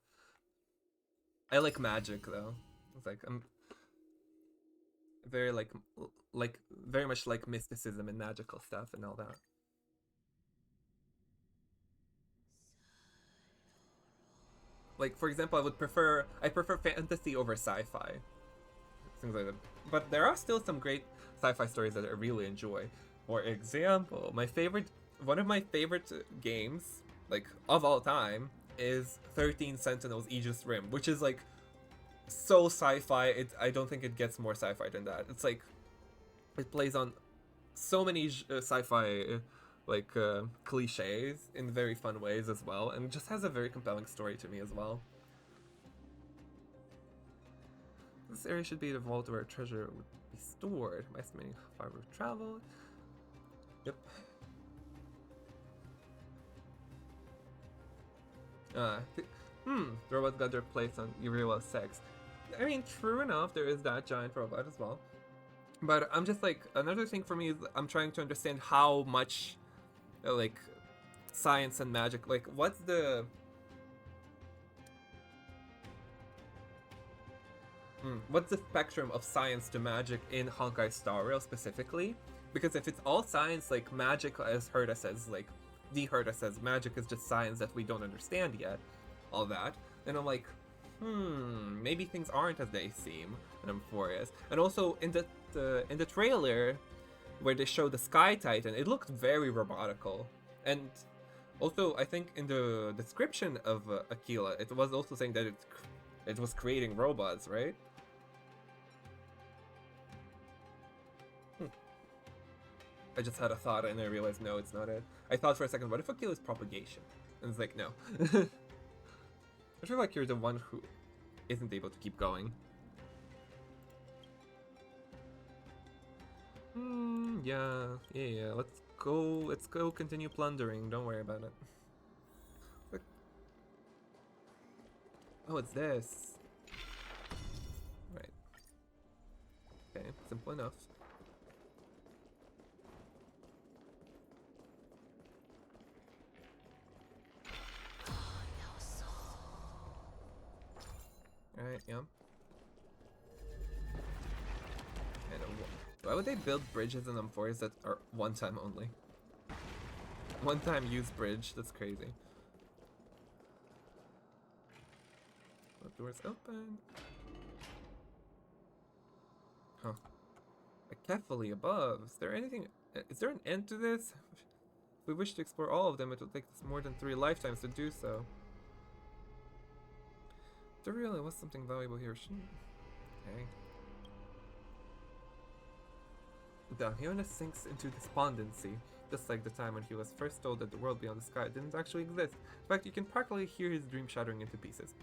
I like magic though. It's like I'm very like very much like mysticism and magical stuff and all that. Like for example, I prefer fantasy over sci-fi. Things like that. But there are still some great sci-fi stories that I really enjoy. For example, one of my favorite games, like of all time, is 13 Sentinels Aegis Rim, which is like so sci-fi. I don't think it gets more sci-fi than that. It's like it plays on so many sci-fi cliches in very fun ways as well, and just has a very compelling story to me as well. This area should be the vault where treasure would be stored. My estimating how far we've traveled. Yep. The robot got their place on Uriel 6. I mean, true enough, there is that giant robot as well. But I'm just like, another thing for me is I'm trying to understand how much, like, science and magic, like, what's the... what's the spectrum of science to magic in Honkai Star Rail specifically? Because if it's all science, like, magic, as Herta says, like, Herta says, magic is just science that we don't understand yet, all that, then I'm like, maybe things aren't as they seem in Amphoreus. And also, in the trailer, where they show the Sky Titan, it looked very robotical. And also, I think in the description of Aquila, it was also saying that it was creating robots, right? I just had a thought and I realized, no, it's not it. I thought for a second, what if Aquila is propagation? And it's like, no. I feel like you're the one who isn't able to keep going. Yeah. Let's go continue plundering. Don't worry about it. Oh, it's this. Right. Okay, simple enough. Alright, yeah. And why would they build bridges in Amphoreus that are one time only? One time use bridge, that's crazy. The door's open. Huh. Carefully above. Is there an end to this? If we wish to explore all of them, it will take us more than 3 lifetimes to do so. There really was something valuable here, shouldn't it? Okay. Dahyonis sinks into despondency, just like the time when he was first told that the world beyond the sky didn't actually exist. In fact, you can practically hear his dream shattering into pieces.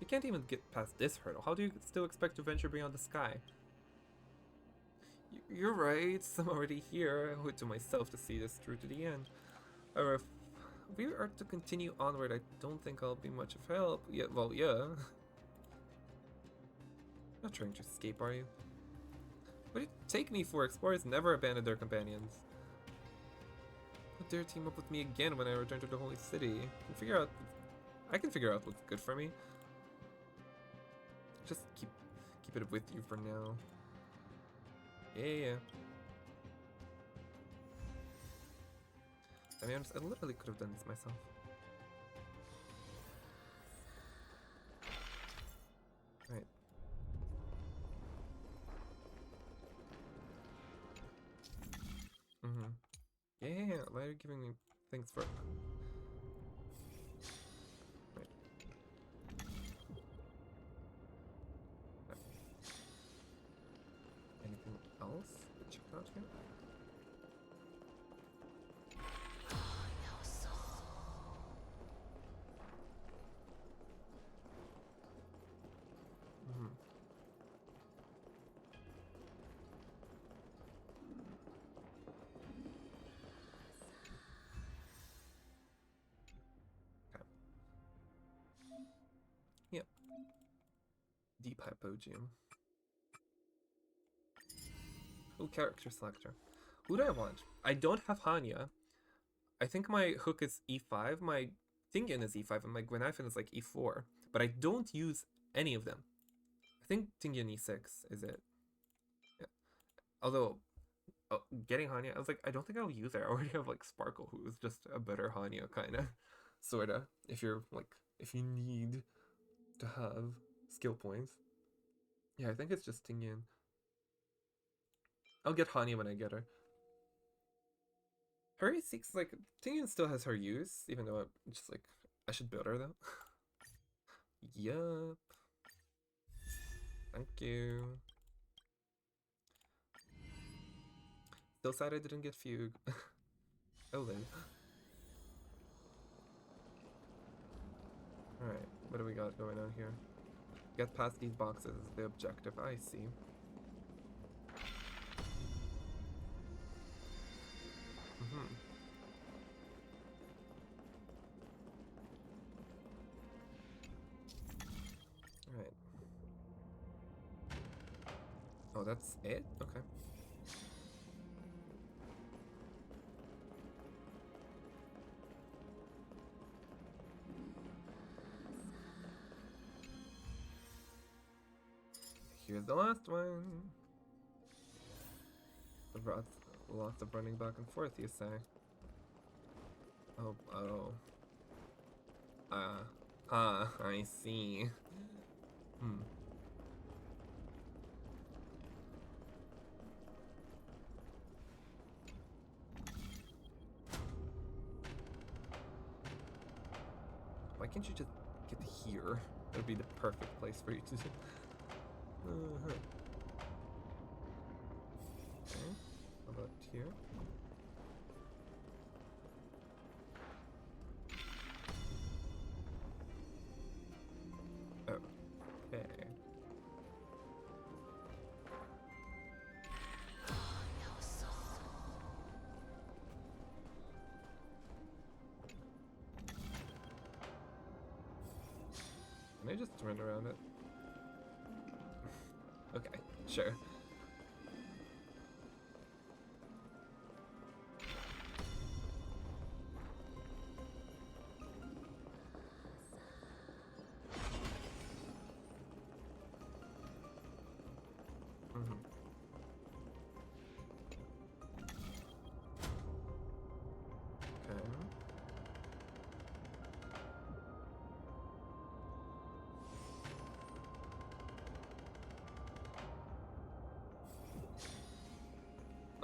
You can't even get past this hurdle. How do you still expect to venture beyond the sky? You're right, I'm already here. I owe it to myself to see this through to the end. However, if we are to continue onward, I don't think I'll be much of help. Yeah, well, yeah. Not trying to escape, are you? What do you take me for? Explorers never abandon their companions. How dare team up with me again when I return to the Holy City? I can figure out what's good for me. Just keep it with you for now. Yeah. I mean, I literally could have done this myself. Right. Yeah, why are you giving me things for... Right. Anything else to check out here? Yep. Deep Hypogeum. Oh, character selector. Who do I want? I don't have Hanya. I think my hook is E5, my Tingyun is E5, and my Gwenhyphen is like E4. But I don't use any of them. I think Tingyun E6 is it. Yeah. Although, getting Hanya, I was like, I don't think I'll use it. I already have like Sparkle, who is just a better Hanya, kinda. Sorta. If you're like, if you need to have skill points. Yeah, I think it's just Tingyun. I'll get Hanya when I get her. Her E6, like, Tingyun still has her use, even though I'm just like, I should build her though. Yup. Thank you. Still sad I didn't get Fugue. Oh, Lynn. Alright, what do we got going on here? Get past these boxes is the objective, I see. Alright. Oh, that's it? Okay. Here's the last one. Lots of running back and forth, you say? Oh. I see. Why can't you just get here? That would be the perfect place for you to do. Okay. How about here? Okay. Can I just run around it? Okay, sure.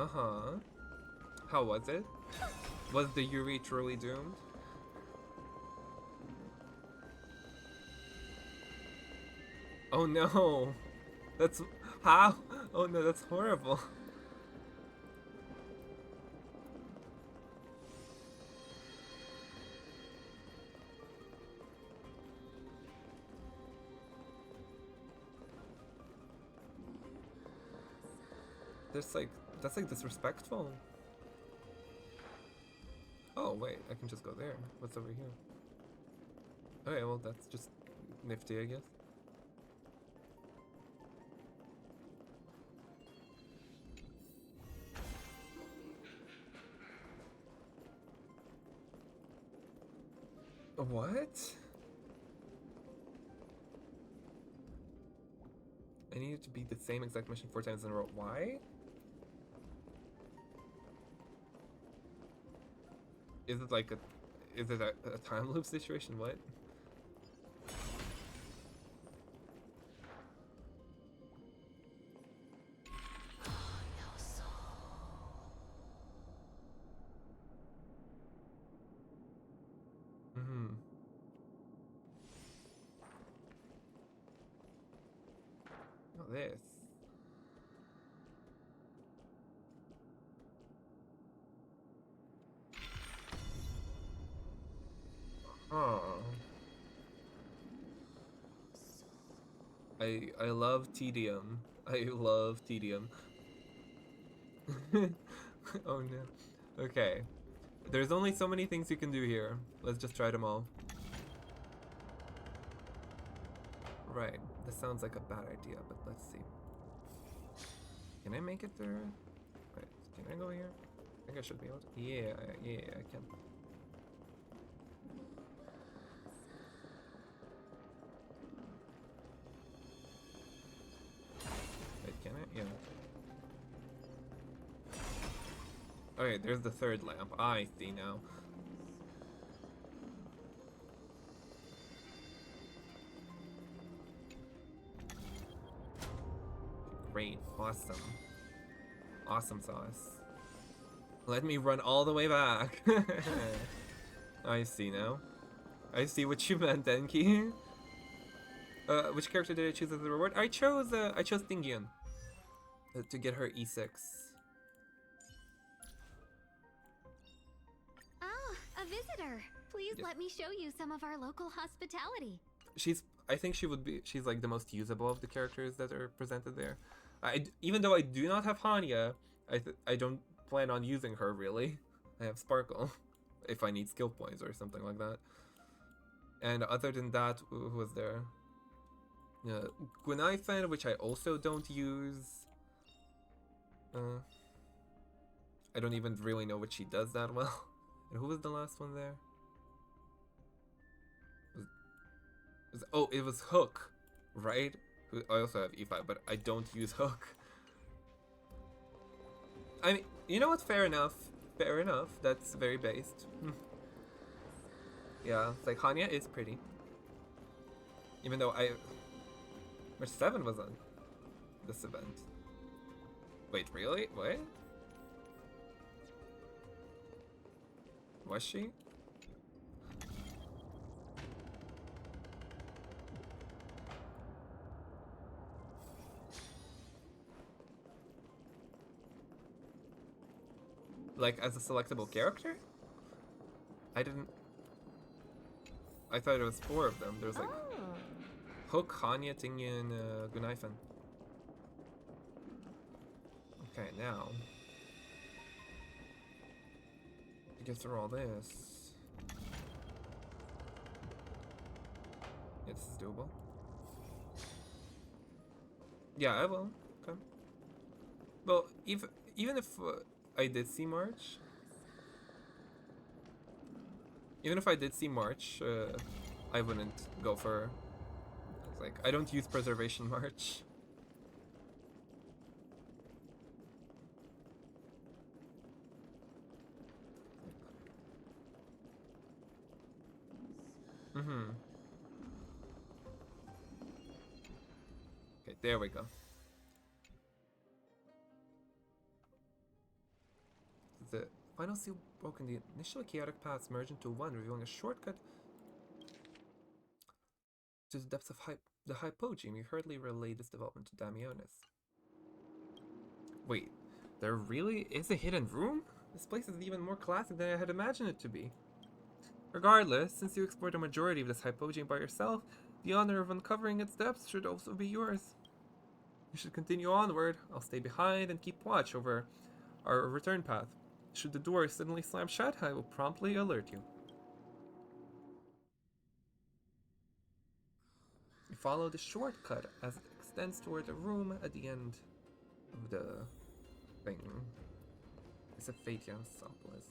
Uh-huh. How was it? Was the Yuri truly doomed? Oh no! That's... how? Oh no, that's horrible. That's like disrespectful. Oh wait, I can just go there. What's over here? Okay, well that's just nifty, I guess. What? I needed to beat the same exact mission 4 times in a row. Why? Is it like a... Is it a time loop situation? What? Mm-hmm. Oh, this. Oh. I love tedium. I love tedium. Oh no. Okay. There's only so many things you can do here. Let's just try them all. Right. This sounds like a bad idea, but let's see. Can I make it there? Wait, can I go here? I think I should be able to. Yeah, I can. Wait, can I? Yeah. Okay, there's the third lamp. I see now. Great. Awesome. Awesome sauce. Let me run all the way back. I see now. I see what you meant, Denki. Which character did I choose as a reward? I chose Tingyun to get her E6. Ah, a visitor. Please Yes. let me show you some of our local hospitality. I think she's like the most usable of the characters that are presented there. Even though I do not have Hanya, I don't plan on using her really. I have Sparkle, if I need skill points or something like that. And other than that, who was there? Gunaifen, which I also don't use. I don't even really know what she does that well. And who was the last one there? Oh, it was Hook, right? I also have E5, but I don't use Hook. I mean, you know what? Fair enough. Fair enough. That's very based. Yeah, it's like Hanya is pretty. Even though Which 7 was on this event? Wait, really? What? Was she? Like, as a selectable character? I thought it was 4 of them. There's like Hook, Hanya, Tingyun, Gunaifen. Okay, now to get through all this. Yeah, this is doable. Yeah, I will. Okay. Well, even if I did see March, I wouldn't go for. Like, I don't use Preservation March. Okay, there we go. The final seal broken. The initial chaotic paths merge into one, revealing a shortcut to the depths of the Hypogene. We hurriedly relay this development to Damionis. Wait, there really is a hidden room? This place is even more classic than I had imagined it to be. Regardless, since you explored a majority of this Hypogene by yourself, the honor of uncovering its depths should also be yours. You should continue onward. I'll stay behind and keep watch over our return path. Should the door suddenly slam shut, I will promptly alert you. You follow the shortcut as it extends toward the room at the end of the thing. It's a Fatiansopolis.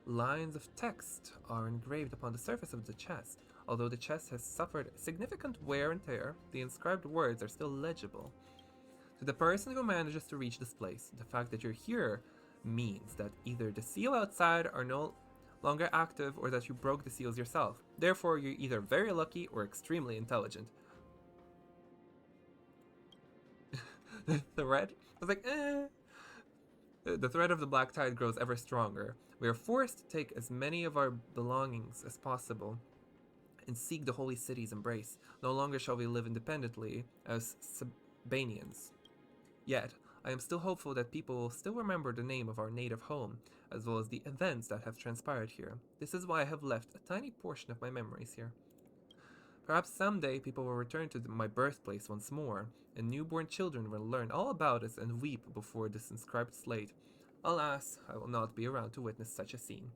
Lines of text are engraved upon the surface of the chest. Although the chest has suffered significant wear and tear, the inscribed words are still legible. To the person who manages to reach this place, the fact that you're here means that either the seal outside are no longer active or that you broke the seals yourself. Therefore, you're either very lucky or extremely intelligent. The thread? I was like, eh. The thread of the black tide grows ever stronger. We are forced to take as many of our belongings as possible and seek the holy city's embrace. No longer shall we live independently as Sabanians. Yet, I am still hopeful that people will still remember the name of our native home, as well as the events that have transpired here. This is why I have left a tiny portion of my memories here. Perhaps someday people will return to my birthplace once more, and newborn children will learn all about us and weep before this inscribed slate. Alas, I will not be around to witness such a scene.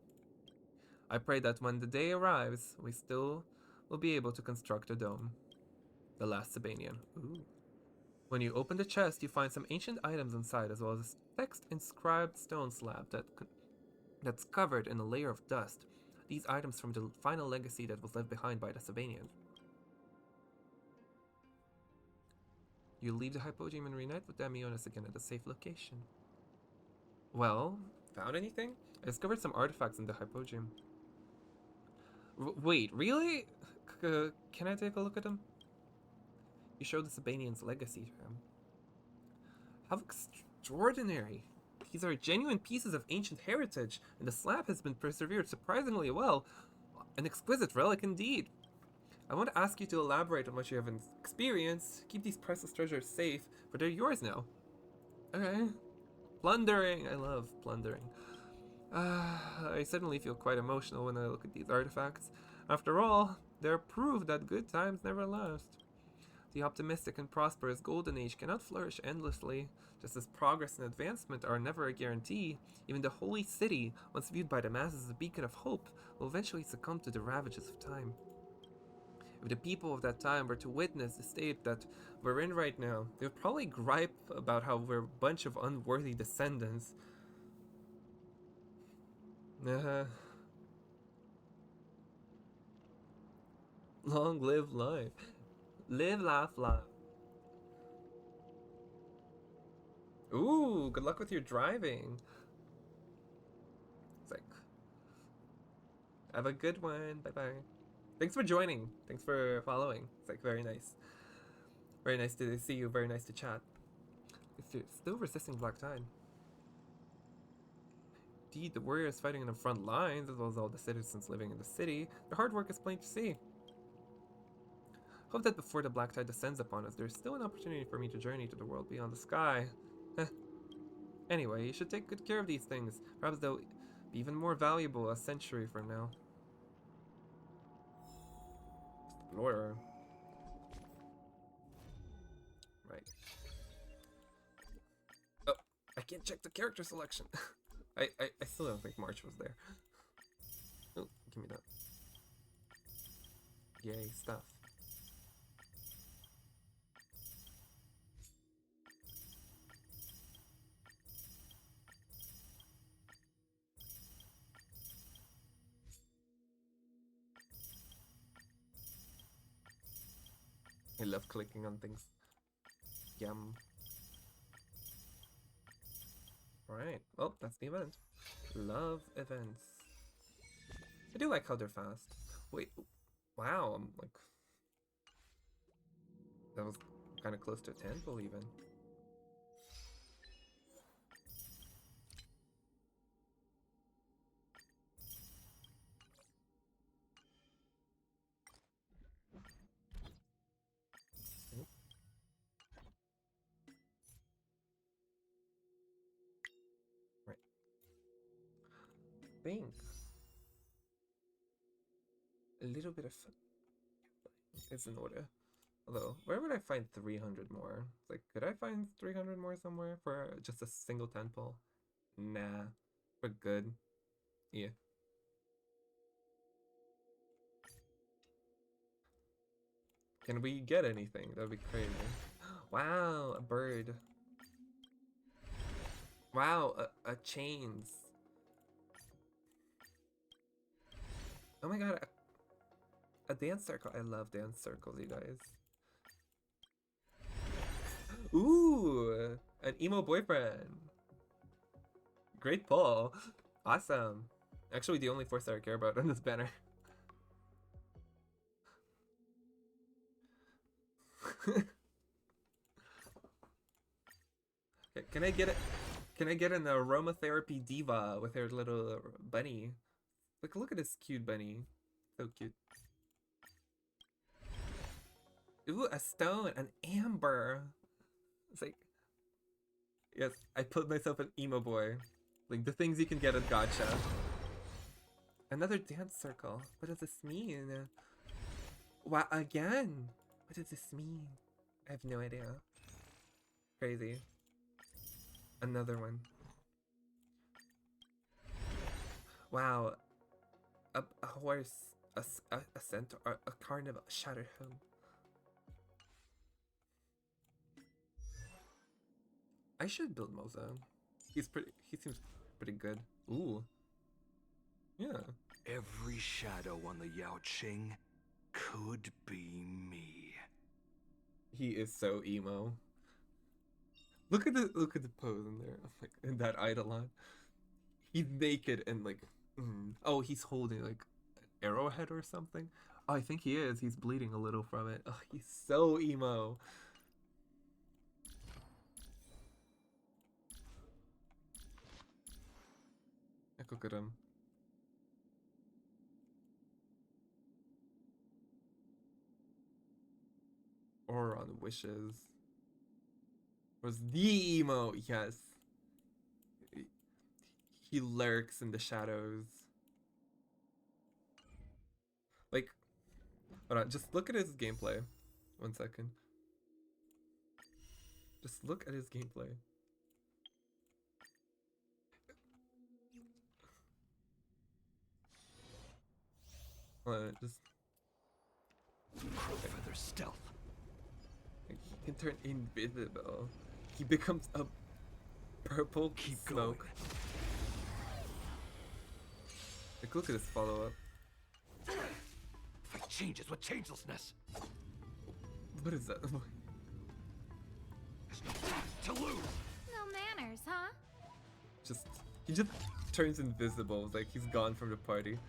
I pray that when the day arrives, we still will be able to construct a dome. The last Sabanian. Ooh. When you open the chest, you find some ancient items inside, as well as a text-inscribed stone slab that's covered in a layer of dust. These items from the final legacy that was left behind by the Sabanians. You leave the Hypogeum and reunite with Damionis again at a safe location. Well, found anything? I discovered some artifacts in the Hypogeum. Wait, really? Can I take a look at them? You show the Sabanian's legacy to him. How extraordinary! These are genuine pieces of ancient heritage, and the slab has been preserved surprisingly well. An exquisite relic indeed. I want to ask you to elaborate on what you have experienced. Keep these priceless treasures safe, for they're yours now. Okay. Plundering! I love plundering. I suddenly feel quite emotional when I look at these artifacts. After all, they're proof that good times never last. The optimistic and prosperous Golden Age cannot flourish endlessly. Just as progress and advancement are never a guarantee, even the Holy City, once viewed by the masses as a beacon of hope, will eventually succumb to the ravages of time. If the people of that time were to witness the state that we're in right now, they would probably gripe about how we're a bunch of unworthy descendants. Long live life. Live, laugh, laugh. Ooh, good luck with your driving. It's like, have a good one. Bye-bye. Thanks for joining. Thanks for following. It's like very nice. Very nice to see you. Very nice to chat. Still resisting Black Tide. Indeed, the warriors fighting in the front lines, as well as all the citizens living in the city, their hard work is plain to see. Hope that before the Black Tide descends upon us, there's still an opportunity for me to journey to the world beyond the sky. Anyway, you should take good care of these things. Perhaps they'll be even more valuable a century from now. Explorer. Right. Oh, I can't check the character selection. I still don't think March was there. Oh, give me that. Yay, stuff. I love clicking on things. Yum. Alright, well, that's the event. Love events. I do like how they're fast. Wait, wow, I'm like... That was kind of close to a temple even. Right. Think. A little bit of is in order. Although, where would I find 300 more? Like, could I find 300 more somewhere for just a single temple? Nah, we're good. Yeah. Can we get anything? That'd be crazy. Wow, a bird. Wow, a chains. Oh my god, a dance circle. I love dance circles, you guys. Ooh, an emo boyfriend. Great pull. Awesome. Actually, the only 4-star I care about on this banner. Can I get it? Can I get an aromatherapy diva with her little bunny? Like, look at this cute bunny. So cute. Ooh, a stone, an amber. It's like, yes, I put myself an emo boy. Like the things you can get at Gacha. Another dance circle. What does this mean? What again? What does this mean? I have no idea. Crazy. Another one. Wow. A horse, a centaur, a carnival, a shattered home. I should build Moza. He seems pretty good. Ooh. Yeah. Every shadow on the Yao Qing could be me. He is so emo. Look at the pose in there, like in that Eidolon. He's naked and like, oh, he's holding like an arrowhead or something. Oh, I think he is. He's bleeding a little from it. Oh, he's so emo. Look at him. Oron wishes. Was the emo, yes. He lurks in the shadows. Like, hold on, just look at his gameplay. 1 second. Just look at his gameplay. Just Feather stealth. Like, he can turn invisible. He becomes a purple smoke. Like, look at his follow-up. Fight changes with changelessness. What is that? There's no time to lose. No manners, huh? He just turns invisible. It's like he's gone from the party.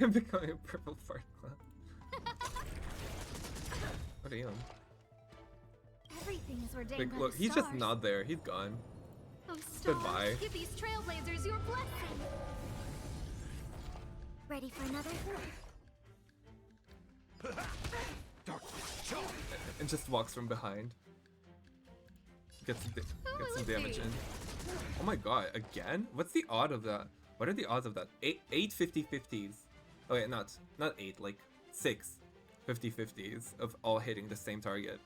I'm becoming a purple fart cloud. What are you on? Everything is ordained Like, by look, the he's stars. just not there. He's gone. Oh, stars, Goodbye. give these trailblazers your blessing. Ready for another? And just walks from behind. Gets some damage in. Oh my god, again? What's the odd of that? What are the odds of that? 8 50-50s. Oh wait, not 8, like 6 50-50s of all hitting the same target.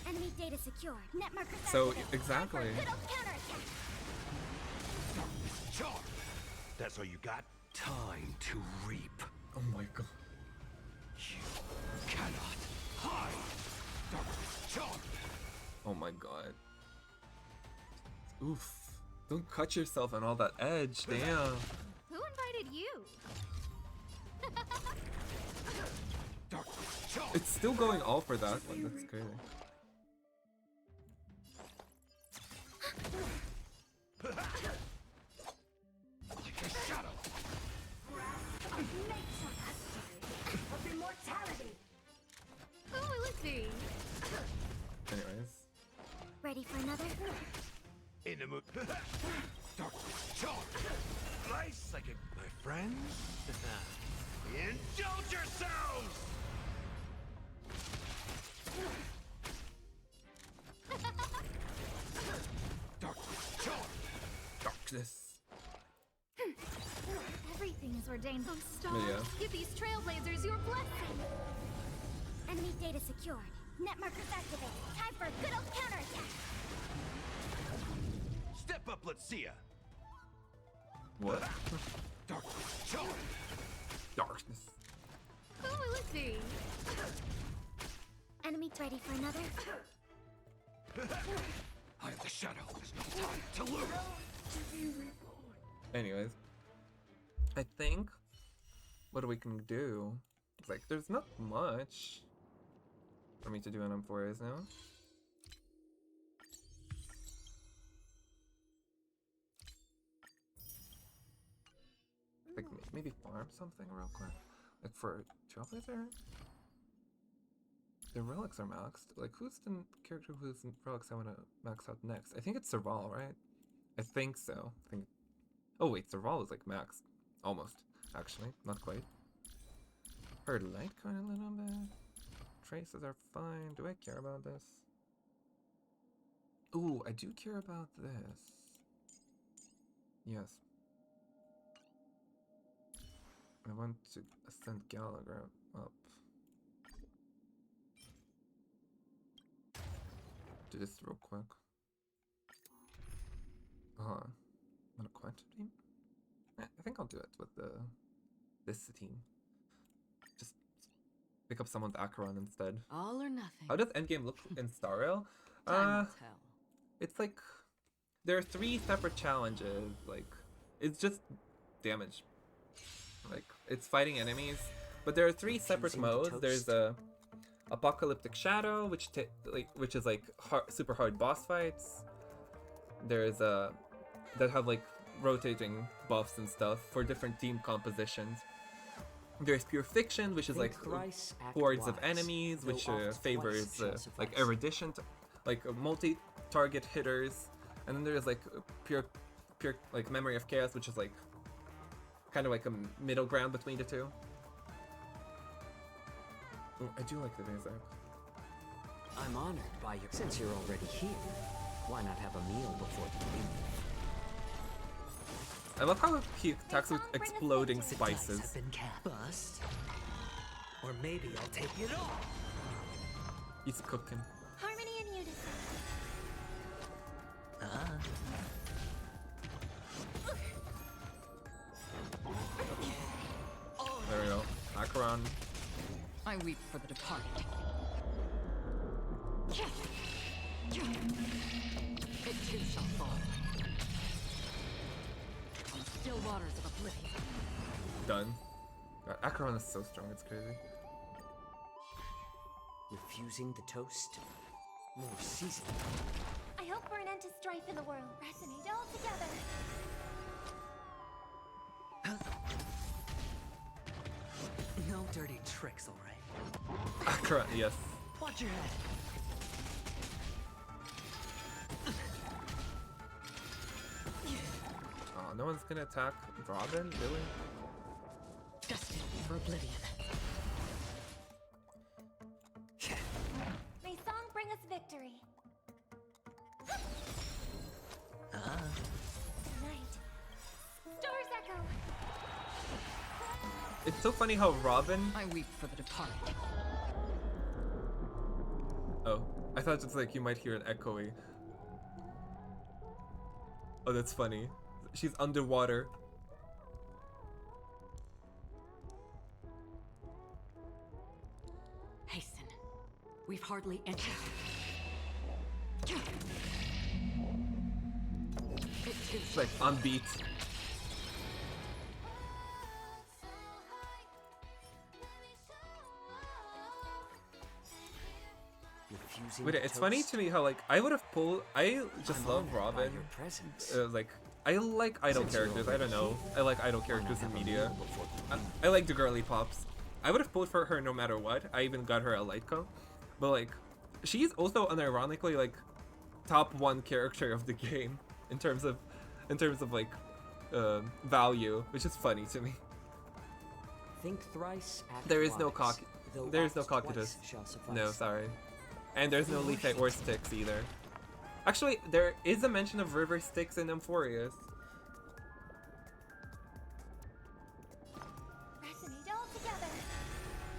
Enemy data secured. Net marker So, exactly. That's all you got? Time to reap. Oh my god. You cannot hide. Oh my god. Oof. Don't cut yourself on all that edge, damn. Who invited you? It's still going all for that one, that's crazy. Like a shadow. Of immortality. Who will it be? Anyways. Ready for another? In the mood. Dark charge. Nice, like my friends. Indulge yourselves. Dark charge. Darkness. Everything is ordained. Oh, stars, Yeah. give these trailblazers your blessing. Enemy data secured. Net markers activated. Time for a good old counterattack. Step up, let's see ya. What? Dark charge. Darkness. Who will it be? Enemy ready for another? I am the shadow. There's no time to lose. Anyways. I think what we can do is like there's not much for me to do in Amphoreus now. maybe farm something real quick. Like for Trailblazer? The relics are maxed. Like who's the character whose relics I want to max out next? I think it's Serval, right? I think so. I think. Oh wait, Serval is like maxed. Almost. Actually, not quite. Her light kind of a little bit. Traces are fine. Do I care about this? Ooh, I do care about this. Yes. I want to ascend Gallagher up. Do this real quick. Want a quantum team? I think I'll do it with this team. Just pick up someone's Acheron instead. All or nothing. How does endgame look in Star Rail? Time will tell. It's like there are 3 separate challenges. Like it's just damage. Like it's fighting enemies, but there are 3 separate modes. There's a Apocalyptic Shadow, which is like super hard boss fights. There's that have like rotating buffs and stuff for different team compositions. There's Pure Fiction, which is like hordes of enemies, which favors like erudition, like multi-target hitters. And then there's like pure like Memory of Chaos, which is like kind of like a middle ground between the two. Oh, I do like the music. I'm honored by your. Since you're already here, why not have a meal before the game? I love how he attacks with exploding spices. Have been bust, or maybe I'll take it all. He's cooking. Harmony and unison. There we go. Acheron. I weep for the departed. It too shall fall. On the still waters of oblivion. Done. God, Acheron is so strong, it's crazy. Refusing the toast? More seasoning. I hope for an end to strife in the world. Resonate all together. No dirty tricks, all right? Acheron, yes. Watch your head. Oh, no one's gonna attack Robin, really? Destined for oblivion. May song bring us victory. Tonight, stars echo. It's so funny how Robin. I weep for the departed. Oh, I thought it's like you might hear an echoey. Oh, that's funny. She's underwater. Hasten. We've hardly entered. It's like on beat. Wait, it's funny to me how like I would have pulled. I just love Robin. Like I like idle characters. I don't know. I like idle characters in media. I like the girly pops. I would have pulled for her no matter what. I even got her a Lightco, but like she's also unironically like top 1 character of the game in terms of like value, which is funny to me. Think thrice. There is no Cocytus. No, sorry. And there's no Leafite or Styx either. Actually, there is a mention of River Styx in Amphoreus. Resonate all together.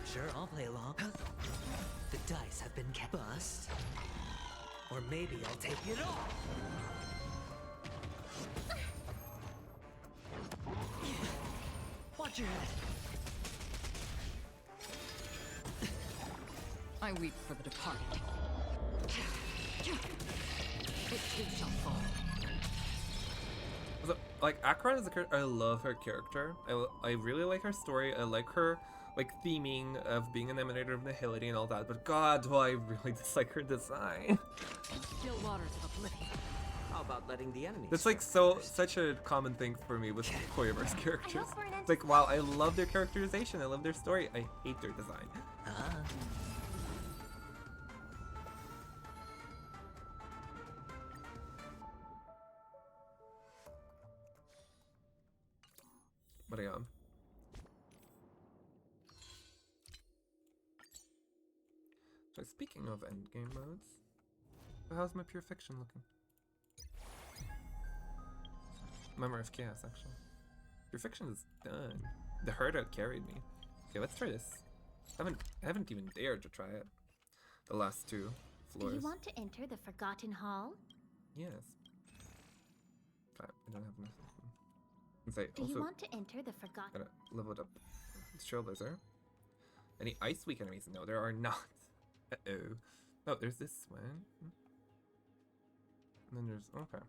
Sure, I'll play along. The dice have been bust, or maybe I'll take it all. Watch your head. I weep for the departed. It too shall fall. Like Acheron is a character. I love her character. I really like her story. I like her like theming of being an emanator of nihility and all that. But God, do I really dislike her design. Still waters of oblivion. How about letting the enemies? That's like such a common thing for me with Koyaverse characters. It's like, while I love their characterization, I love their story, I hate their design. But yeah. So speaking of endgame modes, how's my pure fiction looking? Memory of Chaos, actually. Pure fiction is done. The herd out carried me. Okay, let's try this. I haven't even dared to try it. The last two floors. Do you want to enter the Forgotten Hall? Yes. I don't have enough. Do you want to enter the Forgotten? Gotta level it up. Trailblazer. Any ice weak enemies? No, there are not. Uh-oh. Oh, there's this one. And then there's okay.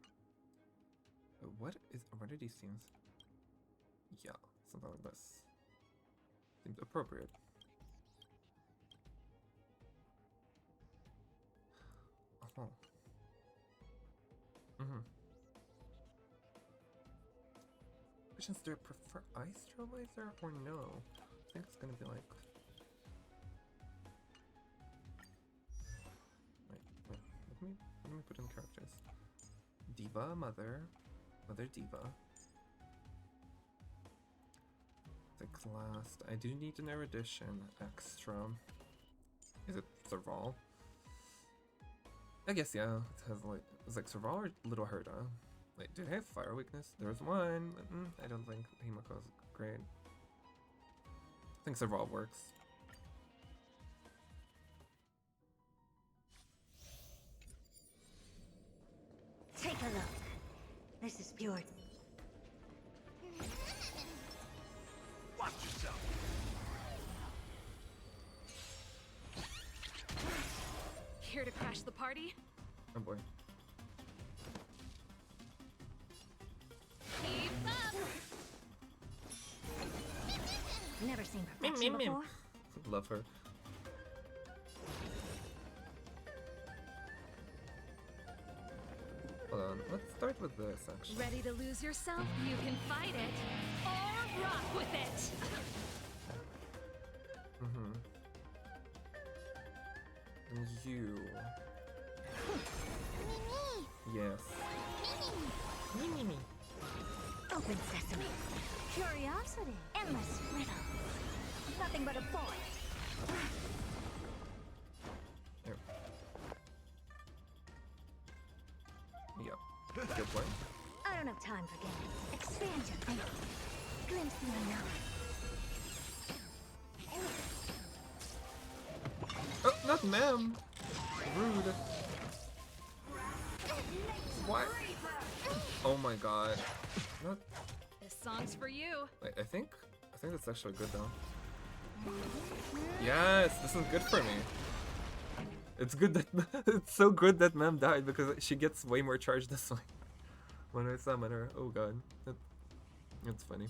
What are these themes? Yeah, something like this. Seems appropriate. Oh. Questions, do I prefer Ice Trailblazer or no? I think it's gonna be like... Wait, let me put in characters. Diva, Mother Diva. The last, I do need an erudition extra. Is it Serval? I guess yeah, it has like, it's like Serval or Little Herda? Wait, do they have fire weakness? There's one, but I don't think Himiko's great. I think Serval works. Take a look. This is pure. Watch yourself. Here to crash the party? Oh boy. Keep up. Never seen perfection before. Love her. Hold on, let's start with this actually. Ready to lose yourself? You can fight it or rock with it. And you. Yes. Me. Open sesame. Curiosity. Endless riddle. Nothing but a void. There. Yep. Good point. I don't have time for games. Expand your thinking. Glimpse the unknown. Oh, not ma'am. Rude. What? Oh my god. Not. This song's for you. Wait, I think that's actually good though. Yes, this is good for me. It's good that it's so good that ma'am died because she gets way more charge this way. When I summon her, oh god, that's funny.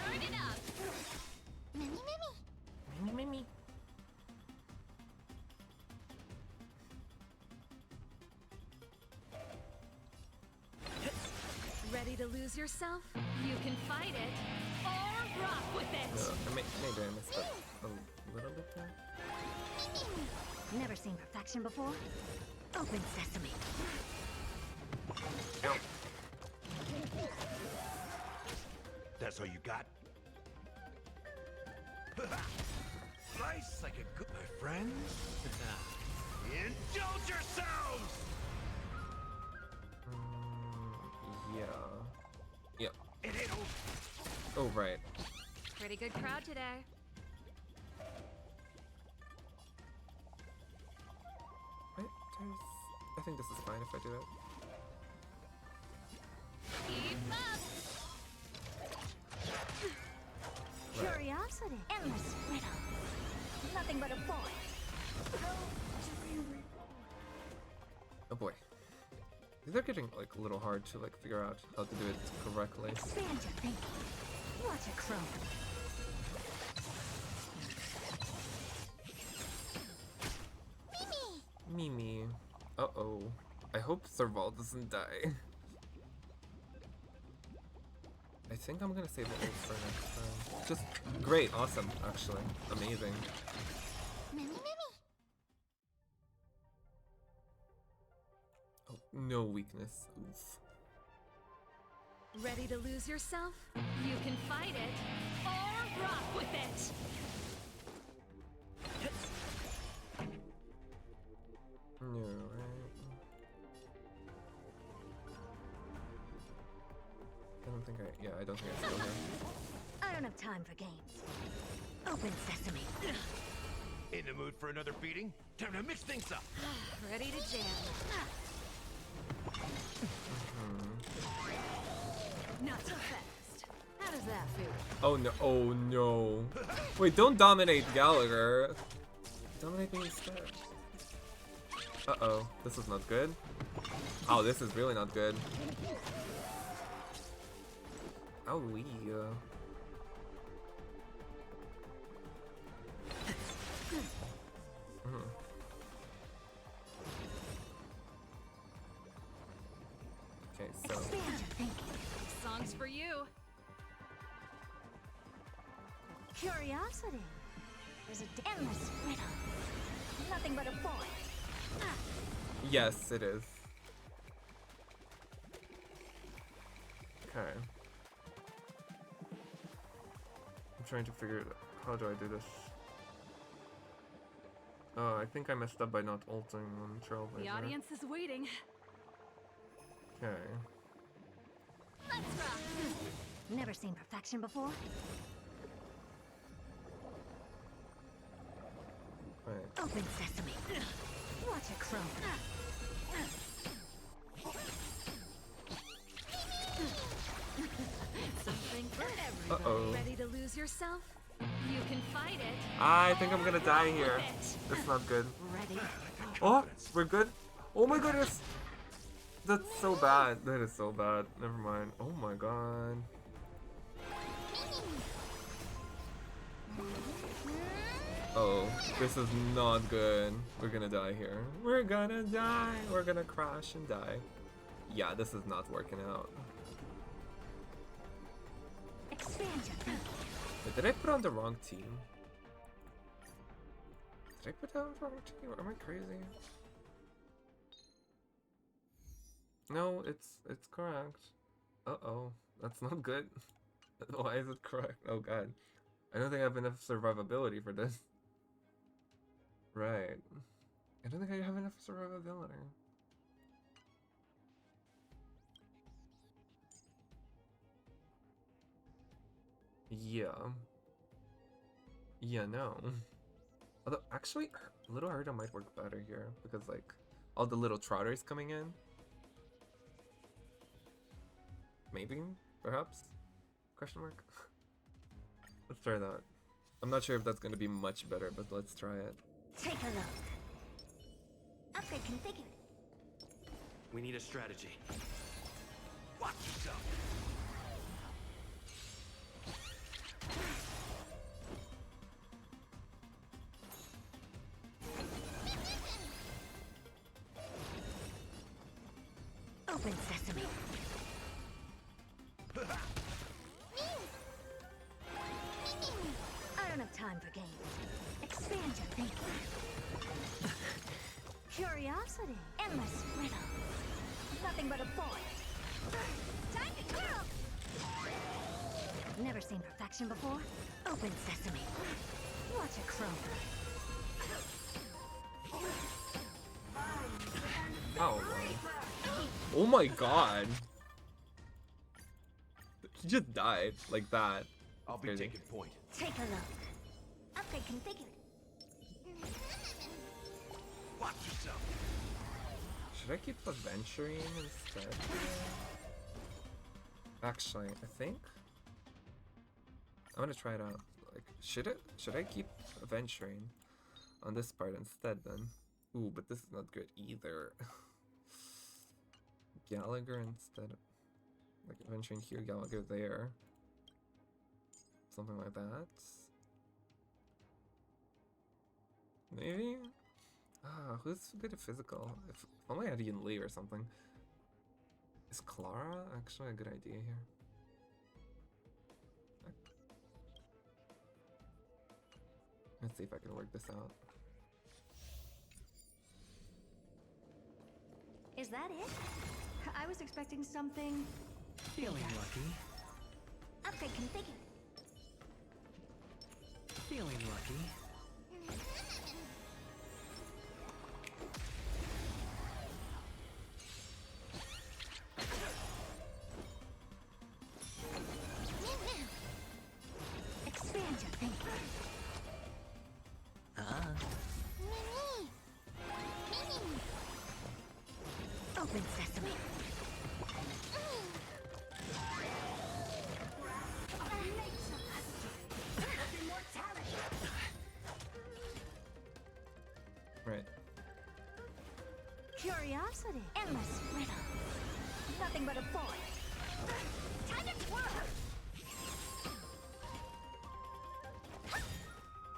Turn it up. Mimi. Ready to lose yourself? You can fight it or rock with it. Maybe I messed up a little bit there. Never seen perfection before? Open sesame. Ow. That's all you got? Slice like a good... My friends? Indulge yourselves! Yeah. It ain't over. Oh, right. Pretty good crowd today. Wait, I think this is fine if I do it. Keep up. Right. Curiosity. Endless riddle. Nothing but a void. Oh boy. They're getting like a little hard to like figure out how to do it correctly. Expand your thinking. Watch a crow. Uh-oh. I hope Serval doesn't die. I think I'm gonna save the ult for next time. Just great, awesome, actually. Amazing. Oh, no weakness. Oof. Ready to lose yourself? You can fight it or rock with it. No, right? I don't think I don't think I still her. I don't have time for games. Open sesame. In the mood for another beating? Time to mix things up. Ready to jam. Not so fast. How does that feel? Oh no, oh no. Wait, don't dominate Gallagher. Dominate me instead. Uh-oh, this is not good. Oh, this is really not good. Oh, we. Okay, so. Songs for you. Curiosity. There's a endless riddle. Nothing but a void. Yes, it is. Okay. I'm trying to figure out how do I do this. Oh, I think I messed up by not ulting on Trailblazer. The audience is waiting. Okay. Let's rock. Never seen perfection before. Right. Open sesame. Watch it chrome. Something for everybody. Uh-oh. Ready to lose yourself? You can fight it. I think I'm gonna die here. That's not good. Ready? Oh, we're good. Oh my goodness. That's so bad. That is so bad. Never mind. Oh my god. Oh, this is not good. We're gonna die here. We're gonna die. We're gonna crash and die. Yeah, this is not working out. Wait, did I put on the wrong team? Did I put down the wrong team? Am I crazy? No, it's correct. Uh-oh. That's not good. Why is it correct? Oh god. I don't think I have enough survivability for this. Right. I don't think I have enough survivability. Yeah. Yeah, no. Although, actually, Little Herda might work better here, because, like, all the little trotters coming in. Maybe? Perhaps? Question mark? Let's try that. I'm not sure if that's gonna be much better, but let's try it. Take a look. Upgrade configured. We need a strategy. Watch yourself. Open sesame. I don't have time for games. Expand your thinking. Curiosity. Endless riddle. Nothing but a void. Time to curl! Never seen perfection before? Open sesame. Watch it chrome. Oh, oh my god. He just died like that. I'll be taking point. Take a look. Upgrade configured. Watch yourself. Should I keep adventuring instead? Actually, I think I'm gonna try it out. Like, should I keep adventuring on this part instead then? Ooh, but this is not good either. Gallagher instead of, like, adventuring here, Gallagher there. Something like that. Maybe? Ah, who's good at physical? If only I had Yin Lee or something. Is Clara actually a good idea here? Let's see if I can work this out. Is that it? I was expecting something. Feeling lucky. Upgrade configured. Feeling lucky. Expand your thinking. Open sesame. Right. Curiosity. Endless riddle. Nothing but a void. Time to twirl.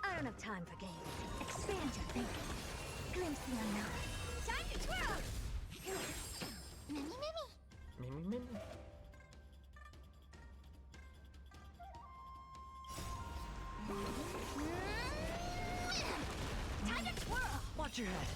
I don't have time for games. Expand your thinking. Glimpse the unknown. Time to twirl. Mimi, Mimi. Mimi, Mimi. Time to twirl. Watch your head.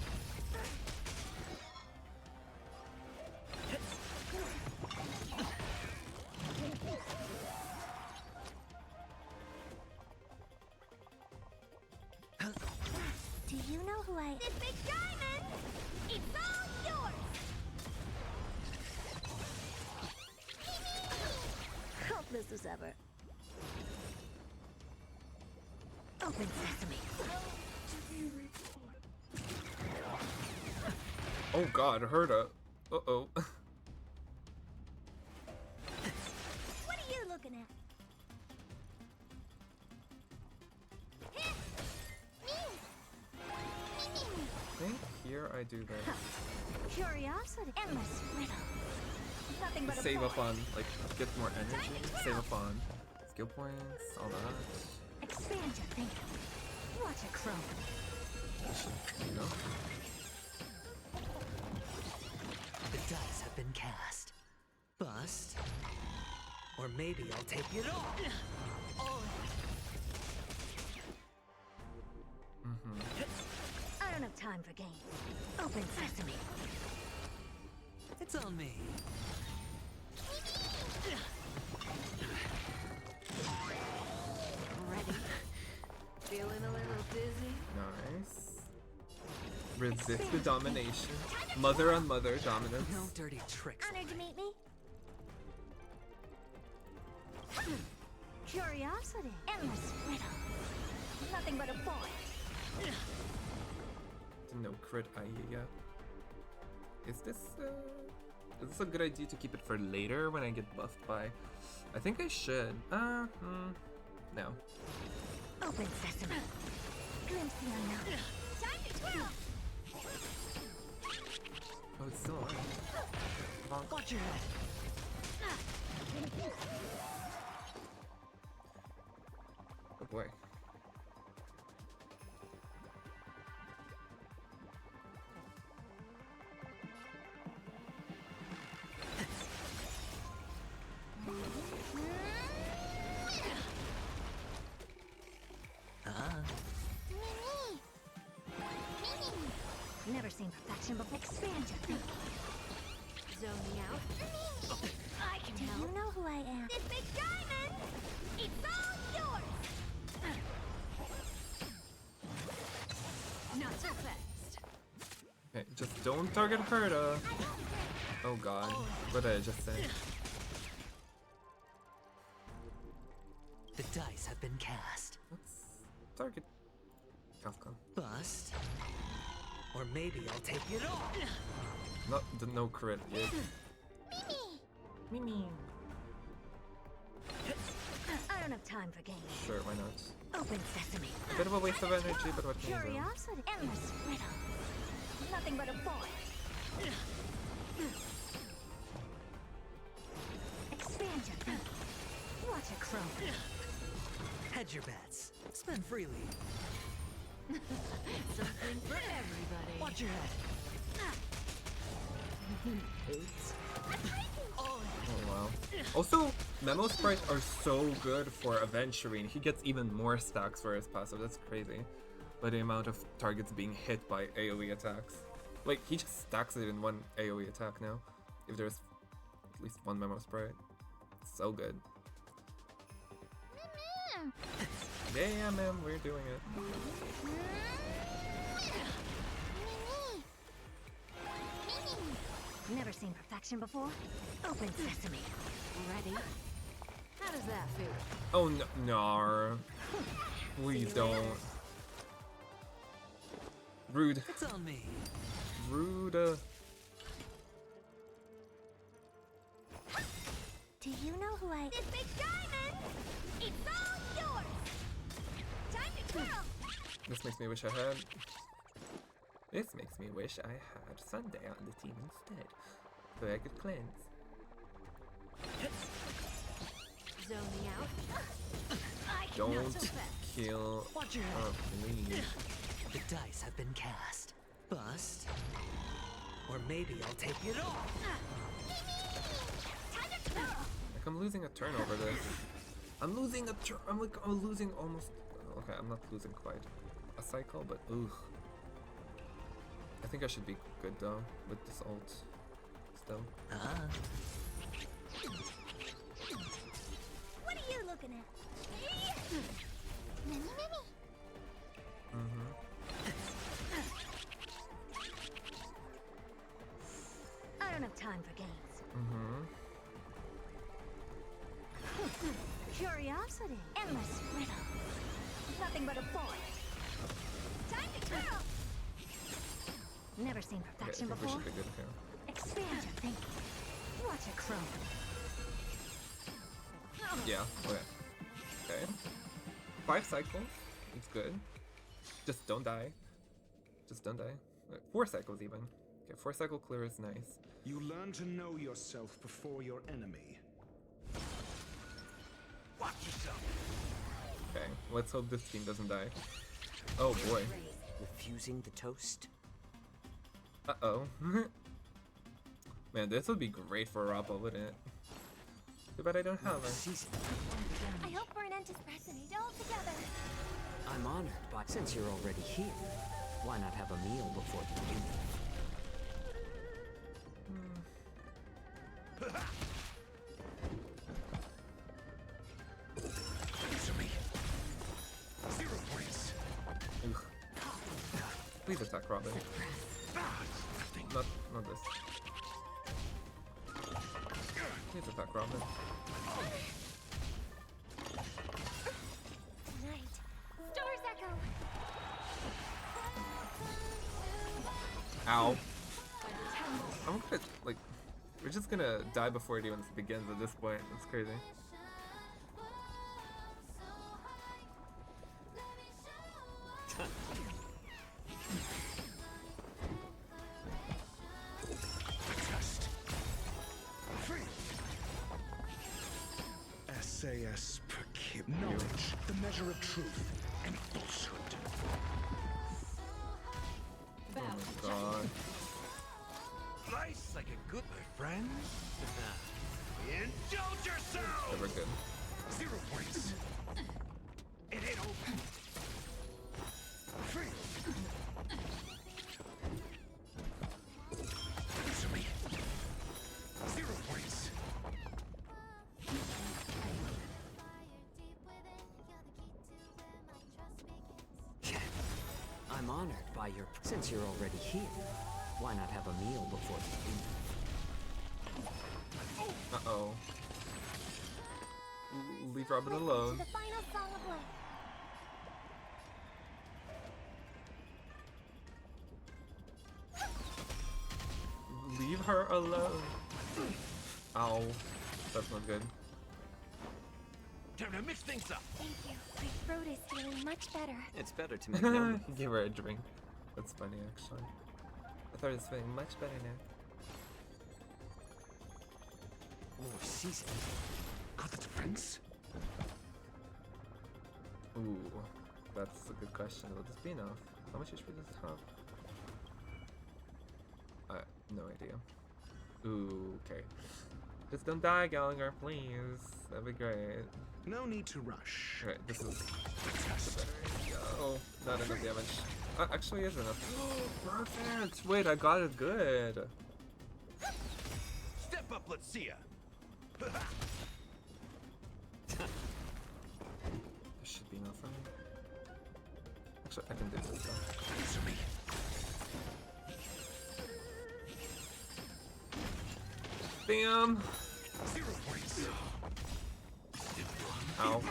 Do you know who I... This big diamond! It's all yours! Hopeless as ever. Open sesame. Oh god, Herda. Uh-oh. What are you looking at? I think here I do this. Curiosity. Endless riddle. Nothing but a Save up void. on, like, get more energy. Save up on skill points, all that. Expand your thinking. Watch it grow. You know? The dice have been cast. Bust. Or maybe I'll take it all. I don't have time for games. Open sesame. It's on me. Ready? Feeling a little dizzy? Nice. Resist the domination. Mother on mother dominance. No dirty tricks. Honored to meet me. Curiosity. Endless riddle. Nothing but a void. No crit Aiya. Is this a good idea to keep it for later when I get buffed by? I think I should. No. Open sesame. Glimpse the unknown. Time to twirl. Oh, it's still alive. Bonk. Watch your head. Oh boy. Never seen perfection before. Expand your thinking. Zoning out? I can help. Do you know who I am? This big diamond! It's all yours! Not so fast. Okay, just don't target Herda. Oh god. What did I just say? The dice have been cast. Let's target Kafka. Bust. Or maybe I'll take it all. No crit yet. Mimi. I don't have time for games. Sure, why not? Open sesame. Bit of a waste of energy, but what can you do? Curiosity. Endless riddle. Nothing but a void. Expand your thinking. Watch it grow. Hedge your bets. Spend freely. Something for everybody. Watch your head. Oops. Oh wow. Also, Memo sprites are so good for Aventurine. He gets even more stacks for his passive. That's crazy. By the amount of targets being hit by AoE attacks. Like, he just stacks it in one AoE attack now. If there's at least one Memo sprite. So good. Yeah, man, we're doing it. Never seen perfection before? Open sesame. Ready? How does that feel? Oh, no, no. Please don't. Rude. It's on me. Rude. Do you know who I... This big diamond! It's all yours! Time to twirl! This makes me wish I had. This makes me wish I had Sunday on the team instead, so I could cleanse. Zoning out. Don't kill Watch your her, please. The dice have been cast. Bust. Or maybe I'll take it off. Time to twirl! Like, I'm losing a turn over this. I'm losing a turn. I'm losing almost. Okay, I'm not losing quite a cycle, but ooh. I think I should be good though with this ult still. What are you looking at? Mini, mini. I don't have time for games. Curiosity. Endless riddle. Nothing but a boy. Time to twirl! Never seen Okay, I perfection think we before? should be good here. Expand your thinking. Watch it grow. Yeah, okay. Okay. 5 cycles. It's good. Just don't die. Just don't die. 4 cycles even. Okay, 4 cycle clear is nice. You learn to know yourself before your enemy. Watch yourself. Okay, let's hope this team doesn't die. Oh boy. Refusing the toast? Uh-oh. Man, this would be great for Rappa, wouldn't it? Too bad I don't have her. I hope for an end to procrastinate all together. I'm honored, but since you're already here, why not have a meal before you leave? Answer me. 0 points. Ugh. Please attack Robin. Not this. Please attack Robin. Tonight, Stars Echo. Ow. I'm gonna, like, we're just gonna die before it even begins at this point. It's crazy. SAS per kib. Knowledge, the measure of truth and falsehood. Oh my god. Nice like a good friend. Indulge yourself. Never good. 0 points. It ain't over. Free. Answer me. 0 points. I'm honored by your... Since you're already here, why not have a meal before you leave? Uh-oh. Leave Robin alone. The final song of life. Leave her alone. Ow. That's not good. Time to mix things up. Thank you. My throat is feeling much better. It's better to make no... Give her a drink. That's funny, actually. I thought it was feeling much better now. More seasoning. Got the prince? Ooh. That's a good question. Will this be enough? How much HP does it have? I have no idea. Ooh, okay. Just don't die, Gallagher, please. That'd be great. No need to rush. Alright, this is the better. Oh, not enough damage. Actually is enough. Perfect! Wait, I got it good. Step up, let's see ya. This should be enough for me. Actually, I can do this though. Answer me. Bam! 0 points. Ow.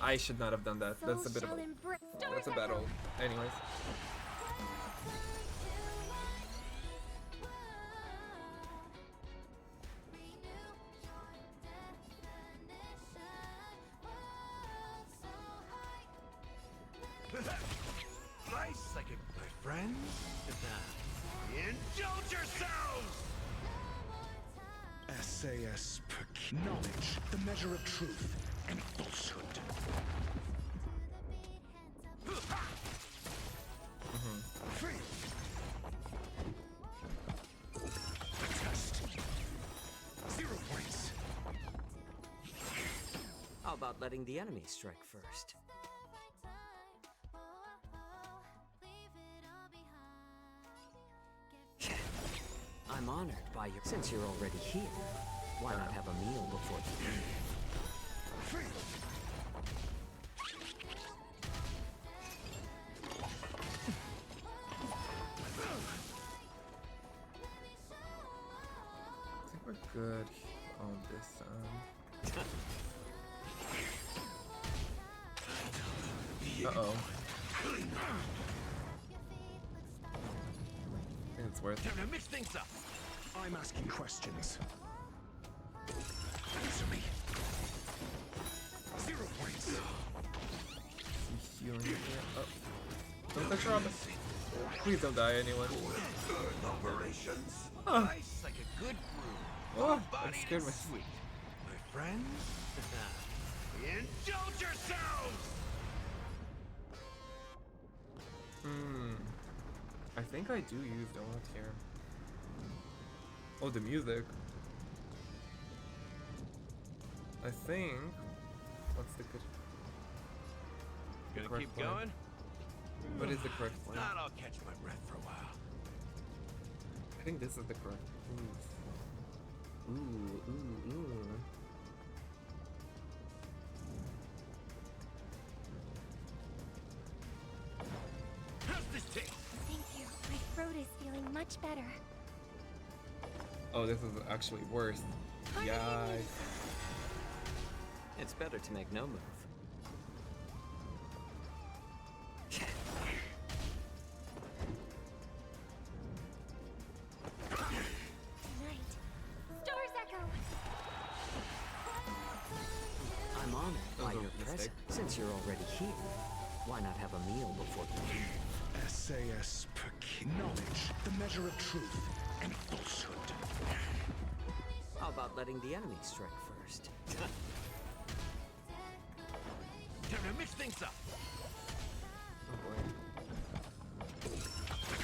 I should not have done that. That's a bit of a... That's a battle. Anyways. Nice second, my friends. Indulge yourselves! SAS knowledge, the measure of truth and falsehood. Free. Test. 0 points. How about letting the enemy strike first? I'm honored by your... Since you're already here, why not have a meal before you leave? Free. I think we're good on this side. Uh-oh. I think it's worth it. Time to mix things up. I'm asking questions. Answer me. 0 points. Healing here. Oh. Don't touch Robin. Please don't die, anyone. Operations. Oh. Nice like a good brew. Oh, that scared me. Sweet. My friends, indulge yourselves! I think I do use donut here. Oh, the music. I think. What's the good? Gonna correct keep plan? going? What is the correct plan? Not, I'll catch my breath for a while. I think this is the correct move. Ooh. How's this taste? Thank you. My throat is feeling much better. Oh, this is actually worse. Yeah. It's better to make no move. Tonight. Stars echo. I'm honored by was a your mistake. presence. Since you're already here, why not have a meal before you leave? SAS knowledge, the measure of truth and falsehood. How about letting the enemy strike first? Time to mix things up. Oh boy.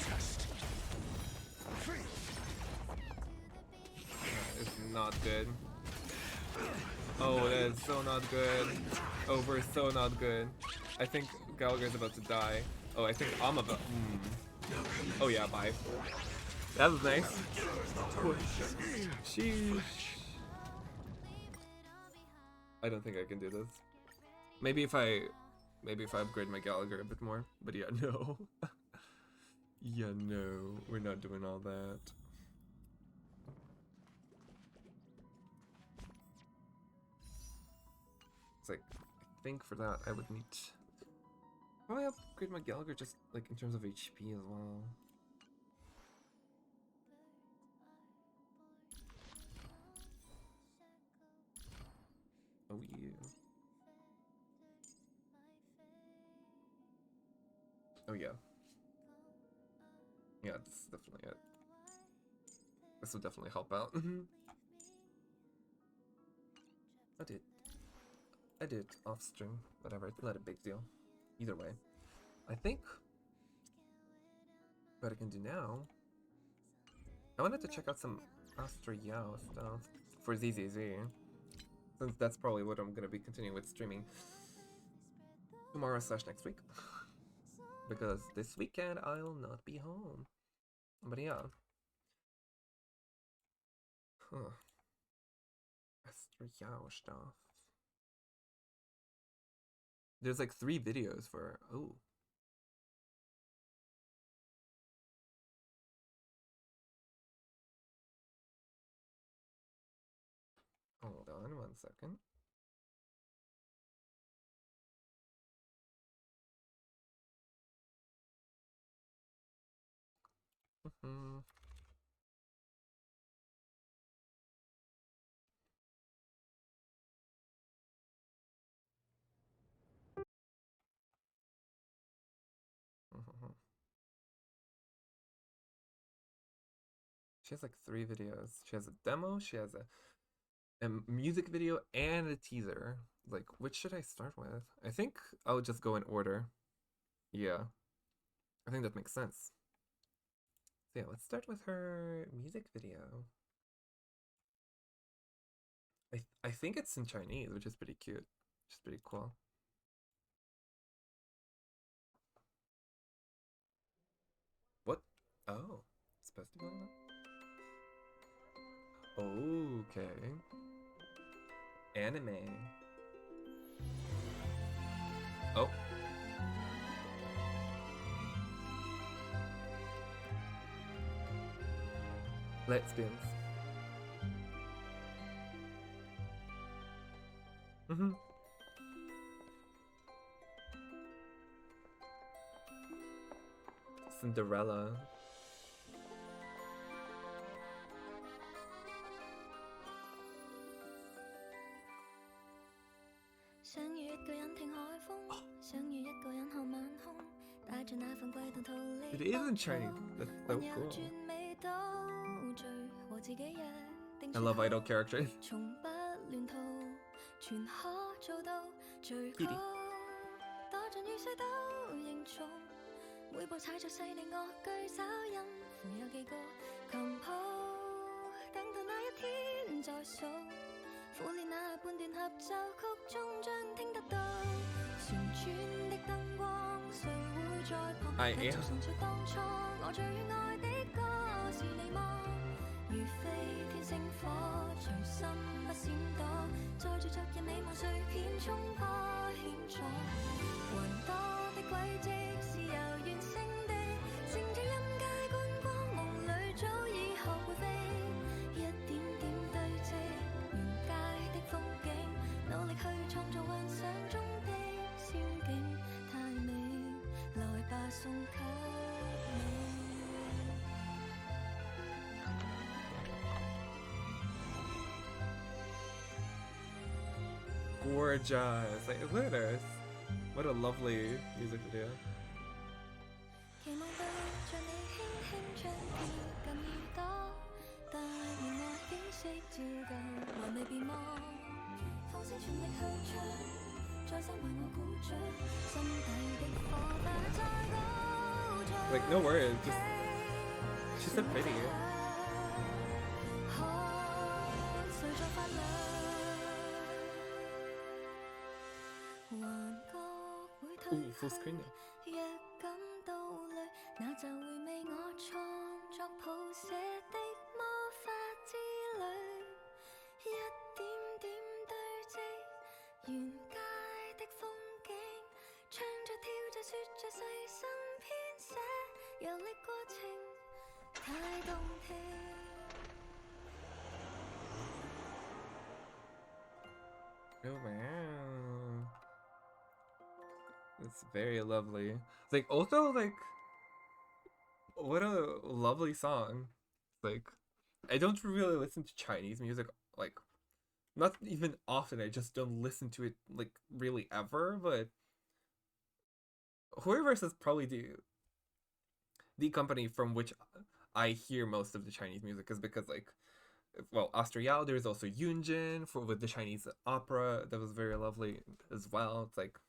Test. Free. It's not good. Oh, that is so not good. Over so not good. I think Gallagher's about to die. Oh, I think I'm about. Oh yeah, bye. That was nice. Sheesh. I don't think I can do this. Maybe if I upgrade my Gallagher a bit more. But yeah, no. Yeah, no. We're not doing all that. It's like, I think for that I would need... Probably upgrade my Gallagher just like in terms of HP as well. Oh yeah. Oh yeah. Yeah, this is definitely it. This would definitely help out. I did off string, whatever, it's not a big deal. Either way, I think what I can do now, I wanted to check out some Astra Yao stuff for ZZZ, since that's probably what I'm gonna be continuing with streaming tomorrow / next week, because this weekend I'll not be home. But yeah. Huh. Astra Yao stuff. There's like 3 videos for, oh. Hold on 1 second. She has like 3 videos. She has a demo, she has a music video, and a teaser. Like, which should I start with? I think I'll just go in order. Yeah. I think that makes sense. So yeah, let's start with her music video. I think it's in Chinese, which is pretty cute. Which is pretty cool. What? Oh. It's supposed to be like that? Okay. Anime. Oh. Lesbians. Cinderella. It is in Chinese. That's so cool. I love idol characters. Kitty. 每步踩着細膩樂句手音符有幾個琴譜，等到那一天再數，苦練那半段合奏曲，終將聽得到旋轉的燈光，誰會在旁繼續重述當初我最愛的歌是你嗎？如飛天星火，隨心不閃躲，載住昨日美夢碎片衝破險阻，雲多的軌跡是遙遠星地，乘着音階觀光夢裏早已學會飛，一點點堆積沿街的風景，努力去創造幻想中的仙境，太美，來吧送給你。Gorgeous. Like, look at this. What a lovely music video. Like, no words, just she's so pretty. Ooh, full screen now. 若感到累，那就回味我創作譜寫的魔法之旅，一點點堆積沿街的風景，唱着跳着說着細心編寫，遊歷過程太動聽。Oh wow. It's very lovely. It's like also like what a lovely song. Like I don't really listen to Chinese music like not even often. I just don't listen to it like really ever, but HSR is probably the company from which I hear most of the Chinese music is because like well, Astra Yao, there's also Yunjin with the Chinese opera that was very lovely as well. It's like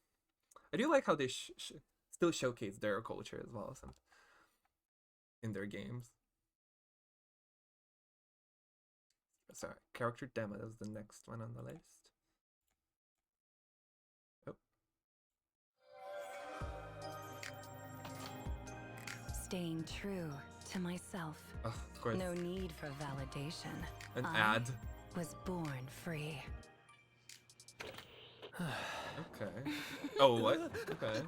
I do like how they still showcase their culture as well in their games. Sorry, character demo is the next one on the list. Oh. Staying true to myself. Oh, of course. No need for validation. An ad. Was born free. Okay. Oh, what? Okay.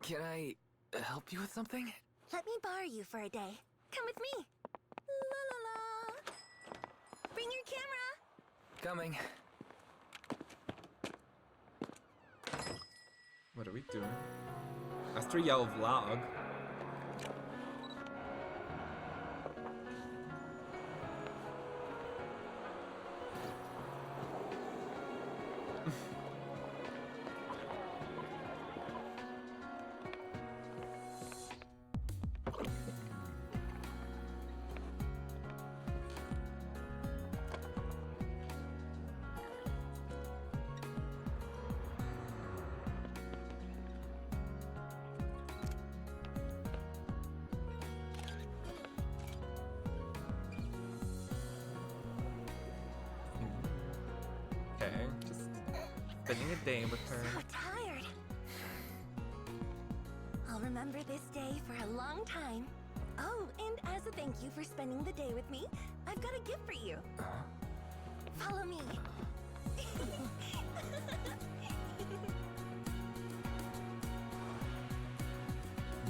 Can I help you with something? Let me borrow you for a day. Come with me. La la la. Bring your camera. Coming. What are we doing? Astriel vlog. Just spending a day with her. So tired. I'll remember this day for a long time. Oh, and as a thank you for spending the day with me, I've got a gift for you. Follow me.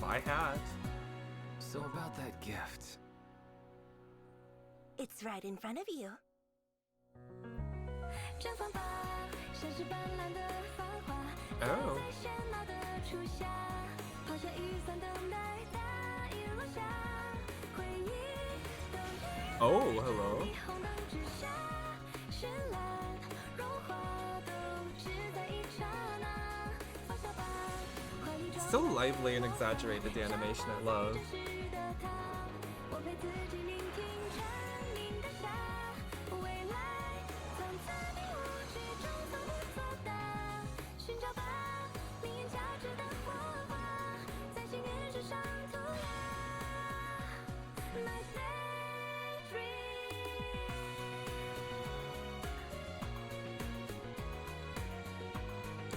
Buy hat. So about that gift. It's right in front of you. Oh. Oh, hello. So lively and exaggerated, the animation, I love.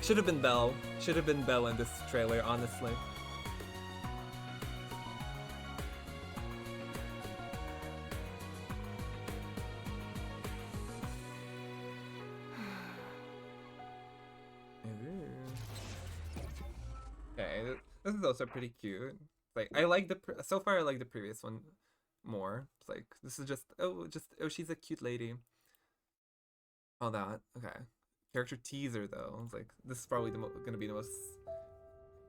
Should have been Belle. Should have been Belle in this trailer, honestly. Okay, this is also pretty cute. Like, I like so far I like the previous one more. It's like, this is just oh she's a cute lady. All that. Okay. Character teaser though. It's like, this is probably gonna be the most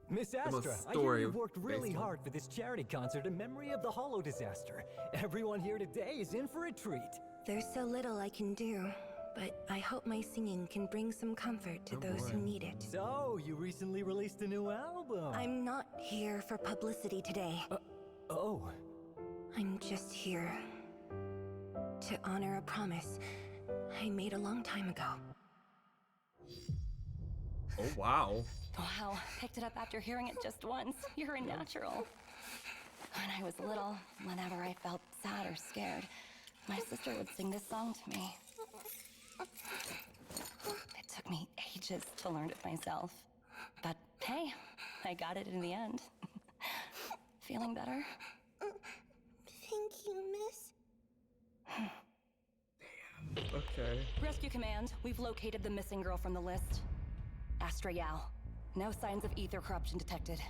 Miss Astra, I hear you've worked really hard for this charity concert in memory of the Hollow disaster. Everyone here today is in for a treat. There's so little I can do, but I hope my singing can bring some comfort to those who need it. So, you recently released a new album. I'm not here for publicity today. Oh. I'm just here to honor a promise I made a long time ago. Oh, wow. Wow, picked it up after hearing it just once. You're a natural. When I was little, whenever I felt sad or scared, my sister would sing this song to me. It took me ages to learn it myself. But hey, I got it in the end. Feeling better? Thank you, miss. Okay. Rescue Command, we've located the missing girl from the list. Astriel. No signs of ether corruption detected.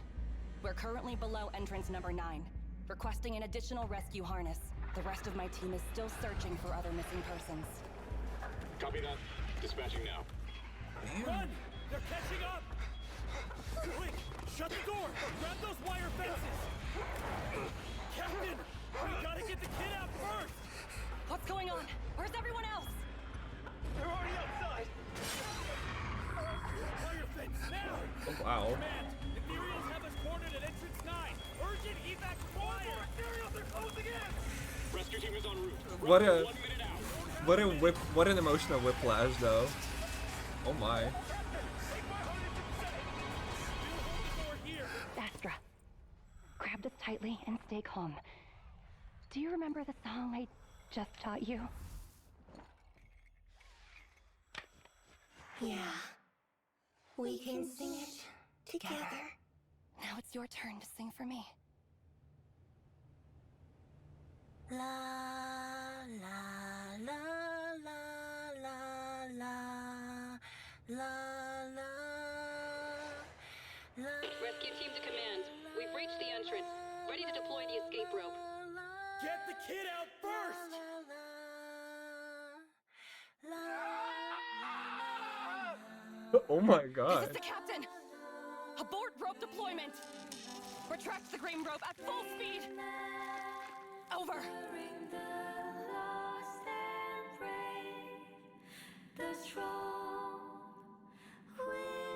We're currently below entrance number 9, requesting an additional rescue harness. The rest of my team is still searching for other missing persons. Copy that. Dispatching now. Run! They're catching up! Quick! Shut the door! Grab those wire fences! Captain! We gotta get the kid out first! What's going on? Where's everyone else? They're already outside! Wire fence, now! Oh, wow. Command, Ethereals have us cornered at entrance 9. Urgent evac required! Ethereals are closing in! Rescue team is en route. What a what an emotional whiplash though. Oh my. tightly and stay calm. Do you remember the song I just taught you? Yeah. We can sing it together. Now it's your turn to sing for me. La la la la la la la la la. Rescue team to command. We've reached the entrance. Ready to deploy the escape rope. Get the kid out first! Oh my god. This is the captain! Abort rope deployment! Retract the green rope at full speed! Over!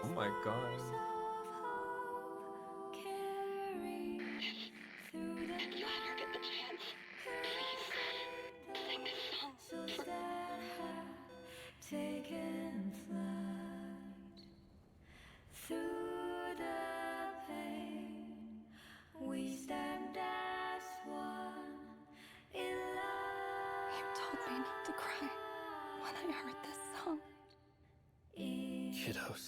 Oh my god. If you ever get the chance, please sing this song. Taken flight through the pain, we stand as one in love. You told me not to cry when I heard this song. Kiddos,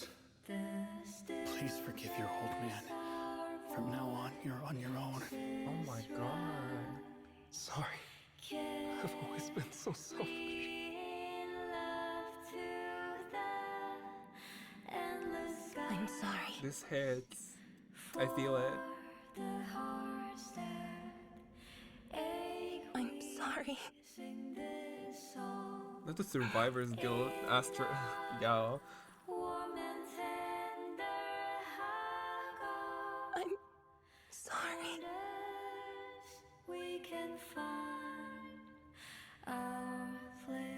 please forgive your old man. From now on, you're on your own. Oh my god. Sorry. I've always been so selfish. I'm sorry. This hits. I feel it. I'm sorry. Not the Survivors Guild, Astra. Yeah. I'm sorry. We can find our place.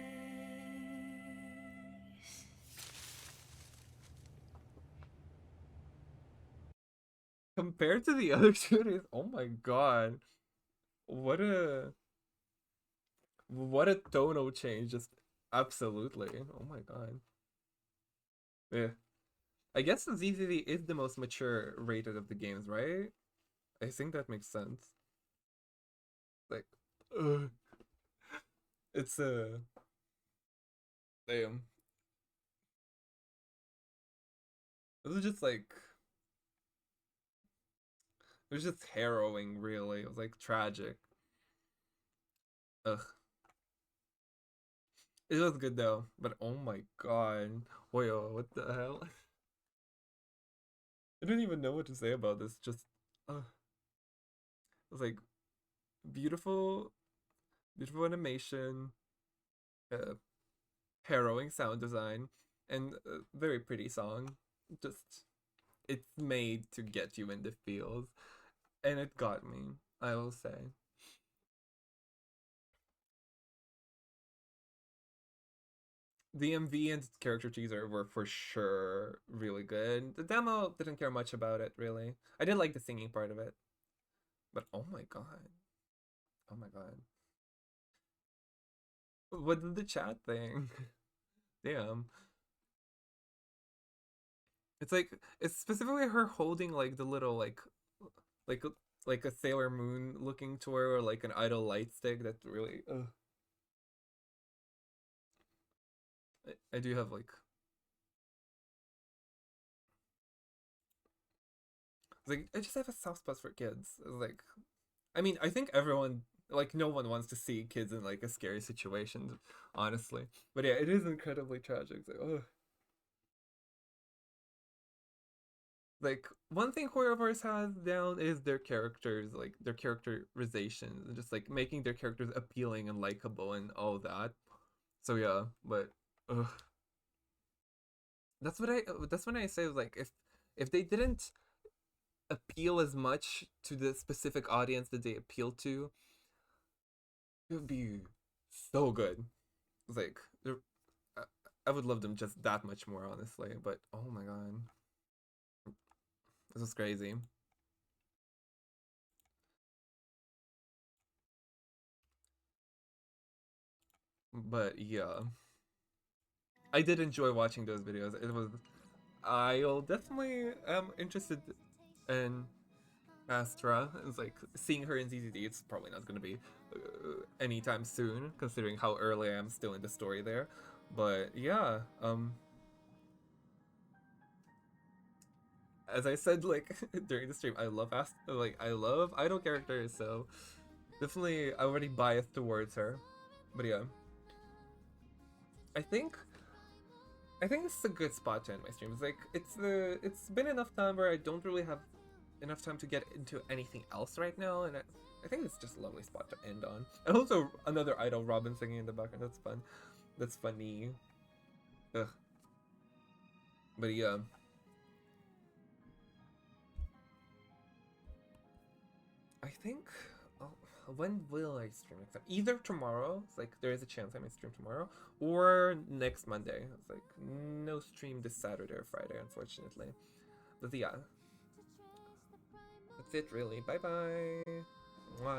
Compared to the other shooters, oh my god. What a tonal change, just absolutely. Oh my god. Yeah. I guess the ZZZ is the most mature rated of the games, right? I think that makes sense. Like, it's a damn. It was just like, it was just harrowing, really. It was like tragic. Ugh. It was good though, but oh my god. Wait, what the hell? I don't even know what to say about this. Just, it was like beautiful animation, harrowing sound design, and a very pretty song. Just, it's made to get you in the feels, and it got me, I will say. The MV and character teaser were for sure really good. The demo didn't care much about it, really. I did like the singing part of it. But oh my god. Oh my god. What did the chat thing? Damn. It's like, it's specifically her holding like the little like a Sailor Moon looking toy or like an idle light stick. That's really I do have like I just have a soft spot for kids. Like, I mean, I think everyone, like, no one wants to see kids in like a scary situation, honestly. But yeah, it is incredibly tragic. It's like, oh. Like, one thing Horrorverse has down is their characters, like their characterizations, and just like making their characters appealing and likable and all that. So yeah, but that's when I say, like, if they didn't appeal as much to the specific audience that they appeal to, it would be so good. Like, I would love them just that much more, honestly. But oh my god, this is crazy. But yeah, I did enjoy watching those videos. I'll definitely am interested in Astra. It's like seeing her in ZZD. It's probably not gonna be anytime soon, considering how early I am still in the story there. But yeah, as I said like during the stream, I love I love idol characters, so definitely already biased towards her. But yeah, I think this is a good spot to end my stream. It's like it's been enough time where I don't really have enough time to get into anything else right now, and I think it's just a lovely spot to end on. And also another idol, Robin singing in the background. That's fun. That's funny. Ugh. But yeah. I think. Oh, when will I stream next time? Either tomorrow. It's like there is a chance I might stream tomorrow, or next Monday. It's like no stream this Saturday or Friday, unfortunately. But yeah. That's it, really. Bye bye. Mwah.